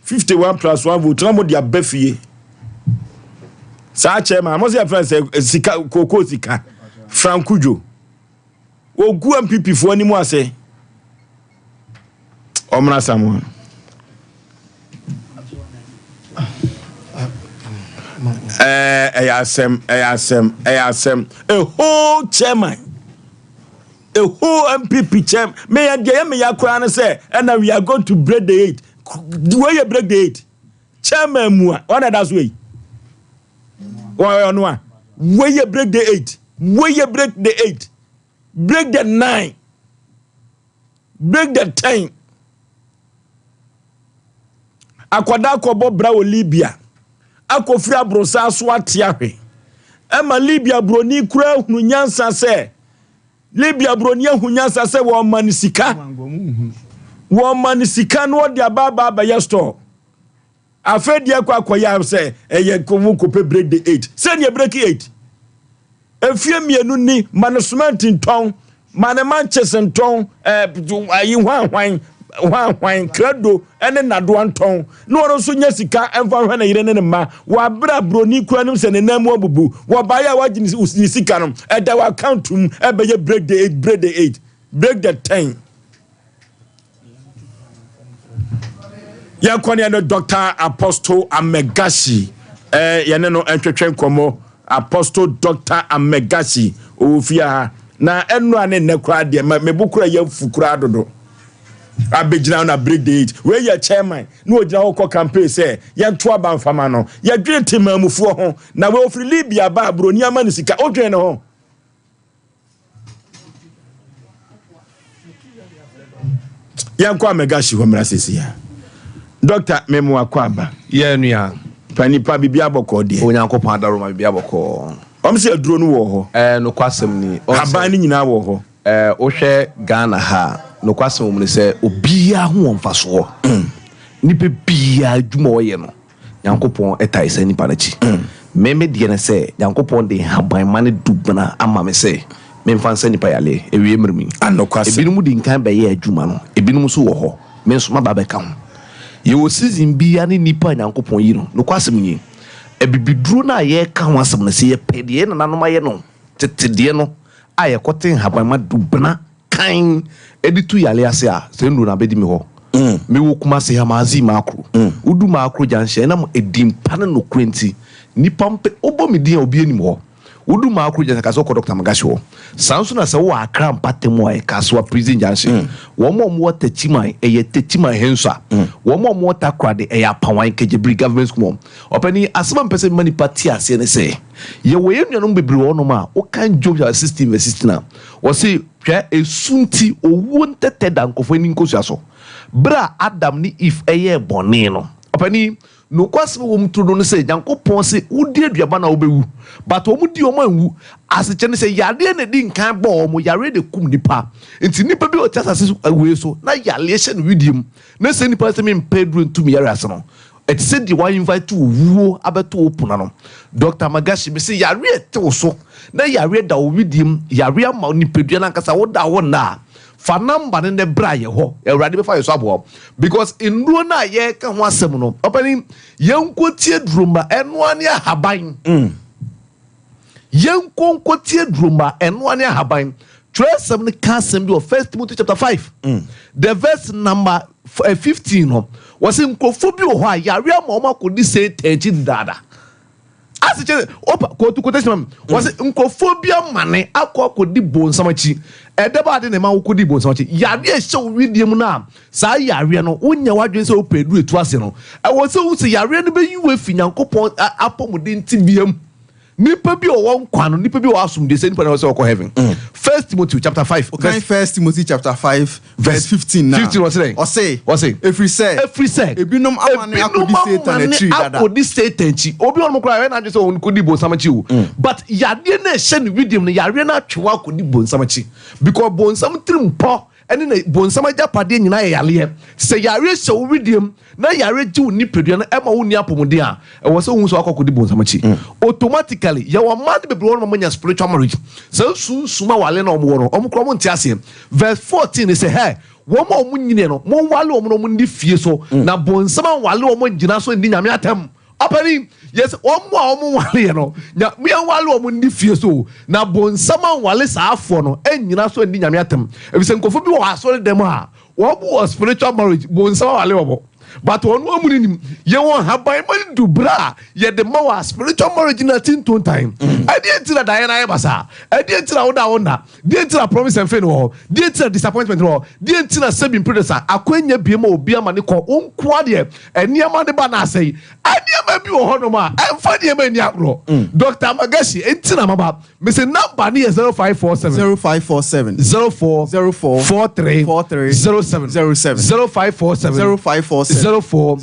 51+1 vote na mo dia bafie sa chairman mo se friend sika koko sika Frankujo ogu MPP fo ani mu ase omra samu Asem a whole chairman a whole MPP chairman. Me and me yakwana say, and we are going to break the 8. The way you break the 8, chairman mua. What that's way? Why no? Where you break the 8? Where you break the 8? Break the 9. Break the 10. Akwada kobo bra o Libya. Akofri abrosa so atiahwe. Ema Libya broni kura hunu nyansa se. Libya broni hunyansa se wo manisika. Wo manisika no de ababa ba yesto. Afedi akwa akoya se eye komu kope break the 8. Say ye break 8. Efie mienu ni management nton, mane Manchester nton, ayi hwan credo ene nado anton. No oro so nya sika emfa hwe na yire ne ma. Wa bra broni kuanum se ne namu abubu. Wa baya wa gini sika no. Eda wa account tum ebeye break the 8, break the 8, break the 10. Ya kwani no Dr. Apostle Amegashi yene no entwetwen komo Apostle Dr. Amegashi ofia na enu ane nekwa de mebukura ya fukura dodo abegina na break the 8 we ya chairman no ogina hoko campaign say ya to aba mfama no ya dwene temamufuo ho na we ofri Libya ba broni amani sika odwene ho ya kwa Amegashi ho mrasisi ya Doctor Memu Akwaba. Yeah, nua. Panipa bibia boko de. Onyankopon adaroma bibia boko. Omse aduro no wo ho. No kwasem ni. Haban ni nyina wo ho. Wo hwe Ghana ha. No kwasem mu ni se obia ho mfaso. Nipa bia adwuma wo ye no. Nyankopon etai se nipa na chi. Meme de ne se Nyankopon de haban mane dubana ama me se. Memfa nsa nipa yale ewie mrimi. Anokwasem. Ebinum di nkan be ye adwuma no. Ebinum so wo ho. me nso maba ka ho ye wo season bia ne nipa nyankopon yi no kwasem nyi ebibiduro na ye ka ho asem na se ye pede na nanom aye no tetede no aye koten haban ma dubna kan editu yale ase a se ndu na bedi me ho me wo kuma se ha mazi makro udu makro janhye na edim pane no krenti nipa mpe obomidin obi anim ho udu makro janhye ka so ko Dr. Magashi ho sanso na se wo akra mpatemu aye ka so prison janhye wo mo tachiman eye tachiman hensa wo mo takrade eye apawan kegebri government school opani Asem Mpe Nipa ti ase ne se ye wo yenuanom bebre wo no ma wo kan Job 16:16 wo se hwa esunti owo ntete dankofo ni nkosu aso bra Adam ni if eye bone no opani no kwase wo mtrudo no se Nyankopon se wudi aduaba na obewu but wo mudi omo anwu aseche ne se yare na di nkan bo omo yare de kum nipa enti nipa bi o tasase awe so na yale hye no widiem na se nipa se me mpedru ntumi yare ase no et se di wa invite to wuo abeto opuna no Dr. Magashi me se yare ete so na yare da o widiem yare ama nipadua na nkasa wo da wo na fa number ne bra ye ho Ewurade be fa yeso abo because inruo na ye ka ho asem no opani yenkotie drumba eno ane ahaban yenkonkotie drumba eno ane ahaban tresem ne ka asem bi of 1 Timothy chapter 5 the verse number 15 no was nkofo bi ho a yare ama o makodi say 30 dada asiche opa ko tu quotation was nkofo bi amane akokodi bonsamachi edeba de ne ma wokodi bonsamachi yare ehye widiem na sa yare no wonya wadwen se opedu etu ase no e wo se wo se yare no be yiwe fi Nyankopon apomuden tibiam nipa bi o won kwano nipa bi o asumde se nipa na se okọ heaven 1 Timothy chapter 5 okay 1 Timothy chapter 5 verse 15 now 15 was say every say ebinom amane akodi Satan a tree dada akodi Satan chi obi on mokra we na je se on kodi bonsamachi o but yade na ehye ne widim no yare na atwewa akodi bonsamachi because bonsam trimpo ene na bonsam ajapade nyina yale se yare se widim na yare ji ni pedua na ema woni apomode a e wo se hu so akokodi bonsamachi automatically ya wa man be bro no manya spiritual marriage so sunsuma wale na omo woro omo kro mo ntiase verse 14 is say hey wo mo omo nyine no mo wale omo no mo ndi fie so na bonsam wale omo gina so ndi nyame atam apani yes omo wale no nya me wale omo ndi fie so na bonsam wale sa afo no enyina so ndi nyame atam ebise nkofo bi wo asore dem a wo bo spiritual marriage bonsam wale omo but on wo munim ye won haban man du bra ye de ma spiritual marriage na tinton time ade entira da na ye basa ade entira wo da wona de entira promise and fail no de entira disappointment no de entira sabin predecessor akwanya bie ma obi ama ne ko onko ade eni ama de ba na asai ade ama bi wo hono ma emfa de ma ni akro Dr. Magashi entira maba me say number ni 0547 04 07 0547 04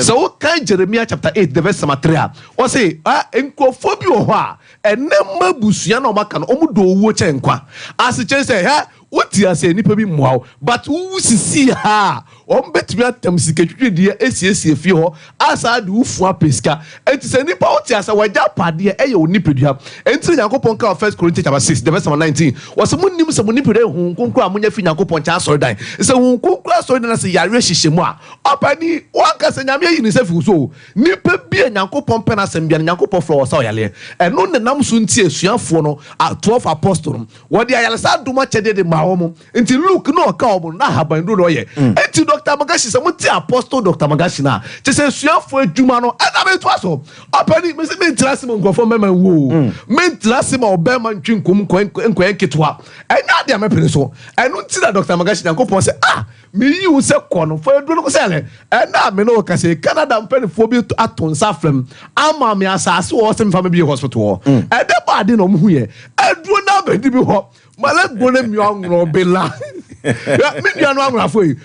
so kan Jeremiah chapter 8 the verse 3 o say nkofo bi o ho a enema busua na o maka no o mu do owo chenkwa as chen say woti ase nipa bi mmoa but wu sisi ha o mbetumi atam sikatwedie esiesie fie ho asa de ufu apeska enti se nipa woti ase waja pade eye onipedua enti Nyankopon ka 1 Corinthians chapter 6 the verse 19 was munnim se monipede hu konkura amunya fi Nyankopon cha asori dan se hu konkura asori dan se yare hyehyemu a opani wanka se nyame yi ni se fi so nipa bi Nyankopon pena se mbia Nyankopon flo wasa oyale eno ne nam so nti esuafo no 12 apostles wodi ayale sa duma chede de mawo nti Luke no ka omo na haban do ye enti Dr. Magashi se muti apostle Dr. Magashi na che se suafo adwuma no ana be to aso opani me se me ntrase mo nkofo mema wo me ntrase ma obema ntwinkom nko enketwa enya de amepene so enu nti na Dr. Magashi Nyankopon se me yi wo se kono fo edu no ko se le ena me no ka se Canada mpenfo bi atonsa frem ama me asase wo se mfa me bi hospital e de ba de no mu ye edu na be di bi ho mala gbone mi anwo bela mi nuanu anwafo yi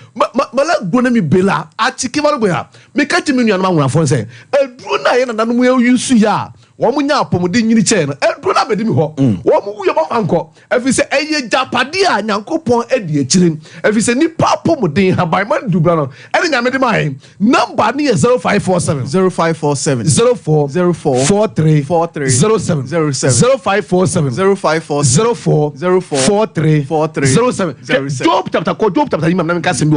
mala gbone mi bela atiki balo boya me kati mi nuanu anwafo se eduru na ye na nanu mu yusu ya wo mu nya apomode nyini che no duro na bedi mi ho wo mu ye mo anko efi se eye japade a nyankopon edi echirim efi se nipa pomodin haban man dubra no ene nya mede mai number ni 0547 04 43 07 0547 04 Job chapter imam na me kasem bi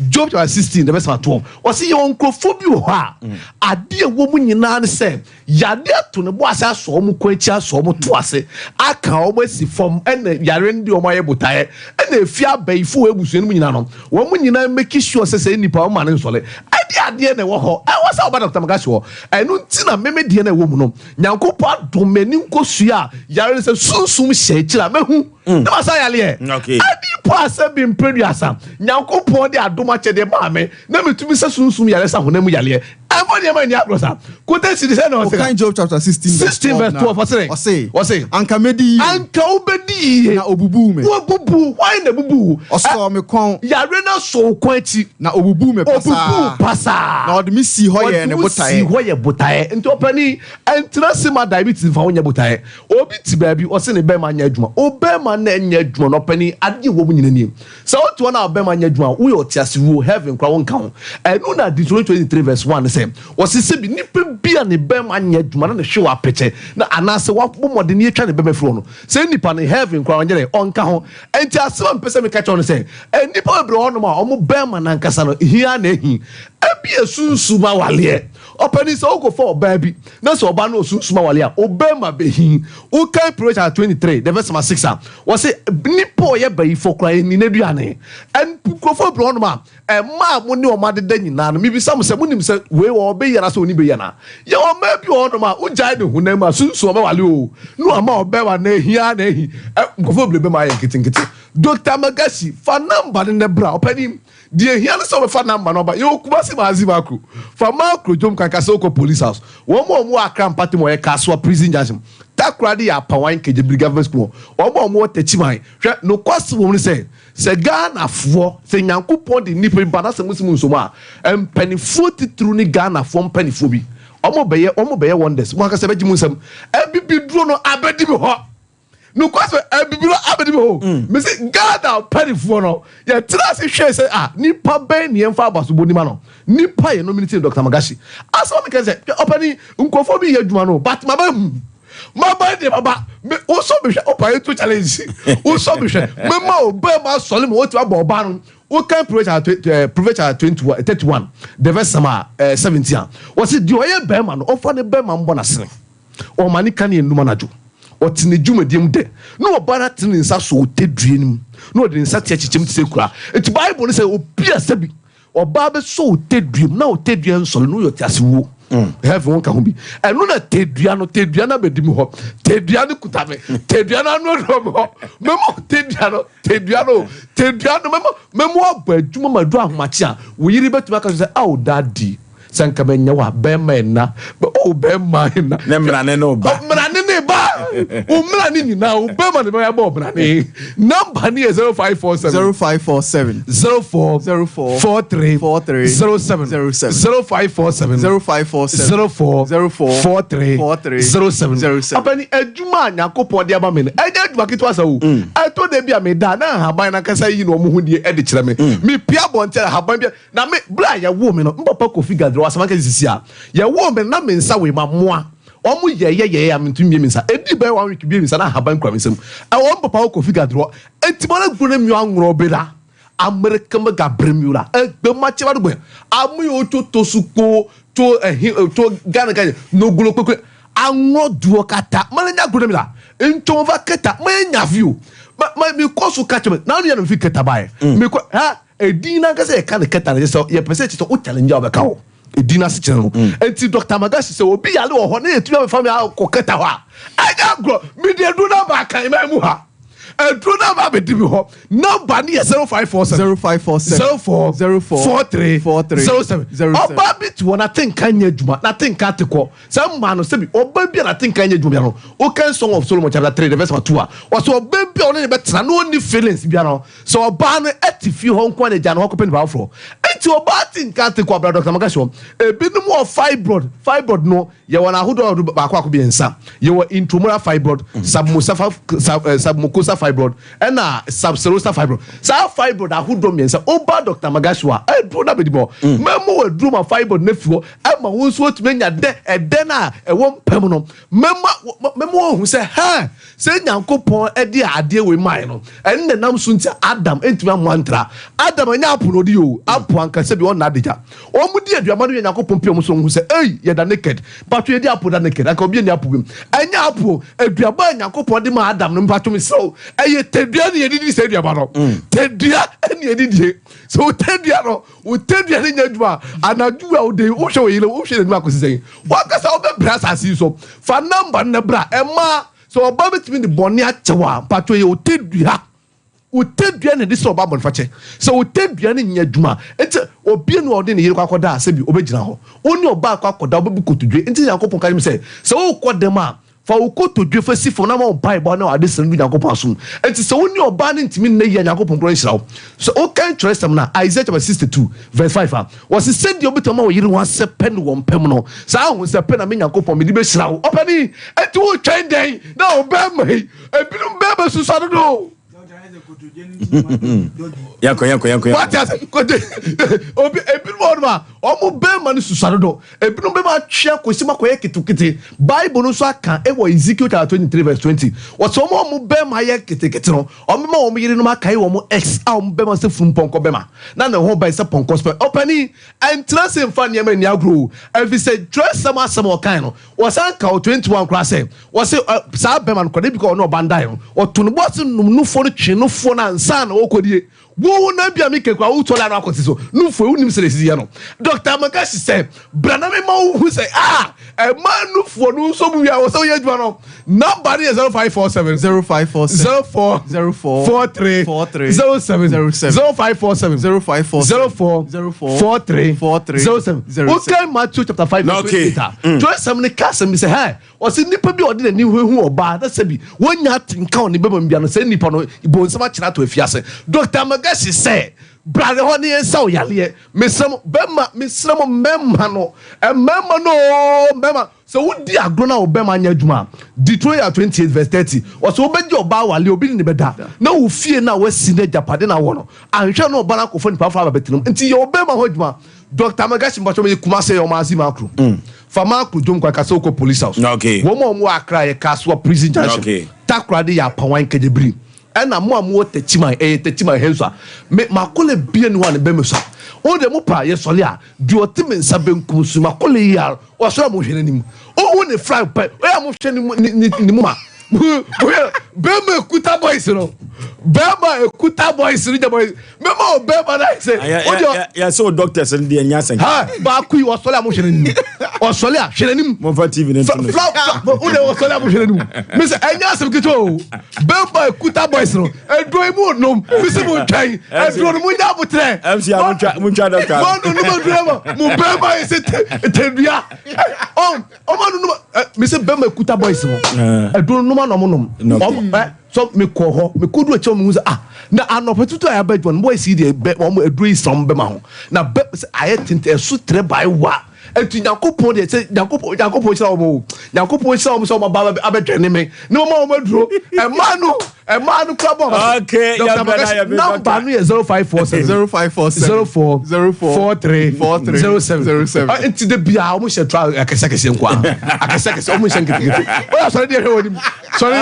Job chapter 16 the verse 12 o se ye onkrofo bi ho a ade wo mu nyina ne se yade ato ne bo asa so mu kwanchi aso mu to ase aka o masi fom ene yare ndi o maye botaye ene efi abaifo ebusu enu nyina no wo mu nyina make sure se nipa o ma ne nsole ade ne wo ho e wo sa oba Dr. Magashi ho enu ntina meme de na wo mu no nyankopo adomani nkosua yare se sunsum hye kira mehu na masa yale e adi po asa bi mpreduasa nyankopo de adoma chede ma me na metumi se sunsum yare sa honam yale everybody am nya brosa kote si say no say Job chapter 16 verse 12 Osei anka medi anka obedi na obubu me obubu why na bubu oso me kon yare na so kwanchi na obubu me pasa na odmi si ho ye ne botaye si ho ye botaye nti opani entra sima diabetes fa wonya botaye obi ti ba bi o se ne be ma nya adwuma obe ma na nya adwuma no opani ade wo mu nyina ni so oto na obe ma nya adwuma wo yo tiase wo heaven kwa won kan enu na Deuteronomy 23 verse 1 say wasise bi nipa bia ne be ma nya adwuma na ne hwe wa peche na anase wa bomode ne etwa ne be mafro no say nipa ne heaven kwa won nyere onka ho enti asema mpese me kacha on say nipa bebre ono ma omo be ma na nkasa no hia na ehi abi esunsuma wale opani so go for baby na so oba no osunsuma wale a obema behin o kan Proverbs 23 the verse 6 was say nipo ye bayi for cry ni na duane en krofo bro no ma ma mo ne o ma de nyina no mi bi sam se mo nim se we wo be yara so oni be yana ye o ma bi o no ma o jai de hunam ma sunsu ma wale o no ama obema na hia na ehi krofo blebe ma ye kitinkiti Dr. Magashi fa number ne bra opani die hia so be fa number no ba yo kubasi ma azibakru fa makro jom kan kase ko police house wo mo akram party mo ye kaso prison junction takradi ya pawan keje government school wo mo tachiman hwe no kwaso wo ni say Ghana fo se nyankopon de nipa ba na se musimu nsoma empanifo titru ni Ghana fo empanifo bi omo beye wonders mo kan se beji musam ebibi duro no abedi bi ho no kwaso ebibiro abedi bi ho me se Ghana panifo no ya tra se hwe se nipa ben ne emfa abaso boni ma no nipa ye nominate Dr. Magashi aso me kan se opani nkofo bi ye adwuma no but maba de baba me o so be hwe opa to challenge o so be hwe me ma oba ma sole mo otu aba oba no o kan Proverbs 31 the verse 17 was it the oye be ma no ofa ne be ma mbo na sene o mani kan ye numa najo o tine dwumadiem de no oba na tine nsa so otedue nim no o de nsa tiachichem tse kura it Bible say obi asabi oba be so otedue na otedue nsole no yo tiase wo heaven won ka ho bi enu na tedua na bedimi ho tedua no kutame tedua na no ho memo tedua no memo abadwuma madu ahomachi a wo yiri betuma ka say daddy sanka benya wa be na be ma na ne mrane no ba mrane ne ba o mrane ni na o be ma ne ba mrane number ni 0547 04 43 07 0547 apani adwuma nyakopon de aba me adwuma kitwa sa o ato de bia me da na haban na kasa yi no mo hu de edi kire me pia bonte haban bia na me bra ya wo me no mpapa ko figure de wasama ka sisi a ya wo me na me nsa we mamoa omu ye amintumi mi nsa edi be 1 week bi mi nsa na haban kwa mi nsam wo mpapa ko figure de entimola gune mi anwro beda American Gabriela egbe machi ba do amu yo to suko to Ghana no gulo kwekwe anwo duo kata mananya gune mi la nton va kata manya view ma mi koso catch me na no ya no fi kata bae mi ko edina ka se ka ne kata ne so ye pese ti to o challenge o be ka o edina se channel enti Dr. Magashi se obi yale o ho na etu ya family ko kata ho anya gro mi de do na ba kan ma mu ha edro na ba be di mi ho number ni 0547 04 43 07 oba bi to na think anya djuma na think ateko some man no se bi oba bi na think anya djuma no o kan Song of Solomon chapter 3 the verse 2 o so oba bi o ne be tena no ni feelings bi no so oba no atifi ho nko na ja no ko pe ni ba fro enti obati nkate kwa bra Dr. Magasho ebinom of fibroid no ye wana hodo ba kwa bi ensa ye wa intramural fibroid submucosa fibroid na subserosal fibroid sa fibroid ahodo miensa oba Dr. Magasho do na bedibo memo wa drum fibroid na fio ma won so otumenya de na ewon pam no memo hu se ha se nyankopon ede ade we mai no enne nam so nti Adam entumi amantra Adam anya apono di o apo anka se bi on na deja o mu di aduama no nyankopon pia mu so hu se ye da naked but ye di apo da naked aka obi ni apo bim anya apo aduaba nyankopon de ma Adam no mpato mi so ye tedua ne ye di se aduaba no tedua ne ye di so tedua no o tedua ne nyaduma anadu a o de o hwe o yele o hwe ne ma ko sisen wa ka sa o be bra asasi so fa number na bra ema so oba betimi de boni achewa pato ye o tedua ne de so oba bon fache so o tedua ne nyaduma enti obi no ode ne yire kwakoda asebi obegina ho oni oba kwakoda obebu kotodwe enti yakopon ka mi se so o kodem a fa o kotodwe fa sifo na ma bible na ade senu yakopon asum enti so oni oba ne ntimi ne ye yakopon kro nhirawo so o kan trust na Isaiah chapter 62 verse 5 was said the obitama o yire wan se pen won pem no sa hu se pen na me yakopon me di be hirawo opani enti wo twen den na oba mai ebinum bebe susado do Yanko. What has obi ebinum ma omo be man susado do ebinum be ma twa kosima koye kitukiti Bible no so aka e wo Ezekiel chapter 23 verse 20 what omo be ma ye kitikiti no omo ma omo yire no ma kai omo ex a omo be ma se fun ponko be ma na na ho ba se ponko spe opani entra se mfa ne ma ni agro every say dress some o kan no was anka 21 class say was sa be man ko de because no bandai no o tunu boss num fo no twe no fo na nsa na okodie wo na bia mi kekwa wo tola na akwoti so no fo unim se resizi no Dr. Magashi say brana me ma wo say e man no fo no so bu ya wo so ye dwa no number is 0547 0547 04 43 07 0547 04 okay Matthew chapter 5 verse 8 join some ne cast me say hey o se nipa bi odi na ni hu oba na se bi wonya tinka oni beba mbia no se nipa no ibo nsama kira to afiase Dr. Magashi say brother honey ensa o yale mesam memma no so wodi agro na obema anya adwuma Detroit 28 verse 30 so obeji oba wale obi ni beda na wo fie na wasi na japade na wo no anhwe no oba na kofo ni pafa abetinum nti ye obema ho adwuma Dr. Magashi mbacho me kuma say o mazi makro fama akro dwom kwa kase ko police house wo mo akra ye kaswa prison junction takrade ya pawan kejebri ena mo amu techima henso me makole bie ni wan be me so o de mo pa ye sole a du otime nsa benkum su makole ya o so mo hwene nim o ne fry pa o ya mo hwene ni mo ma Bema Kuta boys no. Bema Kuta boys ni boys. Memo Bema na say. Ya so doctors and the nyasen. Ha ba ku o sole am hwene nim. O sole a hwene nim. Mo fa TV na tunu. O de o sole am hwene nim. Me say enyasem kito. Bema Kuta boys no. Edro mu no. Me say mo twan. Edro no mu nya botre. MC a mo twa doctor. Mo no mo drama. Mo Bema is tedua. O mo no me say Bema Kuta boys no. Edro no ma no mo no. So me ko ho me kodu a chom nza na anopetuto ya bedwan boy see the mo edui som be ma ho na be aye tinte esu tre bai wa etu yakopon de say yakopon chira omo yakopon chira omo so mo ba abetwene me no mo maduro e ma no club okay ya bena number no 0547 04 43 07 enti de bia omo she try akese nkwa akese omo she nkeke o sorry dey hear him sorry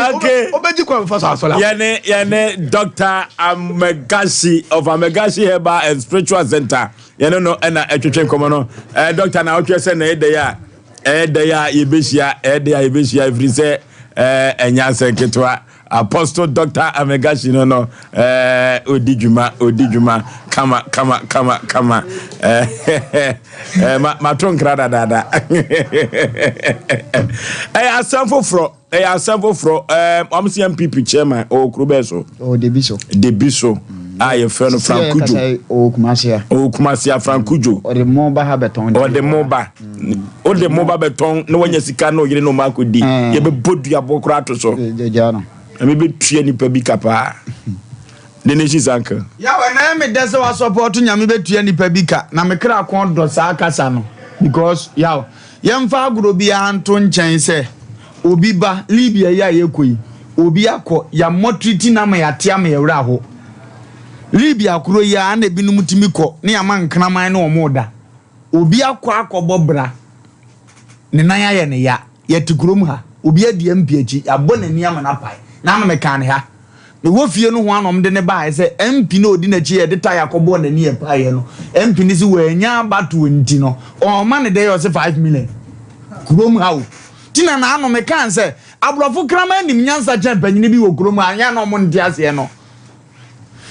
obeji kwa mfa so sola yene Dr. Magashi of Magashi Herbal and Spiritual Center yene no na etwetwe nkomo no doctor na otwe se na ede ya yebehia every say enyanse ketwa Apostle Dr. Magashi no odijuma kama matron dada Asem fro MPP chairman o Krubeso o Debiso aye friend Frankujo o Kumasia Frankujo o de moba ha beton o de moba beton no wanya sika no yire no makodi ye be bodu abokra to so jano me be tue ni pa bi kapa the nation's uncle. Yeah, when I am that's why supporting Yami betu any pebika. Na me kra kon do sa kasano because yaw yemfa agro bia anto nchen se obi ba Libya ya yekoi obi akọ ya motriti na ma yate ama yewra ho Libya kuro ya na binum timi kọ ne ama nkraman na omoda obi akọ bobra ne nan ya ne ya yetikurom ha obi adi mpiachi abọ na ni ama na pai na ama mekan ha ne wo fie no ho anom de ne ba se MP na odi na chi ye de ta yakobo na ni e pai no MP ni si we nya bato nti no o ma ne de yo se 5 million kurom ha o tina na anom mekan se abrofo krama nim nyansa chen panyine bi wo kurom anya no mo ntia se no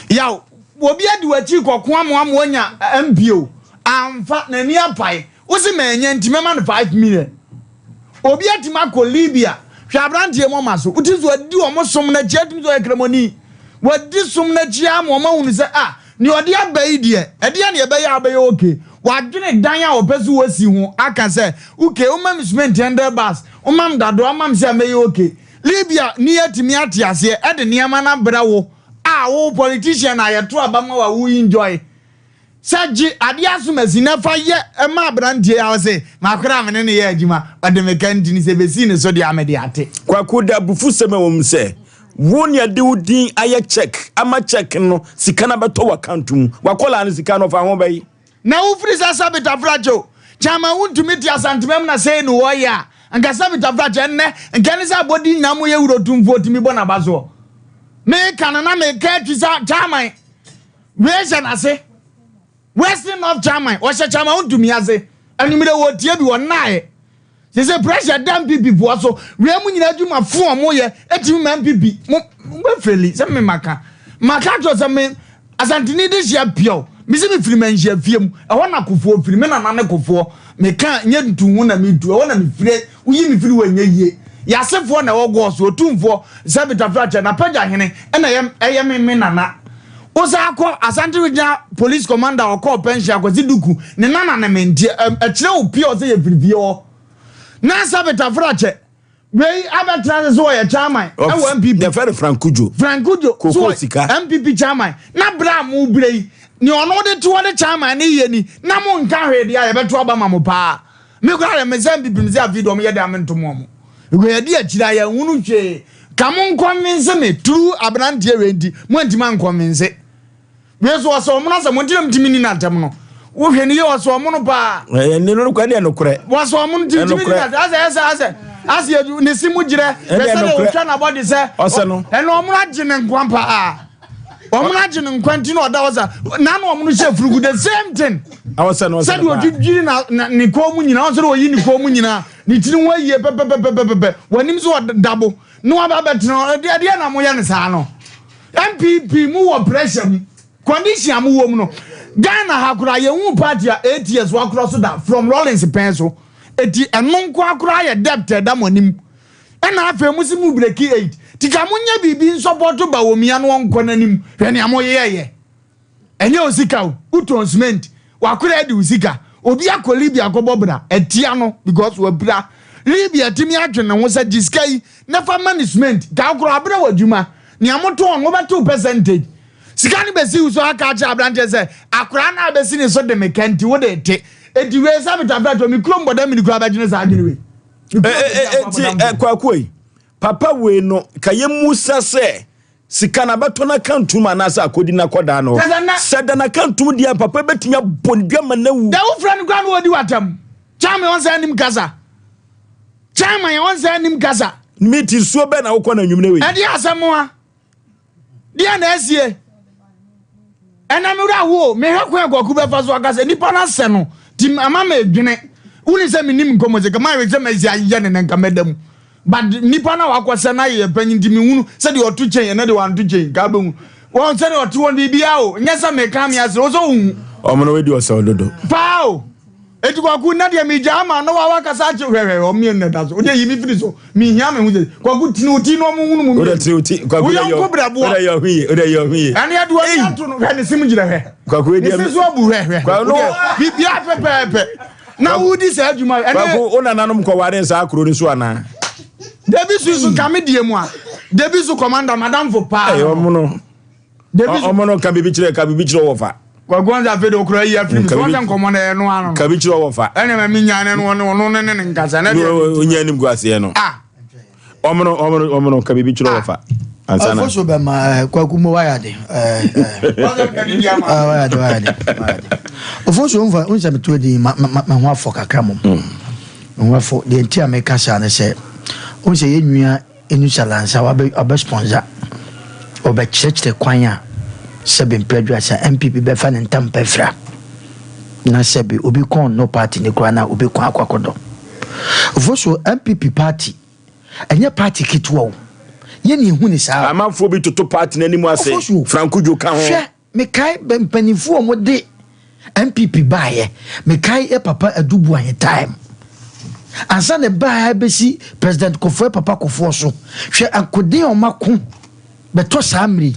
yaw obi adi wachi kokko amo onya MP o amfa na ni apai wo se manya nti mema no 5 million obi atima ko Libya hwabrandie mo maso utizo adi o mo som na chia tumi zo ekremoni wadi som na chia mo ma hunu se ni odi abai die ede ya ne abai abai okay wadwene dan a opesu wasi ho aka se okay o mam cement 100 bars o mam dado o mam se abai okay Libya ni atimi ate ase ede niam na bra wo wo politician ayeto abama wa wo enjoy saji adiasu mazina fa ye ema brandie ya se makra mene ne ye adwuma ode mekanti ni se besi ne so de amede ate kwakoda bufu sema wom se woni ade udin aye check ama check no sika na beto wakantum wakola ne sika no fa ho bayi na ufri sa sabita frajo chama untumi ti asantemem na sei no woya anka sabita frajo enne nkani sa bodi nyamo ye urotumfo timi bona bazo me kanana me ka twisa chama we na se Western of Chama, or Chama untumi ase, and you know what ye be one night. There's a pressure damn people so we are moving at you my 4 more year, 18 man pipi. Mufeli, some maka. Makato some as Antony this year pure. Missing Freeman year film, I want to go for Freeman and Anako for me can't yet to one me to one and free. We me free when ye. Yasef one or goes or 2 for Sabita Fratch and a Paja Hene, and I am in Menana. Osako Asante Regional Police Commander or call pension Ziduku, Nana Namenti, a chill pure say a preview. Na Sabita Frache, Way Abatrazoya Chamai, MPP, the very Francujo, Kosika, MPP Chamai, Nabra Mubre, you are not the 200 Chamai, ni Namun carry the Abatraba Mamopa. Megara Mezambi Bimza video me diamond to Momo. We are dear Chidaya Unuche. Come on, convince me, true Abrantia ready, Montiman convince. Yes, was so much a Montium Timini Natamno. Who can you also a monopa? And you know, no credit. Was so a Montium as you Nisimujre, and about this, and Omragin and Guampa. Omragin and Quantino, that was a none of Musha Frugu, the same thing. I was said, what you did Nicomunina, also Unicomunina, Nitin way, when him so double. No about no the idea na moya ne sano MPP mu pressure condition mu wo mu no Ghana hakura ye hu party 8 years wa cross that from Rollins Penso eti enonko akura ye debt da monim na afa musimu break 8 tika munya bibi support ba wo mia no onko nanim hwe ne amoye ye enye osika utonsment wa kura di osika obi akolibi akobobra etia no because we bra Libya timi adwene ho sa diskai never management ga akro abra wadwuma ni amoto on obeto percentage sika ni besi uso aka cha abrante se akra na besi ni so de mekanti wo de te ediwe sabita brato mi klombo da mi ni kura badwene sa adwene we kwakoi papa we no kayemu sase sika na beto na kantum anasa akodi na koda no sada na kantum dia papa betimya bondwa manawu da wo friend kwa no odi watam chame won sa nim kasa Chama ya wanza nim kasa miti suo be na wokọ na nwumne we ade asamoa dia na asie ena mura wo me hwekwa goku be faso akasa nipa na se no ti ama ma edwene uni se minim nkomoze kama we se ma sia ye ne nka medam but nipa na wakwose na ye panyin ti mi hunu se de otu chen na de wan tu chen ka be hu won se de otu won bibia o nyesa me kam ya se o so hu omono we di osa ododo pao Etukwaku na dia mijama no wa wakasa che hwewe o mi ne da so ode yi mi firi so mi hia me hu kwaku tinu no mu hunu mu ode tinu kwaku ode yo hwi ani adu ani atu no hwe ne sim gire hwe kwaku ede mi so bu hwe kwaku no bibia pepepe na wudi sa adwuma kwaku ona nanom ko ware sa akro ni so ana Debi su kamedie mu a Debi su commander madam for pa yo mu no Omono ka bibichire wofa. Kwagwanza fe do kura ya film so nja komo na eno ano. Ka bichire wofa. Ene ma minya ne no ne nkasa na de. Onya nim guase no. Omono ka bibichire wofa. Ansana. Ofoso be ma kwakumo wayade. Wayade. Ofoso unsa metodi ma ho afọ kakra mom. Ho afọ de ntia me kasa na se unse yenua enu salansa wa sponsor. Obe church kwanya sebe mpredwa sa MPP be fa ntam pefra na sebe obi kon no party ne kwa na obi kon akwakodo voso MPP party enye party kitwo ye ni hu ni sa amafo bi toto party na nimu ase Franco Joka ho hwe me kai be mpanifo mo de MPP baaye me kai e papa adubu an time ansa ne baaye be si president Kofo papa Kofo so hwe akode o mako beto samri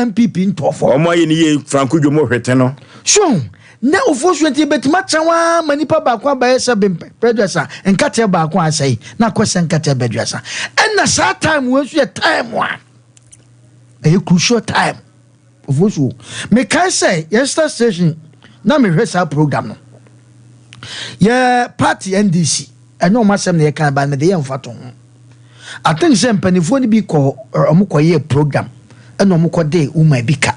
MPP ntofo omo ye ni ye Franco Jomo hwete no so na ofosu enti betima chanwa manipa ba kwa ba esa bedwasa enkate ba kwa asai na kwese enkate bedwasa na sa time we so time wa e crucial time ofosu me kai say yesterday station na me hwesa program no ye party NDC eno masem na ye kan ba me de ye mfato I think say mpanifo ni bi ko omukoye program eno omukode uma bika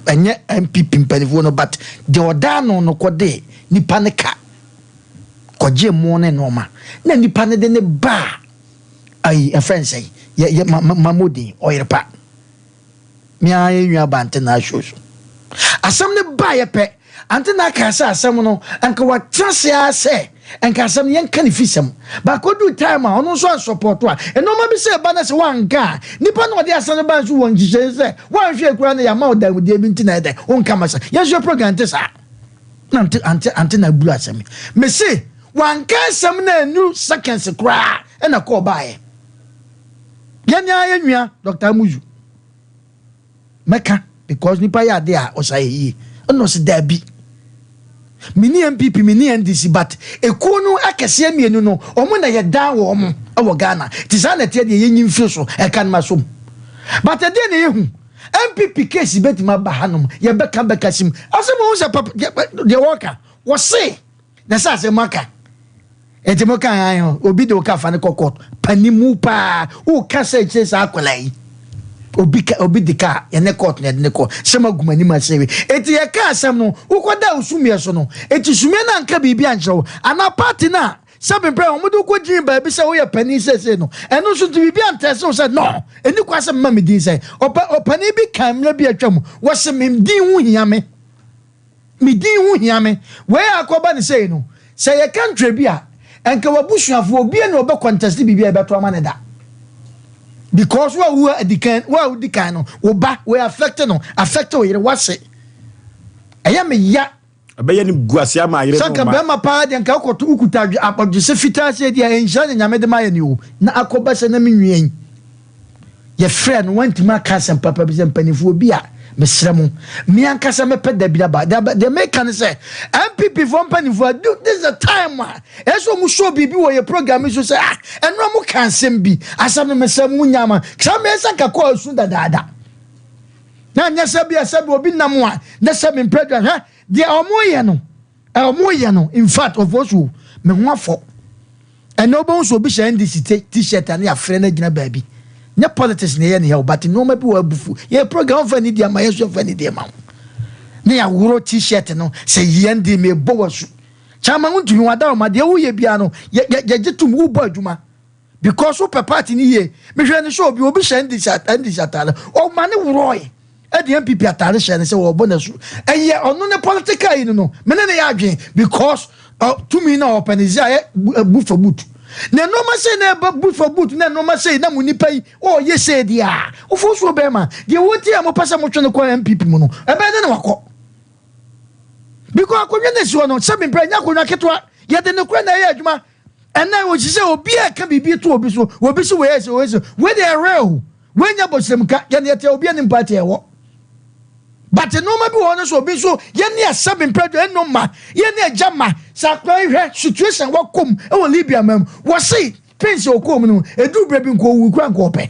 enye MPP mpanifo no but de odano no kode nipa ne ka koje mo ne no ma na nipa ne de ne ba ai a friend say ye mamodi oyrepa mi ayi nwa bante na shoso asam ne ba ye pe ante na ka sa asam no anka wa trase ase enka asam yen kan fisam ba ko do time a ono so support a eno ma bi se ba na se wanka nipa no de asam ba so won jije se wan hwe kura na ya ma oda de bi ntina de won kama sa ye so program te sa na ante na bulu asam me se wanka asam na enu seconds kura e na ko ba ye nya nwa Dr. Muju meka because nipa ya de a osayi ono se dabi mini MPP mini NDC but ekunu akese mienu no omo na ye da wo omo awo Ghana tisana tie de yenyi mfi so e kan masom but de na yehu MPP case betima ba hanom ye beka sim asemo hu se papa de worker wo se na sa se maka etimo kan ayo obi de o ka fa ne kokot panimu pa o ka se che sa akolai obi dika ene court ne ko sema gumani ma sewe eti ye ka asem no ukoda usumie so no eti sumie na nka bibi anchewo ana party na sabe pre omudu ko jin ba bi se wo ye pani sese no eno so bibi antese wo se no eni kwa se mama din se opani bi kamra bi atwam wo se mem din hu hia me mi din hu hia me we akoba ne se no se ye country bi a enka wabusuafo obi na obe contest bibi e beto amane da because we dikan no wo ba we affect we yere wase eya me ya abeya ni guasia ma yere no ma saka be ma pa de nka ko ukuta apodje se fita se dia enja ne nyame de ma ye ni o na akoba se na menwen ye friend want ma kasem papa bi se mpanifo bi a mesremo me ankasa me pe da bi ba de make can say MPP for mpanifo do this is the time eso mu show bibi wo ye program so say eno mu kansem bi asam me mesem nyama ksa me sanka ko asu dada na nya sabi asabi obi namu a na sabi president ha de omoye no in fact of us me ho afọ eno bo so bi sha NDC t-shirt ani afre na gina baabi nya politics ne ye ne ya but no ma bi wa bufu ye program fa ni dia ma ye so fa ni dia ma ne ya wuro t-shirt no se yende me bo wasu chama ntu wada ma de wo ye bia no ye gitum wo bo adwuma because wo pe party ni ye me hwe ne show bi obi sha NDC atale o ma ne wuro ye e de MPP atale sha ne se wo bo na su eye ono ne political yi no me ne ya adwen because to me na openizia ye bu for boot na no ma say na boot for boot na no ma say na munipa yi oh ye say dia o fo so be ma de woti am pasa mo twene ko MPP mu no e be de na wako because akonwe na si ono sabi mpra nya akonwa ketwa ye de ne kura na ye adwuma ena wo hise obi a ka bibi to obi so we yes we dey real we nya bosem ka ye ne te obi ani party e wo but no ma bi wono so obi so ye ne asabi mpra do eno ma ye ne jama sakwan hwe situation wakom e wo Libya mam wo say prince okom no edu bra bi nko wu kura nko pe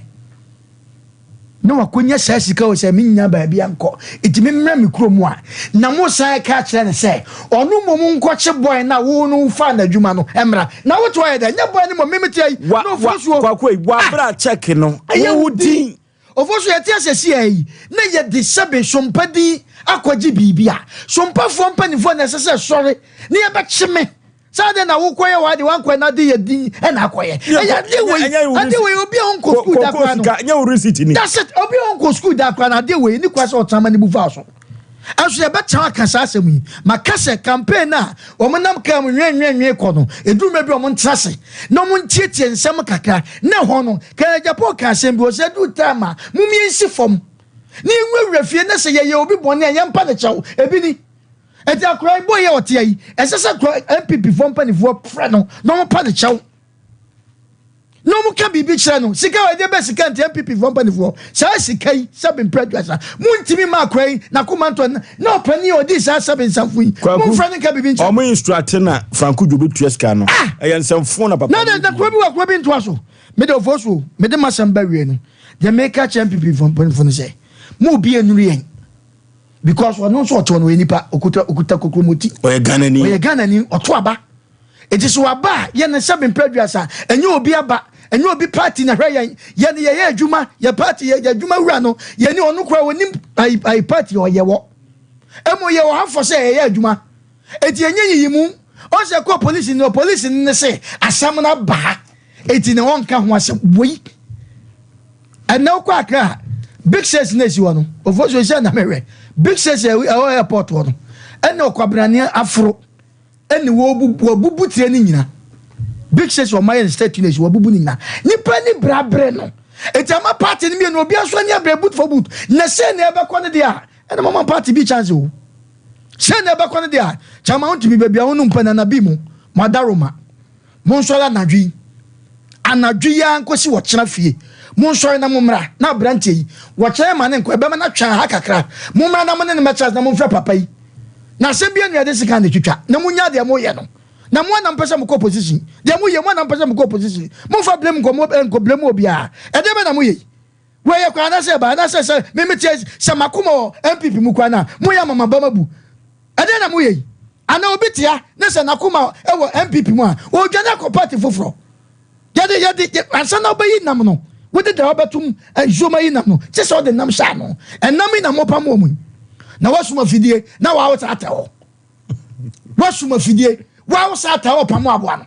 na wakonya saa sika o sɛ menya baabi ankɔ enti memmra me kurom a na mo saa ka kyerɛ ne sɛ ɔno mmom nkɔkye boy na wo no fa na adwuma no emra na wo to ayɛ da nya boy ne mo memete ai no fosuo kwakoi wa bra check no wo din ofosuo yɛte asɛsi ai na yɛ de sɛbe Sompa din akɔgye bibia Sompa fo mpanifo na ɛsɛ sɛ sɔre ne yɛbɛkye me Sade na wukoye wadi wankwe na di yedi ena koye. Adewe obi onko school da kwa no. Nya university ni. That's it. Obi onko school da kwa na adewe ni kwa so otama ni bufa so. Aso ye beta akasa asem yi. Makase campaign na omonam kam nwenwenwe ko no. Eduruma bi omon trase. Na omon tietie nsem kakra. Na ho no. Ka Japan ka asem bi o se du tama. Mumi ensi fom. Ni nwewura fie na se ye obi bone ye mpa ne chawo. Ebi ni eti akora boy ye otia yi esesa MPP fo mpani fo fra no mo pa de chaw no mo ka bibi kire no sika we de be sika nti MPP fo mpani fo sa sika yi sabin producer muntimi ma akora yi na komanto na opani odi sa sabin sanfu yi mo fra ne ka bibi nti o mo instruct na Franco Jobe tueska no e nsɛmfo na papa na kora bi nto aso me de ofoso me de masam ba wie no de make MPP fo mpani fo no say mo bi enuru yen because we no so no nipa okuta kokromoti oye ganani oto aba eti so aba ye ne sabin producer enye obi aba enye obi party na hwe ye ne ye adwuma ye party ye adwuma wura no ye ne onu kra woni ai party oye wo emo ye wo hafo se ye adwuma eti enye yiyimu o se ko police ne se asam na ba eti ne won ka ho asem boyi ana ko akra big says na si wono ofoso se na mewe big says airport wono ene okwabrane afro ene wo bubu tire ni nyina big says o my state news wo bubu ni nyina nipa ni brabre no etama party ni me no obi aso ni abre boot for boot na se na ebe kɔ ne dia ene mama party bi chance o se na ebe kɔ ne dia chama on tibi bebia wonu mpa na bi mu madaroma monsola nadwi anadwi ya nkosi wo kyena fie monsori na mumra na branche yi wo kyerɛ ma ne nko ebe ma na twa ha kakra mumra na mo ne matches na momfra papa yi na se bia ne de sika na twitwa na munya de mo ye no na mo na mpesa mo position de mo ye mo na mpesa mo position momfa blame ko blame obi a e de be na mo ye we ye kwa na se ba na se me se makoma MPP mu kwa na mo ya mama ba mabu e de na mo ye ana obi tia na se nakoma e wo MPP mu a o dwane ko party foforo yade ansa na obayi nam no wode da obatum joma yi nam no se so de nam sha no enam na mo pam omu na wasuma fidie na wa wota atawo wasuma fidie wa wosa atawo pam aboa no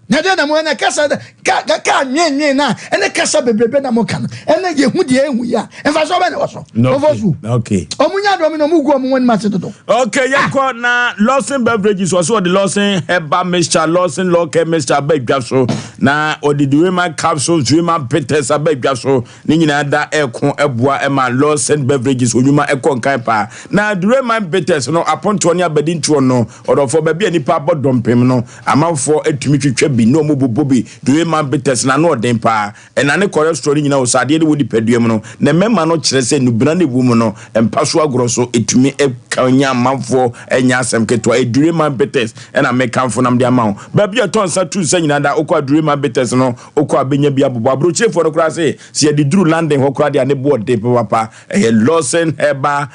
na de na mo na kasa ka nyen na ene kasa bebrebe na mo kan ene ye hu de ehu ya enfa so be ne woso ofosu okay omunya do mi no mu gu omu won ma se dodo okay yakọ na Lawson beverages also the Lawson herbal mixture Lawson local mixture ba so na odidurema capsules dreamer bitters ba so ni nyina da ekon eboa e ma Lawson beverages onwuma ekon kan pa na durema bitters no aponto ne abadintuo no odofo ba bia nipa bodompem no amanfo etumi twetwa bi no mo bobobi durema bitters na no den pa e na ne cholesterol nyina o sade de wodi paduam no na mema no kyerɛ sɛ nubra ne bu mu no empaso agoroso etumi ekanya amanfo enya asɛm keto durema bitters e na mekanfo nam de amawo ba bia ton sa tu sɛ nyina da okwa durema bitters no okwa benya bia bobo abrochefo no kra se ye di duru landing ho kra de ne board de papa e Lawson herbal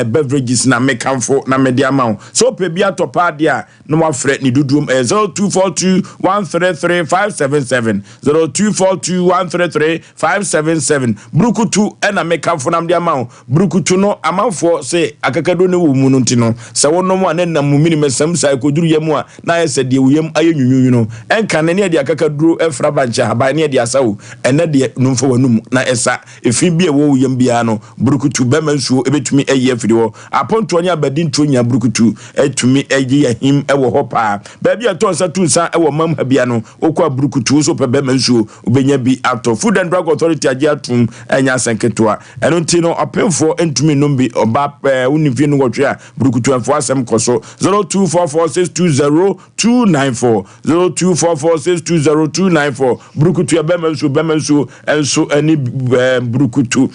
beverages na mekanfo na me de amawo so pe bia topa de a no wafrɛ ni dudum 0242133577 0242133577 brukutu na mekanfo na me de amawo brukutu no amanfo se akakado ne wo mu no ntino se wonom a ne nam mini mesam sai koduru yam a na yɛ de wuyam ayɛnwunwu no enka ne ne de akakaduro efra bancha haba ne de asawo ene de numfo wanum na esa efi bia wo wuyam bia no brukutu bemansuo ebetumi ɛyɛ afiri wo aponto nya badinto nya brukutu etumi ɛyi ahim ɛwɔ hɔ pa ba bia to nsa tu nsa ɛwɔ mam ha bia no okwa brukutu so pe bemansuo obenya bi ato Food and Drug Authority agi atum enya senketoa eno ntino apemfo entumi nombi oba unifie no wotwe a brukutu afo asem koso 0244620294 0244620294 brukutu bemansuo enso ani brukutu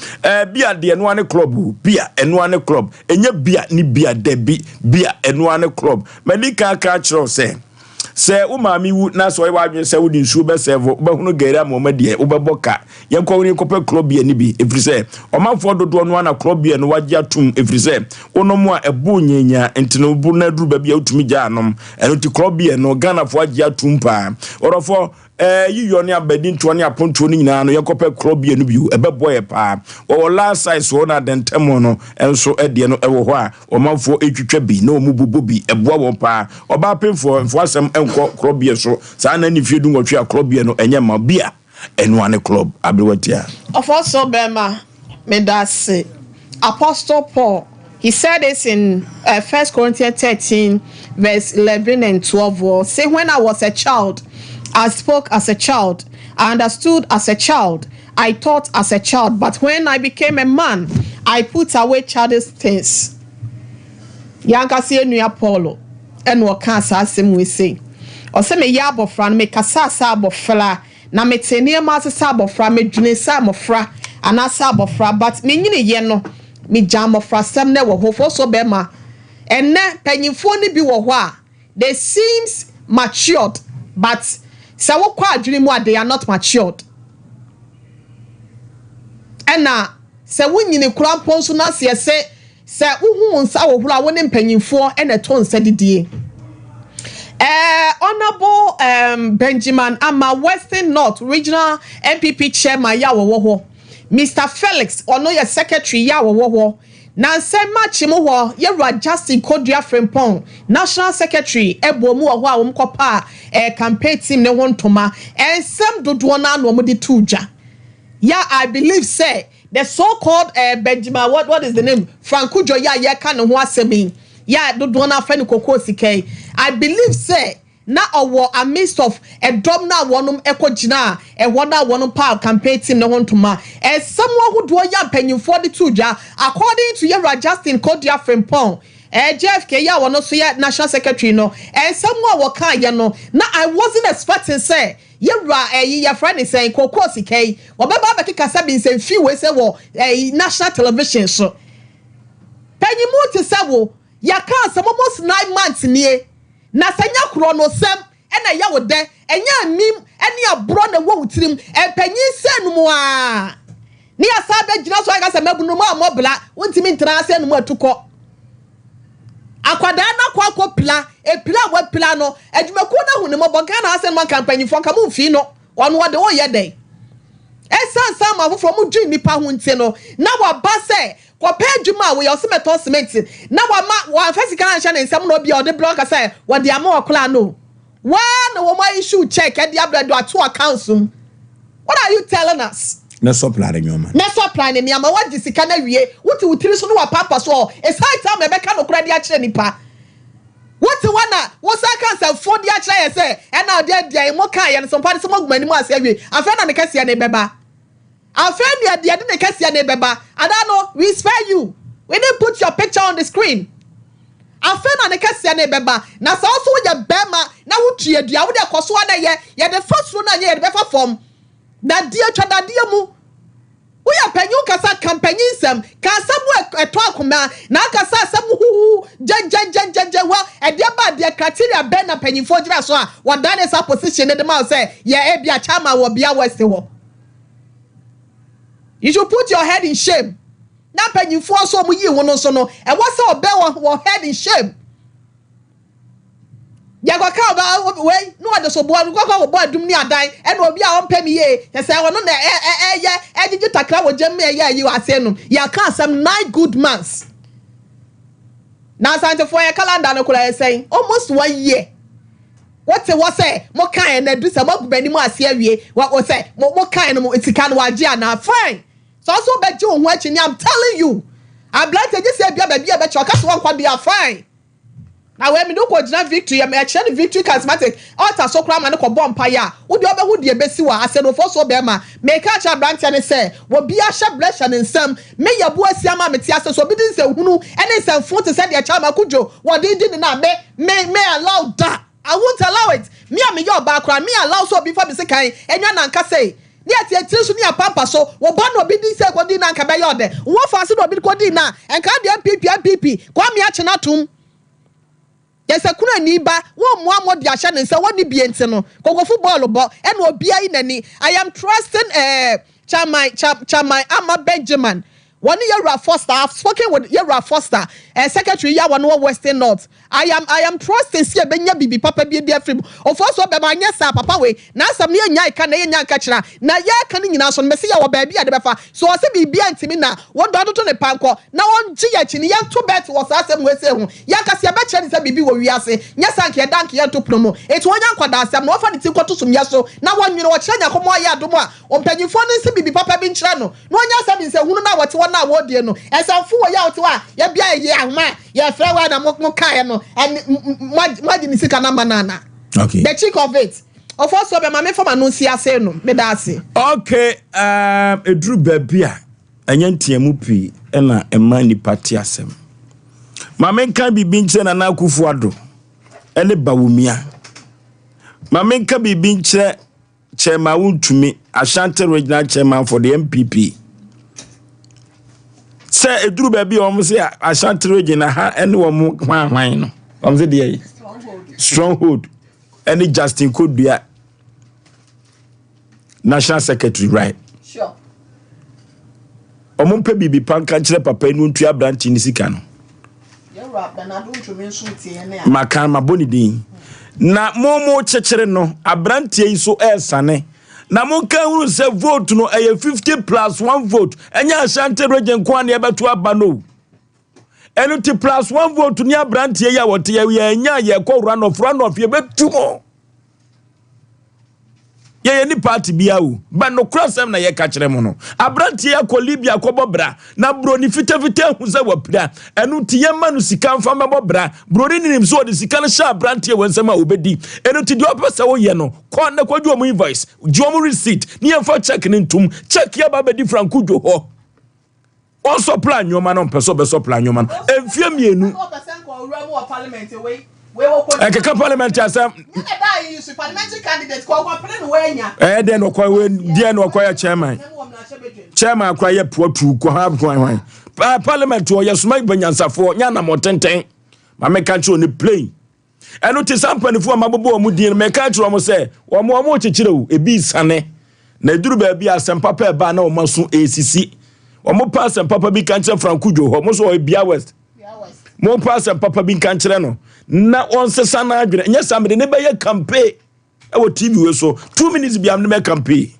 bia de eno ane club bia eno ane club enye bia ni bia debi bia eno ane club medika ka kiro se se wo maami wu na so wa adwen se wo di nsuo be serve wo be hunu gari amoma de wo be boka ye ko woni kope club bi ani bi efrise omanfo dodo no na club bi no wagye atum efrise wono mu a ebu nyenya entino bu na duru ba bi utumi gya anom eno ti club bi no Ghana fo agye atum pa orofo yiyo ne abedin to ne aponto ni nyina no yekope club bi enu bi ebebo ye pa wo last size wo na dentemo no enso ede no ewo ho a omanfo etwitwa bi na omu bubu bi eboa wo pa oba pemfo mfo asem enko club bi so sa na ni fiedu nwotwe a club bi no enye ma bia enu ane club abrewatia of also bema me that say Apostle Paul he said this in 1 Corinthians 13 verse 11 and 12 say when I was a child I spoke as a child, I understood as a child, I thought as a child, but when I became a man, I put away childish things. Yanka see nuya Paulo, and what can't Asem we say. Or say me yabo fran me kasa sabo fla, na me tenia mas sabo fra me june samo fra, and a sabo fra, but me yeno, me jam of fra sem ne wo ho so bema. And ne penyifoni bi wo ho a, they seems matured, but so what quite dream what they are not matured. And now, so when you cramp on so now say who sa wo hula won mpanyimfo and a ton said die. Honorable Benjamin Ama Western North Regional MPP Chairman Yaw Osei Mr. Felix ono your secretary Yaw Osei na nsema chimo ye Justin Kodua Frempong National Secretary ebomu ho a womkopa campaign team ne wontoma ensem dodo na no mo di tuja. Yeah, I believe say the so-called Benjamin what is the name Franco Joya ye kan ho asemi yeah dodo na fa ni kokosi kai I believe say na owo a midst of a dom na wonum ekogina e wona wonum pa campaign team ne wontoma someone who do ya panyimfo de tuja according to your Justin Kodua Frempong JFK ya wono so ya national secretary no someone wo kan ye no na I wasn't expecting say your friend is saying kokosi kai obeba be kika be say fi we say wo national television so panyimu ti say wo ya kan some almost 9 months nie na sanya kro no sem ena ya wo de enya mim ene abro na wo wutirim panyin senum a ni asa be gina so aka se mabunu ma mobla wontimi ntena ase no atuko akwada na kwa pla wa pla no adwumaku na hunu mo boga na ase no campaign fo ka mu fi no ono wode wo ye den esan ma foforo mu dwi nipa hu nti no na wa ba se kwa pe adwuma we yosemeto cement na wa ma wa physical answer na nsam no bia ode block say wo de ama okla no wa na wo ma issue check e dia bread to accounts. What are you telling us? Na supply de nyoma na supply ne nyama wa disika na wie wuti wutiri so no wa papa so it's high time e be ka no kura dia kire nipa what wanna what's that cancer for dia kire say e na dia mo kan ye no sompa so magumani mu ase awie afa na ne kase ne beba afa dia ne kase ne beba I don't know we spare you we didn't put your picture on the screen afa na ne kase ne beba na so also ye bema na wutu ye dua wo de koso na ye the first one na ye de befa form na dia twada dia mu we are penyu kasa campaign sem kasa mu eto akoma na kasa sem hu je wa e dia ba dia criteria ben na penyu fo gira so a wada ne sa position ne de ma say ye e bia chama wo bia west ho. You should put your head in shame. Na penyu fo so mu yi wono so no e wo say obe wo head in shame. Ya go ka ba we no ade so bo go bo adum ni adan e na obi a on pemi ye ye say wono na ejiji takra wo gem ye yi ase no ya ka some 9 good months na sante for your calendar no kula say almost 1 year what say mo kan na du say mo gbani mo ase awie what say mo kan no etika no waje na fine so be je ohun achi ni I'm telling you I'm like to just say bia bia be choka so kwa bia fine. Now when me do ko gina victory me actually victory charismatic altar so kra ma ne ko bomb pa ya wo de obehu de besi wa ase no for so be ma me ka cha branch ne say wo bia hye blessing nsam me yabo asia ma me ti ase so bi din se hunu ene nsam fo te say de cha ma kujo wo din na me allow that I won't allow it me am your back kra me allow so before be say kan enwa na nka say ni ati etiri so ni apampa so wo ba no bi din se ko din na nka be yode wo fa se no bi ko din na enka de MPP kwa me ache na tum yes a kuna ni ba wo mo amodi ahye ne nsa woni bi enti no koko football bo e na obi ayi nani I am trusting Chamai Ama Benjamin. One year Foster, I've spoken with Yera Foster, Secretary Yawan Western North. I am trusting see Benya Bibi Papa be free. Of also be my yesa papa way. Now some near Nya can catcher. Now ya can in us on Messia or baby at the befa. So I say be antimina. One daughter to the panko. Now on Gia Chini young two bets was Asem Mpe Yakasia Betcha is a baby where we are say. Yes, I can dank you to promo. It's one young quadas. I'm not funny to go to some yaso. Now one you know what China come ya duma. On penny phone is Bibi Papa Binchano. No one yasam is a who know what one hour dear no. As I'm full out to her. Ya be a young man. Ya flower and a mokaya no. And imagine sika na banana. Okay. The cheek of it. Of also be mame for manuncia say no. Me da say. Okay, edru babia. Enye ntiamu pi na ema ni party asem. Mame kan bibi nche na Akufo Addo. Ene bawumia. Mame kan bibi nche Chairman Wuntumi, Ashanti Regional Chairman for the MPP. Say edru baby omo say Ashanti Regional ha ene wo hwan no. Omo say dey Stronghold. Any Justin Kodua National Secretary, right? Sure. Omo mpe bibi panka kire papa enu ntua branch ni sika no. You rap na do ntumi nso tie na. Maka maboni din. Na momo chechere no abrantie yi so esane. Na mo kan huru se vote no 50 plus 1 vote. Enya Ashanti Region kwa na ebeto aba no. Enu ti plus 1 vote ni abrantie ya wote ya enya ye ko run off ye betumo. Ye ni party bia wo ba no krasem na ye ka kire mo no abrantie ya ko Libya ko bobra na bro ni fite hu se wapira enu ti ye manu sika mfa mabobra bro ni nim so de sika na sha abrantie wonsem a obedi enu ti de opese wo ye no ko na ko ju omo invoice ju omo receipt ni emfa check ni ntum check ya ba bedi franku jo ho on supply nyoma no peso be supply nyoma emfie mienu Kaka parliament asem. Parliamentary candidate ko plan we nya. Den okwa die no okwa chairman. Chairman akwa ye potu ko ha hwan. Parliament o yesuma banyansafo nya na motenten. Ma meka nche oni plane. Eno ti sampanifo amabobo omu din meka nche omo se omo chechire o ebi sane. Na eduru ba bi asem papa e ba na omo so ACC. Omo pass em papa bi kanche Frankujo ho mo so Bia West. Mo pass em papa bi kanche no. Na on sesa na adwene nya samde ne be ye campaign e wo TV we so 2 minutes bi am ne me campaign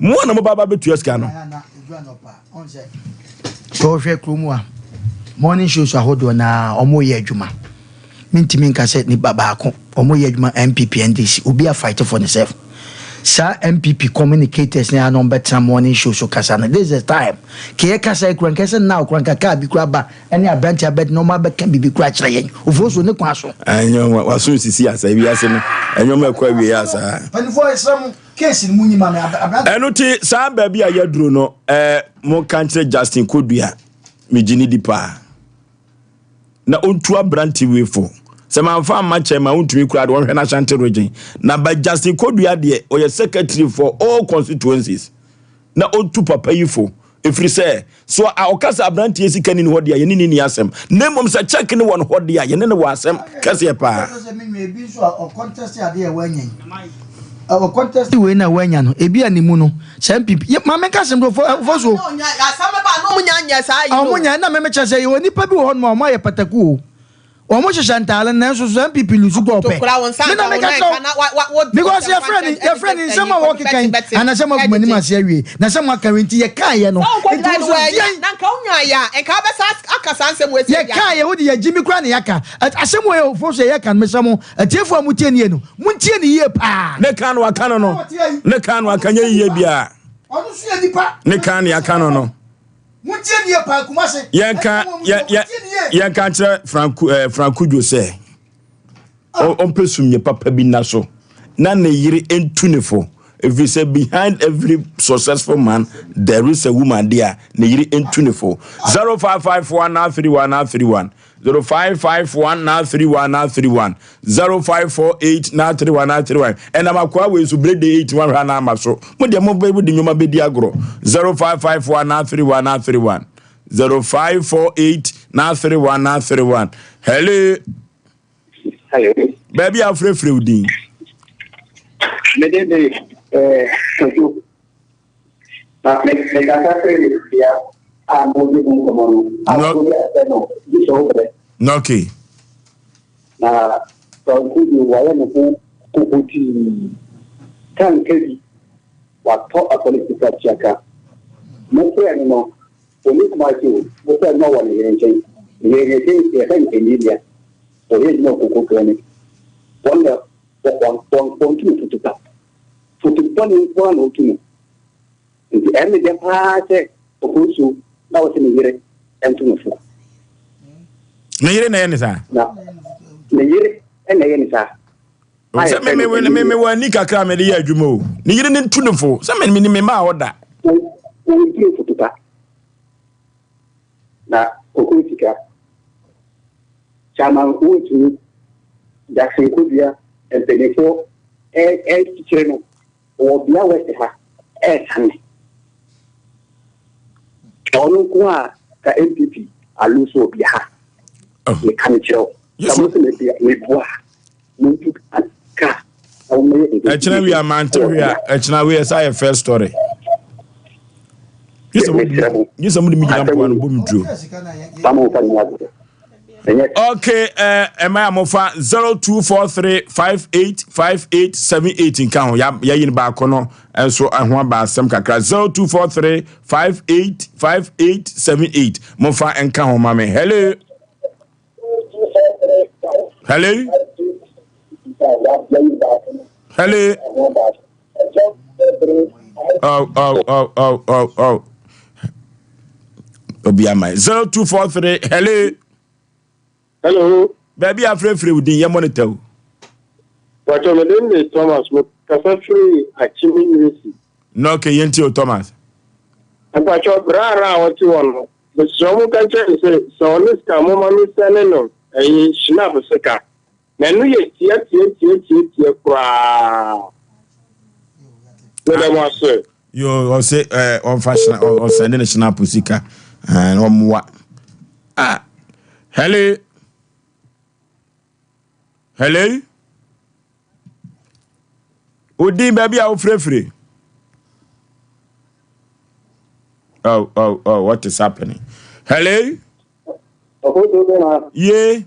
mo na mo baba betu eska no ko hwe kromu a morning shows ahodo na omo ye adwuma mintimi nka se ni baba ko omo ye adwuma MPP NDC obi a fight for himself sa MPP communicators na no better morning show so kasa na this is time ke kasa kran kasa now kran kaka bi kra ba any abranti abed no ma be kan bi kra kire yen ofoso ne kwa so anyo waso sisi asa bi ase no anyo ma kwa wi asa panifo esram case ni munyi ma me abranti enuti sa ba bi ayaduro no mo kantre Justin Kodua mejini dipa na ontu abranti wefo Sema mfa ma chairman untumi kura de wonhwe na Ashanti Region na ba Justin Kodua de o ye secretary for all constituencies na ontu papa yifo efri se so a okasa abrantie sika ni hodi ye ni asem na mom se check ni won hodi ye ne wo asem kase pa o contest ade e wanyen o contest we na wanya no ebi animu no sem pipi ma me ka sem do fo so asam ba no munya nya sa yi o munya na me chese ye oni pa bi ho no ma ye pataku omo chantale na so so MPP lusu go pe na me ka so because your friend in some work kan and some of mani ma se awie na some current ye kan ye no na nka unya ya enka be sa akasa ansem we se ye kan ye wo de ye jimi kra na yaka asem we ofo so ye kan me samo atiefo amutie ne no muntie ne ye pa ne kan wa kan no ne kan wa kan ye bia onu su ye nipa ne kan ya kan no muntie ne ye pa kumase ya kan kire Frankujo se on pesum ye papa bi na so na ne yire entunefo if you say behind every successful man there is a woman there ne yire entunefo 0551931931 0551931931 0548931931 and am akwa we so break the 81 na ama so mo de mo be di nyoma be di agro 0551931931 0548931931 hello Hello. Baby, I'm free udin. Okay. Me wani kakra me dey adwuma o. Ni yire ne tunufo. Se me ma oda. Na okutika. Chama utu da senkubia empenefo tichireno obia wese ha sane. Onu kwa ka MPP aluso obia ha. Le kanchiro. Samusu le boa. Muntu ka. Echina we are man to here. Echina we say a first story. You somebody me jump one boom drew. Okay, am I mofa 0243585878 in count ya yin ba kono so ahwa ba asem kakra 0243585878 mofa enka ho mame. Hello. Hello. Hello. Oh. Obiama 0243. Hello. Baby, I'm free with the monitor. But your name is Thomas. Free achieving university. No, okay, Yentio Thomas. And but your brother, what you want? The Somo country say, so on this time, Mamma Saneno, and Snap a second. Then we yet, you say on fashion or sending a snap pusika and on what? Hello. Udi baby, I'll free. Oh, what is happening? Hello? Yeah.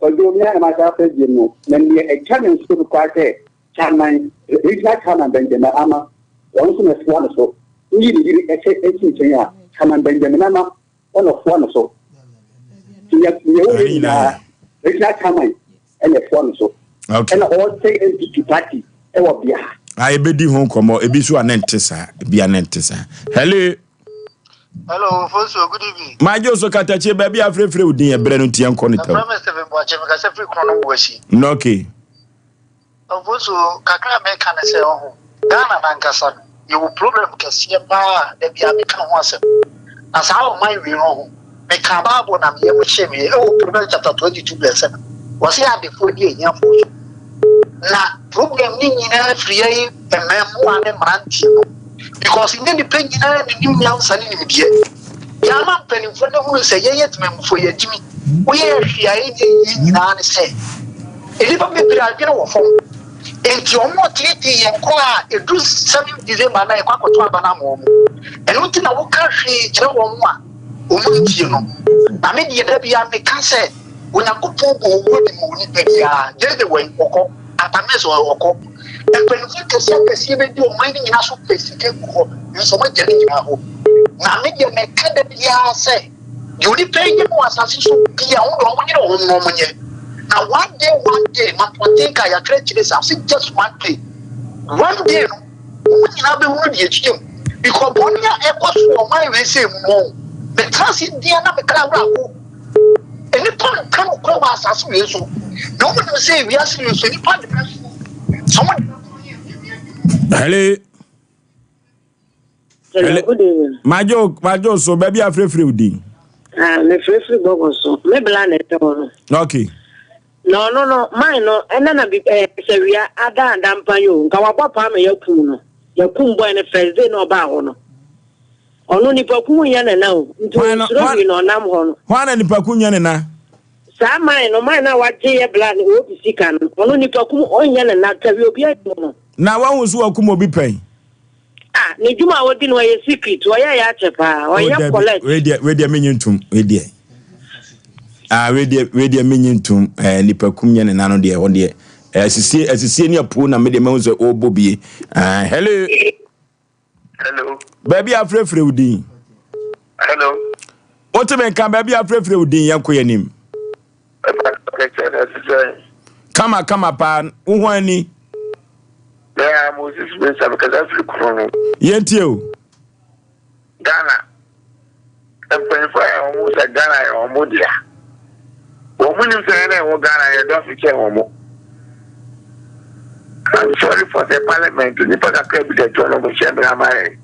Odomiya ma ta fe jinu nan ne e chanin su ko ate chairman regional chairman Benjamin ama won su na suwa so yi di e chin ya chairman Benjamin ama on of one so ya na regional chairman and the one so okay and all say NPP party e wo bia I be di hon komo e bi so anentesa bia anentesa. Hello. Hello, Oforisuo, good evening. My Joso Katache, baby, I'm free with the Brennan Tian Conito. I promise to be watching because every chrono was no, okay. Oforisuo, Kakra make an say, oh, Ghana Nankasa, you will problem because you are the Biabican once. As how my we know, make a babo and I'm here with Shemi, oh, Proverbs chapter 22:7. Was he at the 4 year young for now? Problem in every year, a man one man. Because in the penny, the new young son in the year. Yama penny for the who say, yet, ma'am, for your Jimmy. We are here in the say. A little bit I get off home. And your more tea and qua, it do 7 December, and I quack to Abanamo. And looking at what country, Joe, you know. I mean, the Debbie, I can say, when I go to the moon, they are the way, or at a mess or and when you can see you mining in a place, you so much getting your home. Now, make your mechanic say, you need pay you as a sister, be own woman. Now, one day, my think I accredit this, I'll see just one day. One day, when you have been with you, because one year echoes for my way, say more. The transit, dear, not the crowd. And the point can't go as we so. No one will say, we are serious, any part of someone. Hello. Majo, so baby, I'm free with you. Me free go so. Me blame it on. Okay. No. Mine no. And then I be say we are ada and dampanyo. Nka papa me yakum no. Yakum boy ne first day no ba ho no. Ono ni paku nya na na o. Nti no nam ho no. Hwana ni paku nya na. Sama no man na waje bla ni o bisika no. Ono nipa kum onya na kawi obi adono. Na wa hu so akum obi pen. Ah, ni juma wodi no ye secret, o ya chepa, o ya collect. We dia menyintum, we dia. We dia menyintum nipa kum nya ne nano de ho de. Asisi ni apu na me de ma so o bobie. Hello. Hello. Baby afrefre udin. Hello. What men kan baby afrefre udin yanko yanim. Kama pa uhwani. Yeah, Moses Bensa because Africa Chrono. Yentio. Ghana. Almost a Ghana or Modia. Woman in Ghana, you don't feature homo. I'm sorry for the parliament to Nipa crab the John of Shabramare.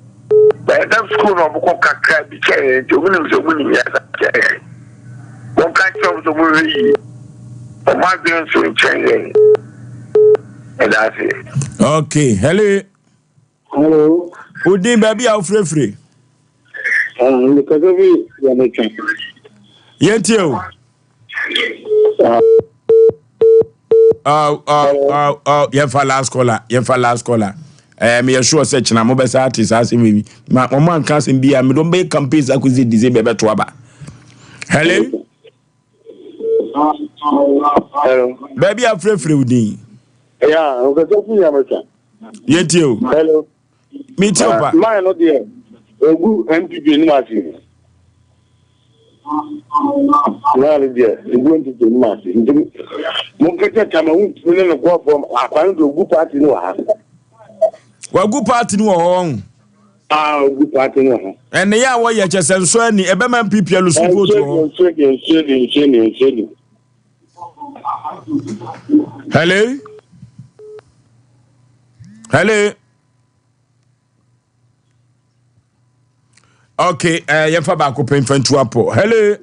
But that school of Coca crab chair to Williams of William Yasa. One kind of the movie. For my being so changing. And that's it. Okay, hello. Hello. Udin baby out free. Because of it, you're making. Yentio. Yefa last caller. Me sure search na mo be sa artist as me. Ma man can say bia me don be campaigns akuzi dize be to aba. Hello. Hello. Baby afrey udin. Yeah, because of you American. Yentio. Hello. Me too pa. My no there. Ogu MPP ni masi. Well, dear, you going to do masi. Mo kete Cameroon ni no go from akwan do Ogu party no ha. Ogu party no ho. Ogu party no ha. And ya wo ye chesenso ani ebe man MPP alu support ho. Hello. Hello. Okay, yefa ba ko pen fantu apo. Hello.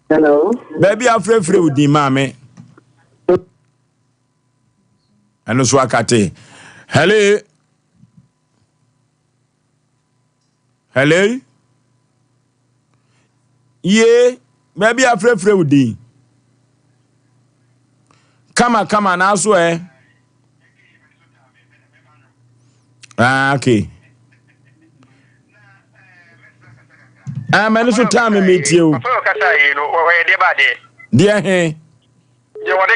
Hello. Baby afrefre udi mame. Ano so akate. Hello. Hello. Ye, baby afrefre udi. Kama na so okay. Man, so time meet you. Dear, hey. You want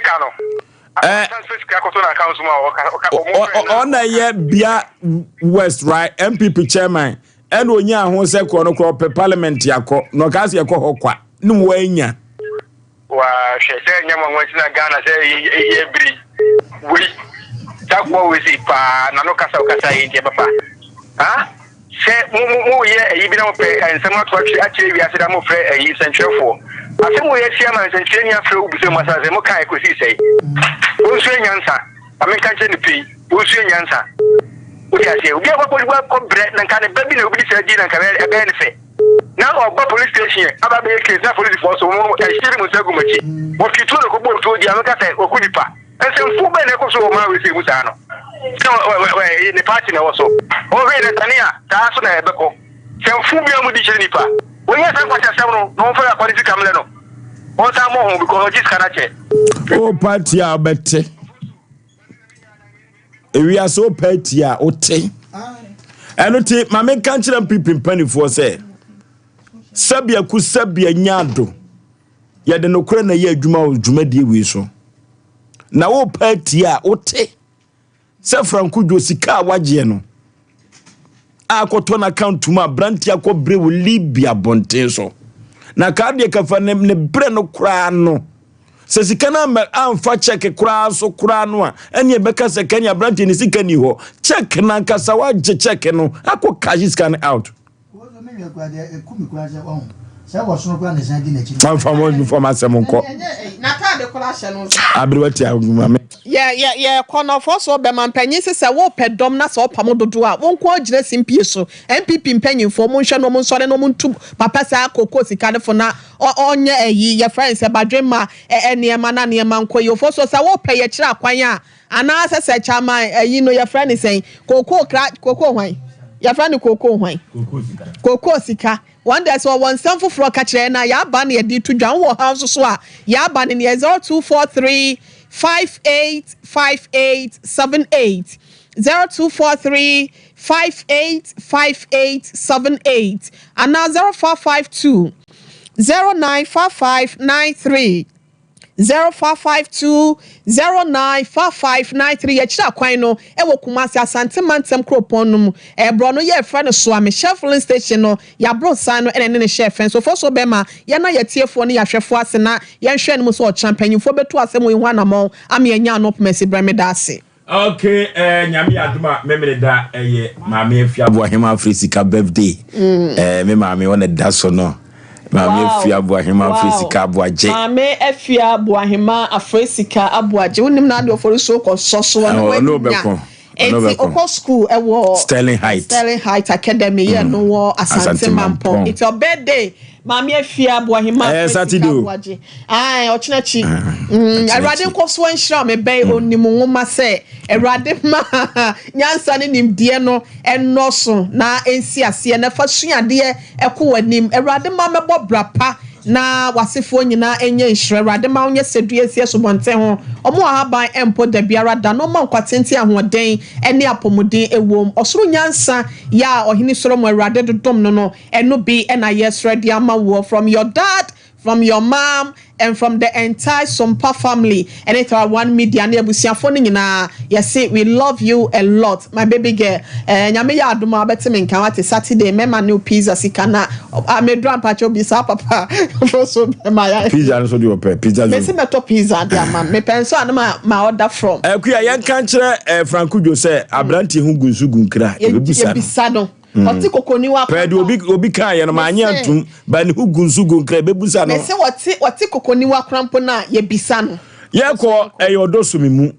on a year, Bia West, right? MPP chairman, and when ya who say, Parliament, Yako, no gas Yako, no way. Wow, she said, Yaman went to Ghana, say, we talk more with it, Nanokasa, Papa. Huh? Say, even and some actually, we are a central for. I think we are chairman and training through because as a Mokai could say, who's your answer? I make a change, who's your answer? We are saying, we have a welcome bread and can a baby nobody said dinner can a benefit. Now, our police station, about the case, not police force, or still Musagumachi. What you told the couple to the Amaka or Kudipa, and some full men also married Musano. So, in the party also. Already, Tania, that's what I have. Some full Mudipa. We have no for a political Camleno. What I'm home because this cannot check. Oh, party, I bet. We are so petty, Ote. And Ote, my main country and people in penny for say. Sabia ku sabia nyado ya de no kra na ye adwuma o dwuma die wi so na wo party a wote se franku jo sika wagye no akoto na account ma branti akobre wo Libya bonten so na ka de kafa ne bre no kra no se sika na amfa check kra so kra no a ene be ka se Kenya branti ni sika ni ho check na kasa wagye check no akọ cash scan out. Yeah, corner for so be man penyin se wo pedom na so pamo dodo a won ko agire simpie so MPP penyin for mo hwe no mo nsore no mo ntu papa sa akoko sika ne fo na onye eyi your friends e badwema eniema na niema nko yo for so sa wo pe ye kira kwan a ana se chama eyi no your friend is saying koko hwan ya fa ne koko hwan koko sika one day so one sam foforo ka kire na ya ba na ye di to dwan wo house so a ya ba ne 0243 585878 0243 585878 and now 0452 095593 0552 095593 yechira kwan no ewo Kumasi Asante Mantem Kropon no bro no ye friend so am Sheffield station no ya bro san no ene ne chef so for so be ma ye na ye tiefo no ya hwefo ase na ye hwe no so champion fo beto asem wo hu anamon am ye nya no pemesi breme da ase. Okay, nyame aduma memre da maame afia Aboahema Oforisuo birthday. Me maame wona da so no. Maame afia Aboahema Oforisuo Aboagye. Maame afia Aboahema Oforisuo Aboagye. Wonim na de Oforisuo ko soso no beko. Eti oko school ewo Sterling Height Academy ye no wo Asante Mampo. It's your birthday. Maame afia Aboahema Oforisuo Aboagye. Ochinachi. Erade nkoso anhira me be onimu nwoma se erade ma nyansa ne nimdie no enoso na ensi ase na fa suade ekwo wanim erade ma mebo brapa na wasefo nyina enye nhire erade ma onye sedue sie so bonte ho omo ahaban empo da biara da no ma nkwatenti ahoden ene apomuden ewom osoro nyansa ya ohini soro mo erade dodom no eno bi ena yesre dia ma wo from your dad, from your mom, and from the entire Sompa family. And it's our one media and yes, we love you a lot, my baby girl. And Yamia Duma Betting Kawati Saturday, Mema new pizza Sikana. I made grandpa Bisa Papa. My pizza, so do a pizza. Messimeto pizza, dear man. Me penso my order from. Kuya yan country, Franco Jose, Abranti Hunguzugun Kra, Bisano. Oti kokoniwa Pedi obi kan ye no manya ntum ba ne hugunsugun kra bebusa no. Me se wati kokoniwa krampo na ye bisa no. Ye ko eyodoso mimu